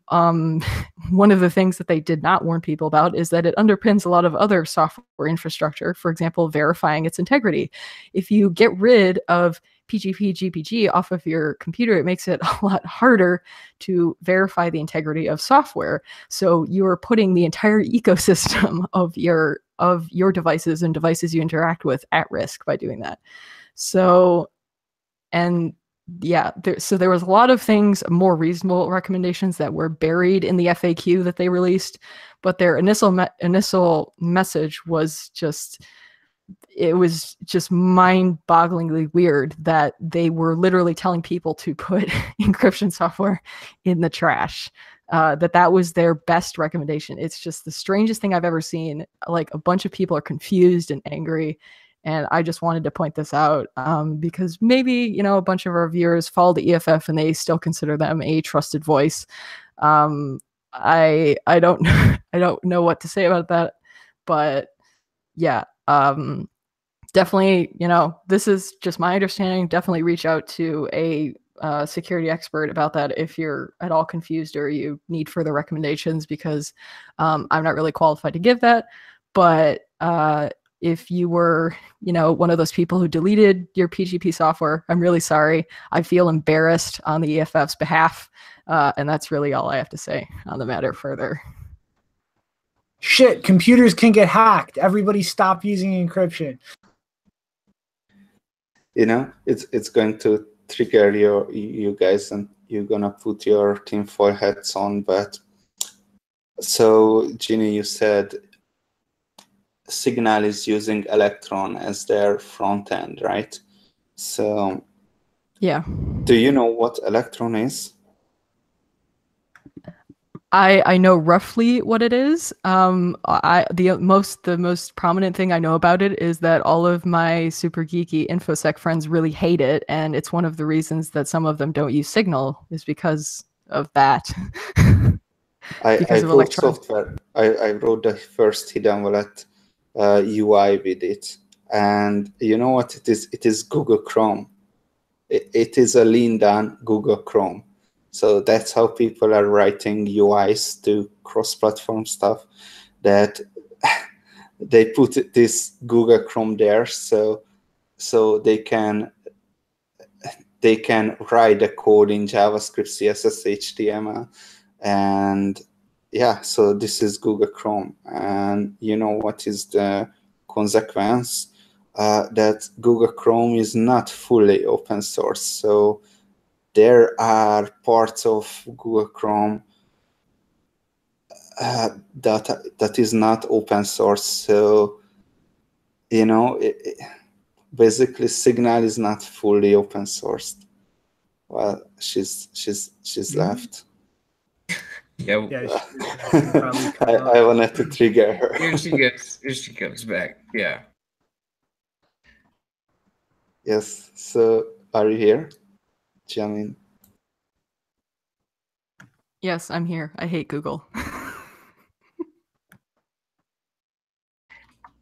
Speaker 7: one of the things that they did not warn people about is that it underpins a lot of other software infrastructure, for example, verifying its integrity. If you get rid of PGP GPG off of your computer, it makes it a lot harder to verify the integrity of software. So you're putting the entire ecosystem of your devices and devices you interact with at risk by doing that. So, and yeah, there was a lot of things, more reasonable recommendations that were buried in the FAQ that they released, but their initial message was just, it was just mind-bogglingly weird that they were literally telling people to put encryption software in the trash. That was their best recommendation. It's just the strangest thing I've ever seen. Like, a bunch of people are confused and angry. And I just wanted to point this out because maybe, a bunch of our viewers follow the EFF and they still consider them a trusted voice. I don't I don't know what to say about that, but yeah, definitely, this is just my understanding. Definitely reach out to a security expert about that if you're at all confused or you need further recommendations, because I'm not really qualified to give that. But if you were, one of those people who deleted your PGP software, I'm really sorry. I feel embarrassed on the EFF's behalf. And that's really all I have to say on the matter further.
Speaker 1: Shit, computers can get hacked. Everybody stop using encryption.
Speaker 3: It's going to trigger you guys, and you're gonna put your tinfoil hats on. But so, Ginny, you said Signal is using Electron as their front end, right? So
Speaker 7: yeah.
Speaker 3: Do you know what Electron is?
Speaker 7: I know roughly what it is. The most prominent thing I know about it is that all of my super geeky InfoSec friends really hate it, and it's one of the reasons that some of them don't use Signal is because of that.
Speaker 3: I wrote software. I wrote the first hidden wallet UI with it. And you know what it is? It is Google Chrome. It is a lean down Google Chrome. So that's how people are writing UIs to cross-platform stuff, that they put this Google Chrome there so they can write the code in JavaScript, CSS, HTML, and yeah, so this is Google Chrome. And you know what is the consequence? That Google Chrome is not fully open source. So there are parts of Google Chrome that is not open source. So, you know, basically Signal is not fully open sourced. Well, she's left.
Speaker 2: Yeah,
Speaker 3: I wanted to trigger her.
Speaker 2: Here she comes back. Yeah.
Speaker 3: Yes. So, are you here, Janine?
Speaker 7: Yes, I'm here. I hate Google.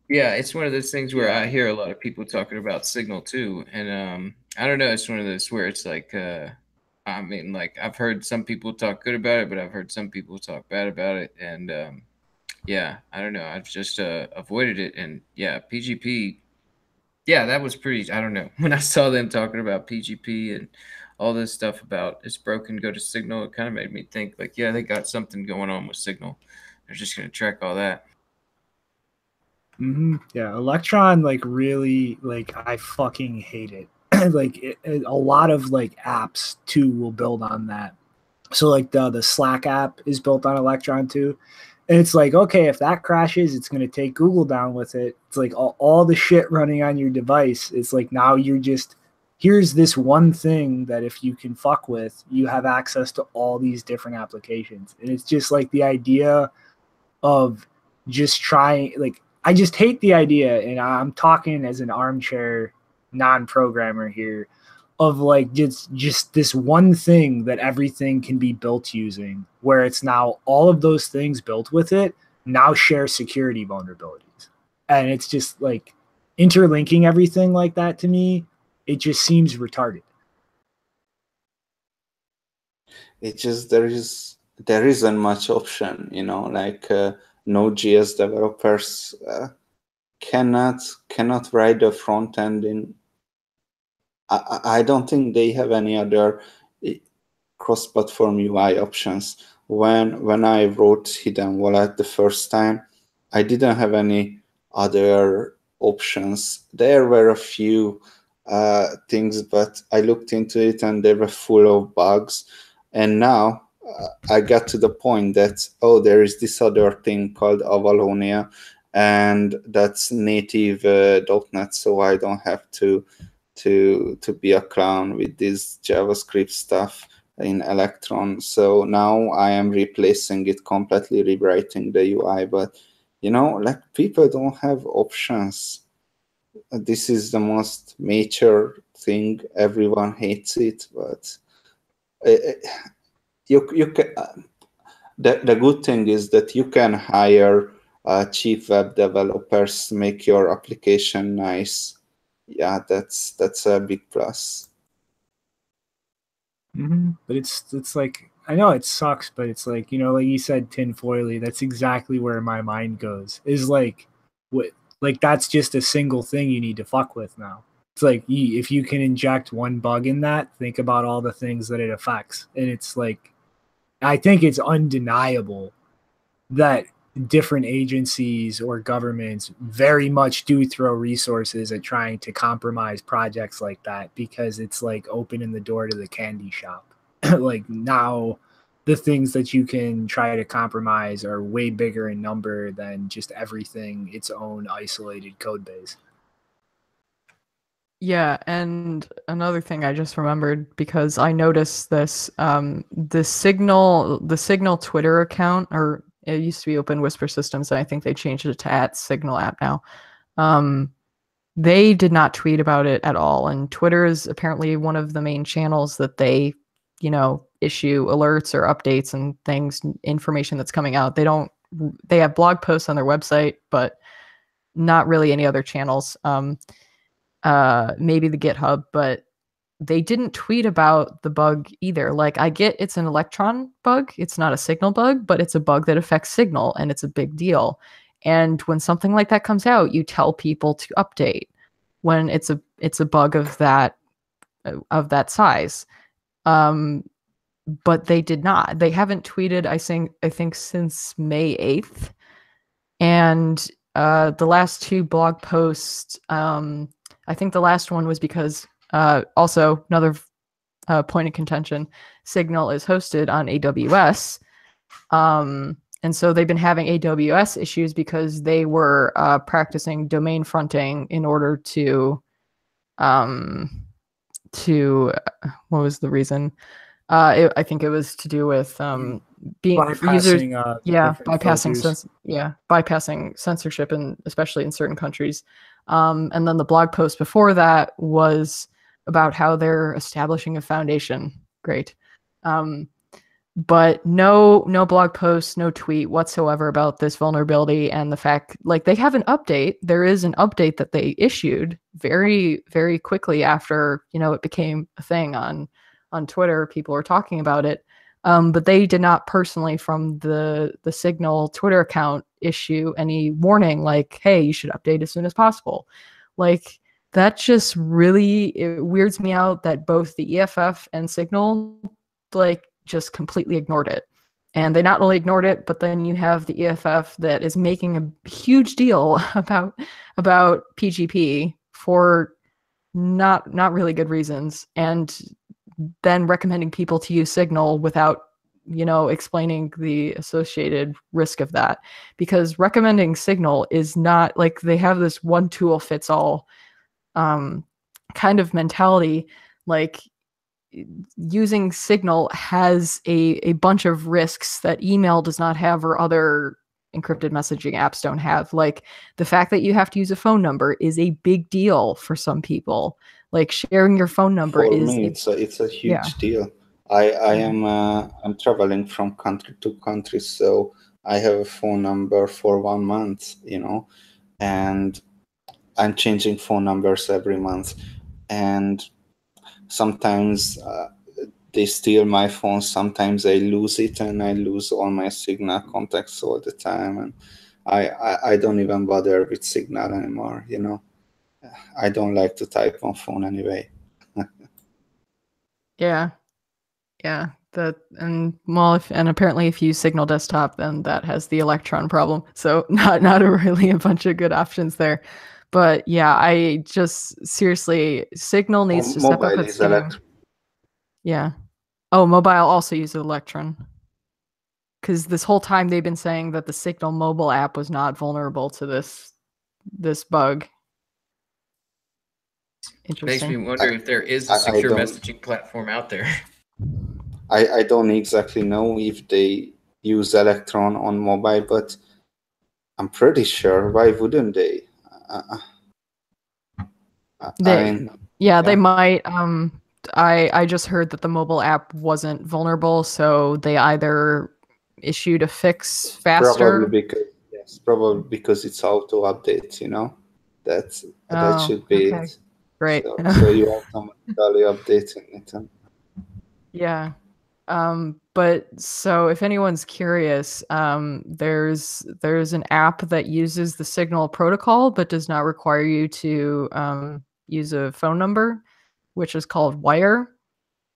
Speaker 2: Yeah, it's one of those things where I hear a lot of people talking about Signal too, and I don't know. It's one of those where it's like, I mean, like I've heard some people talk good about it, but I've heard some people talk bad about it, and yeah, I don't know. I've just avoided it, and yeah, PGP. Yeah, that was pretty. I don't know. When I saw them talking about PGP and all this stuff about it's broken, go to Signal, it kind of made me think like, yeah, they got something going on with Signal. They're just going to track all that.
Speaker 1: Yeah, Electron, like, really, like, I fucking hate it. Like, a lot of like apps too will build on that. So like the Slack app is built on Electron too. And it's like, okay, if that crashes, it's going to take Google down with it. It's like all the shit running on your device. It's like now you're just, here's this one thing that if you can fuck with, you have access to all these different applications. And it's just like the idea of just trying, like, I just hate the idea, and I'm talking as an armchair non-programmer here, of like just this one thing that everything can be built using, where it's now all of those things built with it now share security vulnerabilities. And it's just like interlinking everything like that, to me, it just seems retarded.
Speaker 3: It just there isn't much option, you know, like Node.js developers cannot write the front end in. I don't think they have any other cross-platform UI options. When I wrote Hidden Wallet the first time, I didn't have any other options. There were a few things, but I looked into it and they were full of bugs. And now I got to the point that, oh, there is this other thing called Avalonia, and that's native .NET, so I don't have to be a clown with this JavaScript stuff in Electron. So now I am replacing it completely, rewriting the UI. But you know, like, people don't have options. This is the most major thing. Everyone hates it, but you can. The good thing is that you can hire cheap web developers to make your application nice. Yeah, that's a big plus.
Speaker 1: But it's like, I know it sucks, but it's like, you know, like you said, tinfoily, that's exactly where my mind goes, is like, what, like, that's just a single thing you need to fuck with now. It's like, if you can inject one bug in that, think about all the things that it affects. And it's like, I think it's undeniable that different agencies or governments very much do throw resources at trying to compromise projects like that, because it's like opening the door to the candy shop. Like, now the things that you can try to compromise are way bigger in number than just everything its own isolated code base.
Speaker 7: Yeah, and another thing I just remembered, because I noticed this, the Signal Twitter account, or it used to be Open Whisper Systems, and I think they changed it to @Signal app now. They did not tweet about it at all, and Twitter is apparently one of the main channels that they, you know, issue alerts or updates and things, information that's coming out. They have blog posts on their website, but not really any other channels. Maybe the GitHub, but they didn't tweet about the bug either. Like, I get it's an Electron bug, it's not a Signal bug, but it's a bug that affects Signal, and it's a big deal. And when something like that comes out, you tell people to update when it's a bug of that size. But they did not. They haven't tweeted, I think since May 8th. And the last two blog posts, I think the last one was because also another point of contention, Signal is hosted on AWS. And so they've been having AWS issues because they were practicing domain fronting in order to what was the reason? I think it was to do with being users, bypassing censorship, and especially in certain countries. And then the blog post before that was about how they're establishing a foundation. Great. But no blog post, no tweet whatsoever about this vulnerability, and the fact, like, they have an update. There is an update that they issued very, very quickly after, it became a thing on Twitter. People were talking about it. But they did not personally, from the Signal Twitter account, issue any warning like, hey, you should update as soon as possible. Like, that just really, it weirds me out that both the EFF and Signal, like, just completely ignored it. And they not only ignored it, but then you have the EFF that is making a huge deal about PGP for not really good reasons, and then recommending people to use Signal without, explaining the associated risk of that. Because recommending Signal is not like they have this one tool fits all kind of mentality. Like, using Signal has a bunch of risks that email does not have, or other encrypted messaging apps don't have. Like, the fact that you have to use a phone number is a big deal for some people. Like, sharing your phone number
Speaker 3: for
Speaker 7: is
Speaker 3: me, it's a huge deal. I'm traveling from country to country, so I have a phone number for 1 month, and I'm changing phone numbers every month, and sometimes they steal my phone, sometimes I lose it, and I lose all my Signal contacts all the time, and I don't even bother with Signal anymore. I don't like to type on phone anyway.
Speaker 7: Yeah. And apparently if you use Signal Desktop, then that has the Electron problem. So not really a bunch of good options there. But yeah, I just seriously, Signal needs to step up its game. Yeah. Oh, mobile also uses Electron. Because this whole time they've been saying that the Signal mobile app was not vulnerable to this bug. Interesting.
Speaker 2: Makes me wonder if there is a secure messaging platform out there.
Speaker 3: I don't exactly know if they use Electron on mobile, but I'm pretty sure. Why wouldn't they?
Speaker 7: They might. I just heard that the mobile app wasn't vulnerable, so they either issued a fix faster.
Speaker 3: Probably because it's auto updates. That should be it.
Speaker 7: Great.
Speaker 3: So you automatically updating it.
Speaker 7: Yeah. But so if anyone's curious, there's an app that uses the Signal protocol but does not require you to use a phone number, which is called Wire.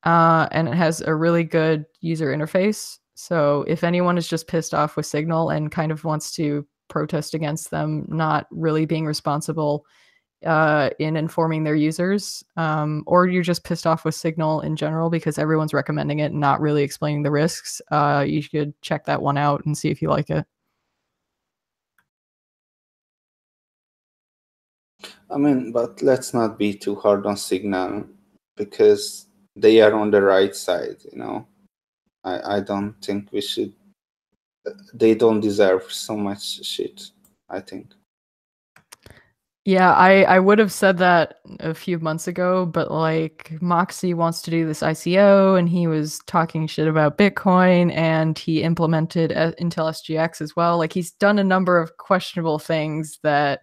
Speaker 7: And it has a really good user interface. So if anyone is just pissed off with Signal and kind of wants to protest against them not really being responsible in informing their users, or you're just pissed off with Signal in general because everyone's recommending it and not really explaining the risks, you should check that one out and see if you like it.
Speaker 3: But let's not be too hard on Signal because they are on the right side, I don't think we should. They don't deserve so much shit, I think.
Speaker 7: Yeah, I would have said that a few months ago, but like Moxie wants to do this ICO and he was talking shit about Bitcoin and he implemented Intel SGX as well. Like, he's done a number of questionable things that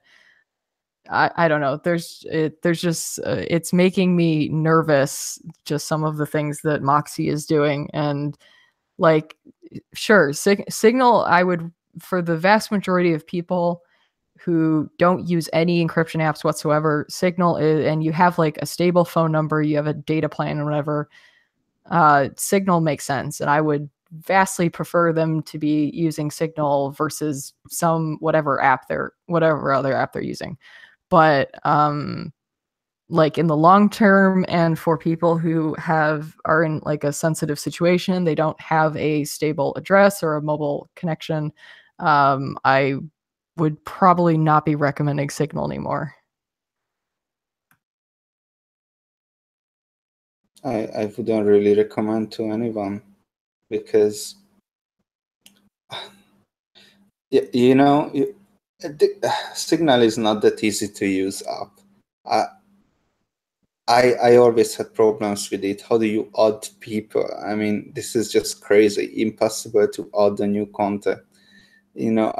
Speaker 7: I don't know. There's just it's making me nervous. Just some of the things that Moxie is doing, and like, sure, Signal. I would, for the vast majority of people who don't use any encryption apps whatsoever, Signal is, and you have like a stable phone number, you have a data plan or whatever. Signal makes sense, and I would vastly prefer them to be using Signal versus some whatever other app they're using. But like in the long term, and for people who are in like a sensitive situation, they don't have a stable address or a mobile connection, I would probably not be recommending Signal anymore.
Speaker 3: I wouldn't really recommend to anyone, because you know, Signal is not that easy to use app. I always had problems with it. How do you add people? I mean, this is just crazy. Impossible to add a new contact. You know,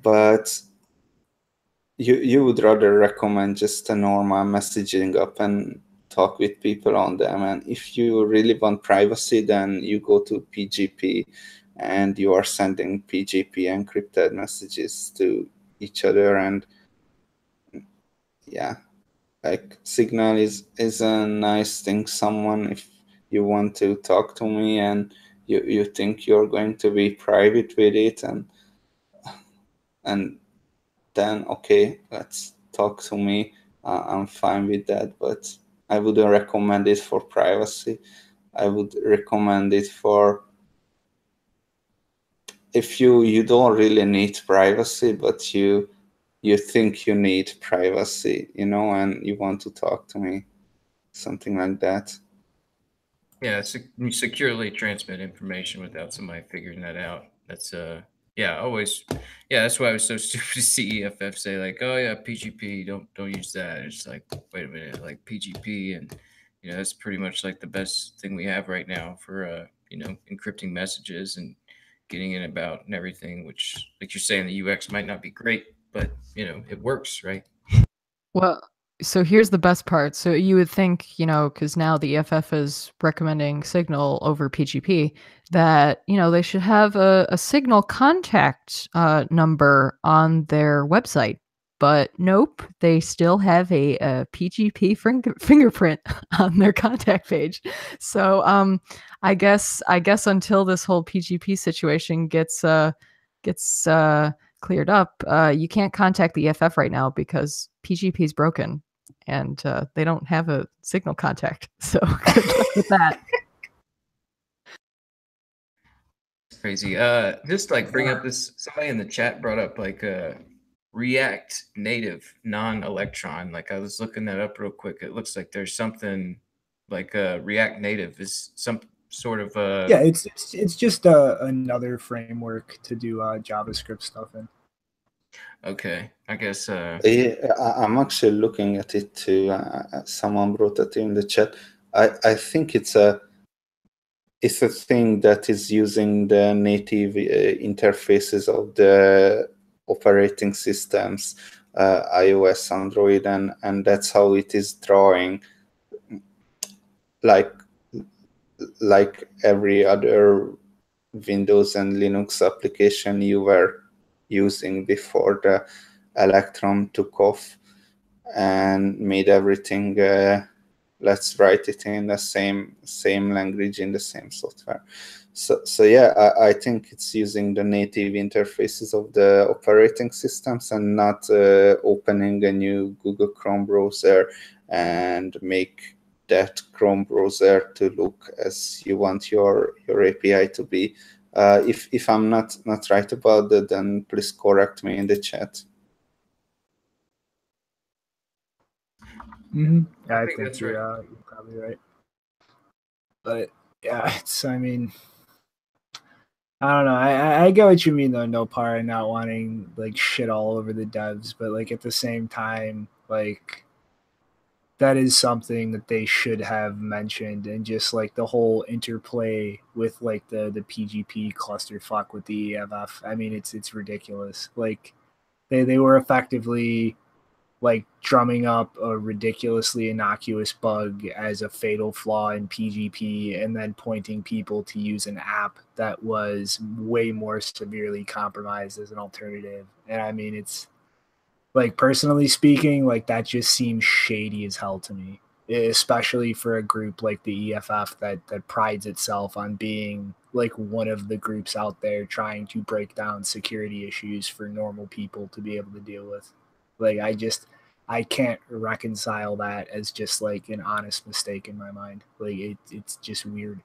Speaker 3: but you would rather recommend just a normal messaging app and talk with people on them. And if you really want privacy, then you go to PGP and you are sending PGP encrypted messages to each other. And yeah, like Signal is a nice thing. Someone, if you want to talk to me and you think you're going to be private with it, and then okay, let's talk to me. I'm fine with that, but I wouldn't recommend it for privacy. I would recommend it for if you don't really need privacy, but you think you need privacy, you know, and you want to talk to me, something like that.
Speaker 2: Yeah, securely transmit information without somebody figuring that out. That's yeah, always. Yeah, that's why I was so stupid to see EFF say like, oh yeah, PGP, don't use that. It's like, wait a minute, like PGP, and that's pretty much like the best thing we have right now for encrypting messages and getting it about and everything. Which, like you're saying, the UX might not be great, but it works, right?
Speaker 7: Well, so here's the best part. So you would think, because now the EFF is recommending Signal over PGP, that, they should have a Signal contact number on their website. But nope, they still have a PGP fingerprint on their contact page. So I guess until this whole PGP situation gets cleared up, you can't contact the EFF right now because PGP is broken and they don't have a Signal contact. So good luck with that.
Speaker 2: Crazy. Just like bring up this. Somebody in the chat brought up like React Native non-Electron. Like I was looking that up real quick. It looks like there's something like React Native is some sort of
Speaker 1: yeah. It's just another framework to do JavaScript stuff in.
Speaker 2: Okay, I guess.
Speaker 3: Yeah, I'm actually looking at it too. Someone wrote it in the chat. I think it's a thing that is using the native interfaces of the operating systems, iOS, Android, and that's how it is drawing like every other Windows and Linux application you were using before the Electron took off and made everything let's write it in the same language in the same software. So yeah, I think it's using the native interfaces of the operating systems and not opening a new Google Chrome browser and make that Chrome browser to look as you want your API to be. If I'm not right about that, then please correct me in the chat.
Speaker 1: Mm-hmm. Yeah, I think you're probably right. But yeah, I mean, I don't know. I get what you mean though, no par, not wanting like shit all over the devs, but like at the same time, like that is something that they should have mentioned, and just like the whole interplay with like the PGP clusterfuck with the EFF. I mean, it's ridiculous. Like they were effectively like drumming up a ridiculously innocuous bug as a fatal flaw in PGP, and then pointing people to use an app that was way more severely compromised as an alternative. And I mean, it's like, personally speaking, like that just seems shady as hell to me, especially for a group like the EFF that prides itself on being like one of the groups out there trying to break down security issues for normal people to be able to deal with. Like, I can't reconcile that as just like an honest mistake in my mind. Like, it's just weird.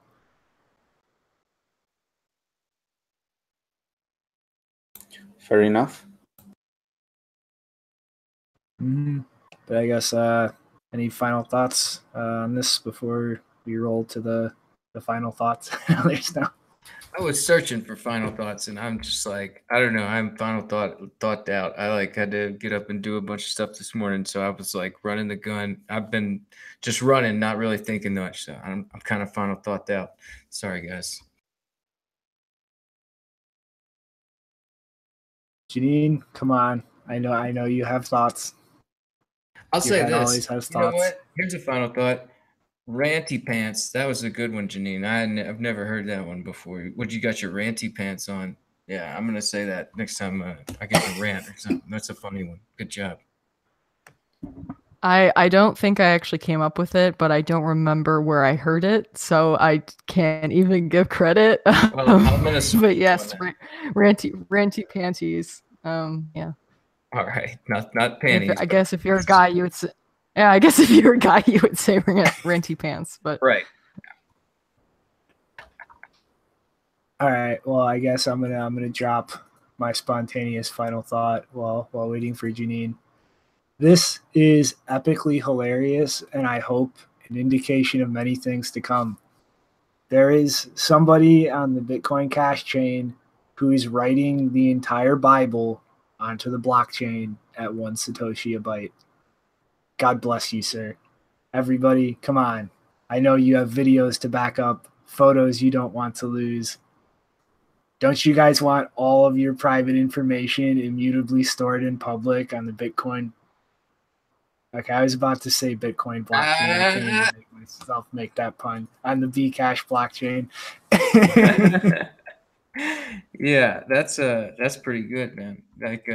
Speaker 3: Fair enough.
Speaker 1: Mm-hmm. But I guess any final thoughts on this before we roll to the final thoughts? There's no.
Speaker 2: I was searching for final thoughts, and I'm just like, I don't know. I'm final thought out. I like had to get up and do a bunch of stuff this morning, so I was like running the gun. I've been just running, not really thinking much. So I'm kind of final thought out. Sorry, guys.
Speaker 1: Janine, come on. I know you have thoughts.
Speaker 2: I'll say this.
Speaker 1: Always has
Speaker 2: You know
Speaker 1: thoughts.
Speaker 2: what? Here's a final thought. Ranty pants. That was a good one, Janine. I've never heard that one before. What you got your ranty pants on? Yeah, I'm gonna say that next time I get a rant or something. That's a funny one. Good job.
Speaker 7: I don't think I actually came up with it, but I don't remember where I heard it, so I can't even give credit.
Speaker 2: Well, I'm gonna.
Speaker 7: But yes, ranty panties. Yeah.
Speaker 2: All right, not panties.
Speaker 7: I guess if you're a guy, you would say. Yeah, I guess if you're a guy, you would say ranty pants. But
Speaker 2: right.
Speaker 1: All right. Well, I guess I'm gonna drop my spontaneous final thought while waiting for Janine. This is epically hilarious, and I hope an indication of many things to come. There is somebody on the Bitcoin Cash chain who is writing the entire Bible onto the blockchain at 1 Satoshi a byte. God bless you, sir. Everybody, come on. I know you have videos to back up, photos you don't want to lose. Don't you guys want all of your private information immutably stored in public on the Bitcoin? Okay, I was about to say Bitcoin blockchain. I can't even make myself make that pun. On the Bcash blockchain.
Speaker 2: Yeah, that's pretty good, man. Like,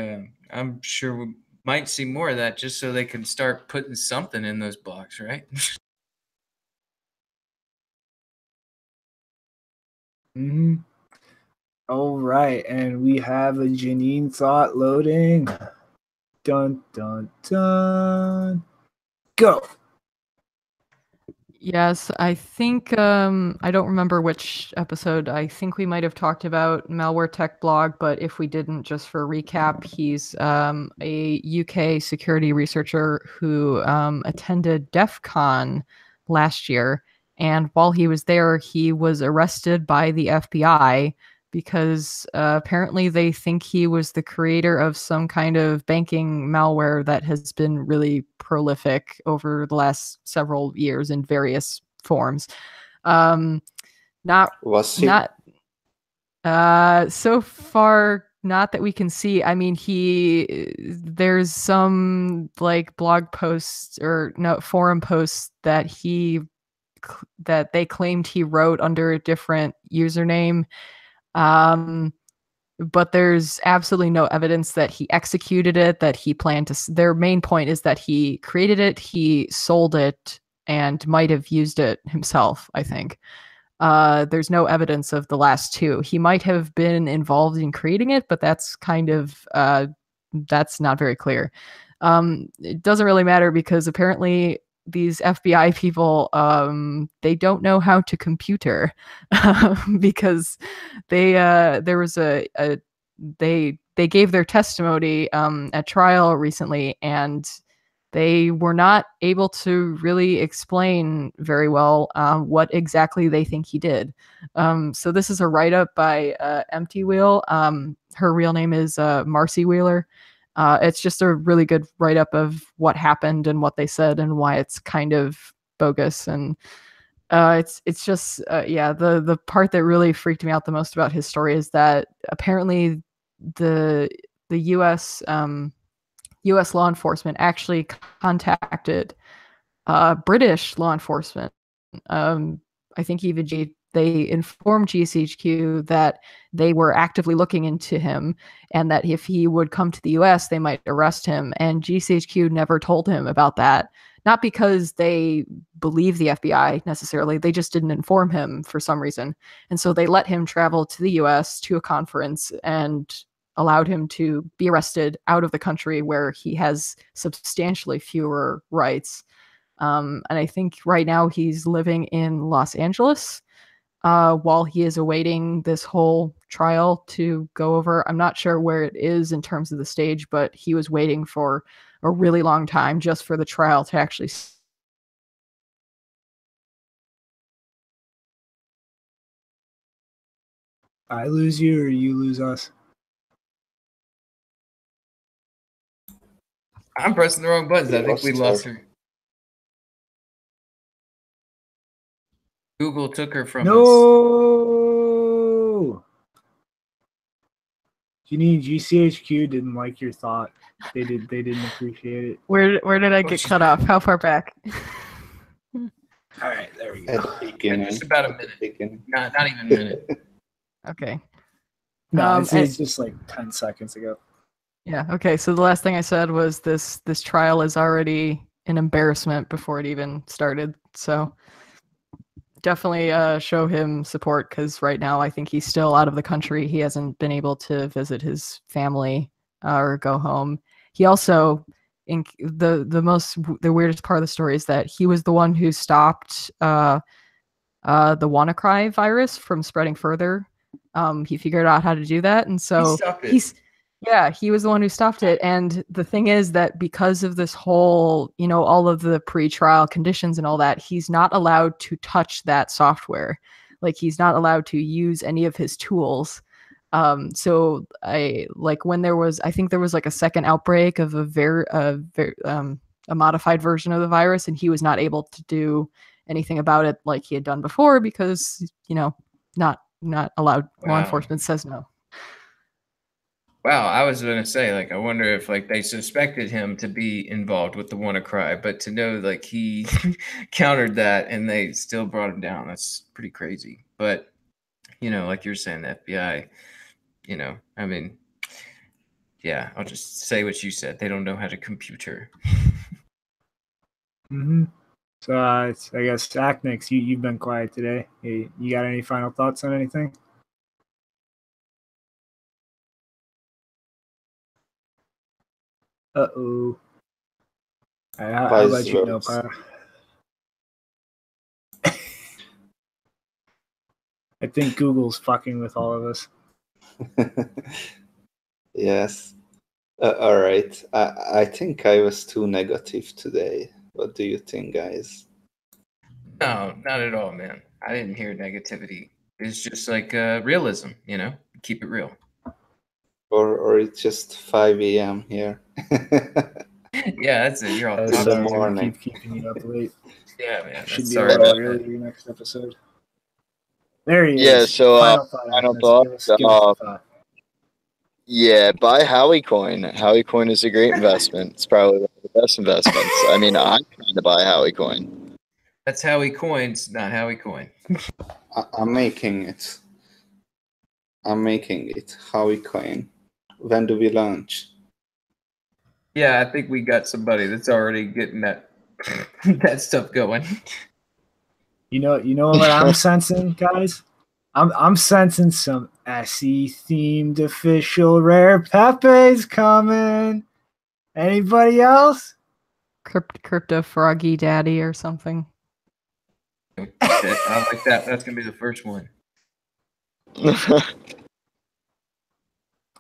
Speaker 2: I'm sure we might see more of that just so they can start putting something in those blocks, right?
Speaker 1: Mm-hmm. All right, and we have a Janine thought loading. Dun, dun, dun. Go.
Speaker 7: yes, I think I don't remember which episode. I think we might have talked about Malware Tech Blog, but if we didn't, just for a recap, he's a UK security researcher who attended DEF CON last year, and while he was there, he was arrested by the FBI because apparently they think he was the creator of some kind of banking malware that has been really prolific over the last several years in various forms. Not so far, not that we can see. I mean, there's some like blog posts or no forum posts that they claimed he wrote under a different username. But there's absolutely no evidence that he executed it, that he planned to. Their main point is that he created it, he sold it, and might have used it himself, I think. There's no evidence of the last two. He might have been involved in creating it, but that's kind of, that's not very clear. It doesn't really matter because apparently these FBI people, they don't know how to computer because they gave their testimony at trial recently, and they were not able to really explain very well what exactly they think he did. So this is a write-up by Empty Wheel. Her real name is Marcy Wheeler. It's just a really good write-up of what happened and what they said and why it's kind of bogus. And it's just yeah, the part that really freaked me out the most about his story is that apparently the US US law enforcement actually contacted British law enforcement. I think even they informed GCHQ that they were actively looking into him and that if he would come to the US, they might arrest him. And GCHQ never told him about that. Not because they believe the FBI necessarily, they just didn't inform him for some reason. And so they let him travel to the US to a conference and allowed him to be arrested out of the country where he has substantially fewer rights. And I think right now he's living in Los Angeles while he is awaiting this whole trial to go over. I'm not sure where it is in terms of the stage, but he was waiting for a really long time just for the trial to actually.
Speaker 1: I lose you or you lose us?
Speaker 2: I'm pressing the wrong buttons. I think we lost her. Google took her from us.
Speaker 1: No. Ginny and GCHQ didn't like your thought. They didn't appreciate it.
Speaker 7: Where did I get cut off? How far back?
Speaker 1: All right, there we go.
Speaker 3: At the beginning.
Speaker 2: Just about a minute. Not even a minute.
Speaker 7: Okay.
Speaker 1: No, it's just like 10 seconds ago.
Speaker 7: Yeah. Okay. So the last thing I said was this trial is already an embarrassment before it even started. So definitely show him support because right now I think he's still out of the country. He hasn't been able to visit his family or go home. He also, the weirdest part of the story is that he was the one who stopped the WannaCry virus from spreading further. He figured out how to do that, and so he was the one who stopped it. And the thing is that because of this whole, all of the pre-trial conditions and all that, he's not allowed to touch that software. Like he's not allowed to use any of his tools. So when there was, I think there was like a second outbreak of a modified version of the virus, and he was not able to do anything about it like he had done before because, not allowed.
Speaker 2: Wow.
Speaker 7: Law enforcement says no.
Speaker 2: Wow, I was going to say, I wonder if, they suspected him to be involved with the WannaCry, but to know, he countered that and they still brought him down, that's pretty crazy. But, like you're saying, the FBI, yeah, I'll just say what you said. They don't know how to computer.
Speaker 1: Mm-hmm. So, I guess, Acnix, you've been quiet today. You got any final thoughts on anything? Uh-oh. I'll let you know, Pyro. I think Google's fucking with all of us.
Speaker 3: Yes. All right. I think I was too negative today. What do you think, guys?
Speaker 2: No, not at all, man. I didn't hear negativity. It's just realism, keep it real.
Speaker 3: Or it's just 5 a.m. here.
Speaker 2: Yeah, that's it. You're all
Speaker 3: in the morning.
Speaker 1: Keep keeping you up late.
Speaker 2: Yeah, man.
Speaker 1: Should be
Speaker 2: sorry
Speaker 1: a little
Speaker 2: about
Speaker 1: earlier
Speaker 2: that.
Speaker 1: next episode. There he is.
Speaker 5: Yeah, so
Speaker 1: final thought. Give us a thought.
Speaker 5: Yeah, buy Howeycoin. Howeycoin is a great investment. It's probably one of the best investments. I mean, I'm trying to buy Howeycoin.
Speaker 2: That's Howeycoins, not Howeycoin.
Speaker 3: I'm making it. Howeycoin. When do we launch?
Speaker 2: Yeah, I think we got somebody that's already getting that that stuff going.
Speaker 1: You know what I'm sensing, guys? I'm sensing some SE themed official rare Pepe's coming. Anybody else?
Speaker 7: Crypto Froggy Daddy or something.
Speaker 2: I like that. That's gonna be the first one.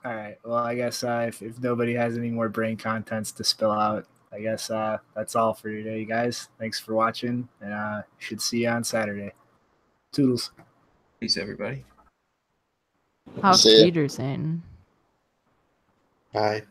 Speaker 1: All right. Well, I guess if nobody has any more brain contents to spill out, I guess that's all for today, guys. Thanks for watching, and should see you on Saturday. Toodles.
Speaker 2: Peace, everybody.
Speaker 7: Auf
Speaker 5: See ya.
Speaker 7: Wiedersehen.
Speaker 3: Bye.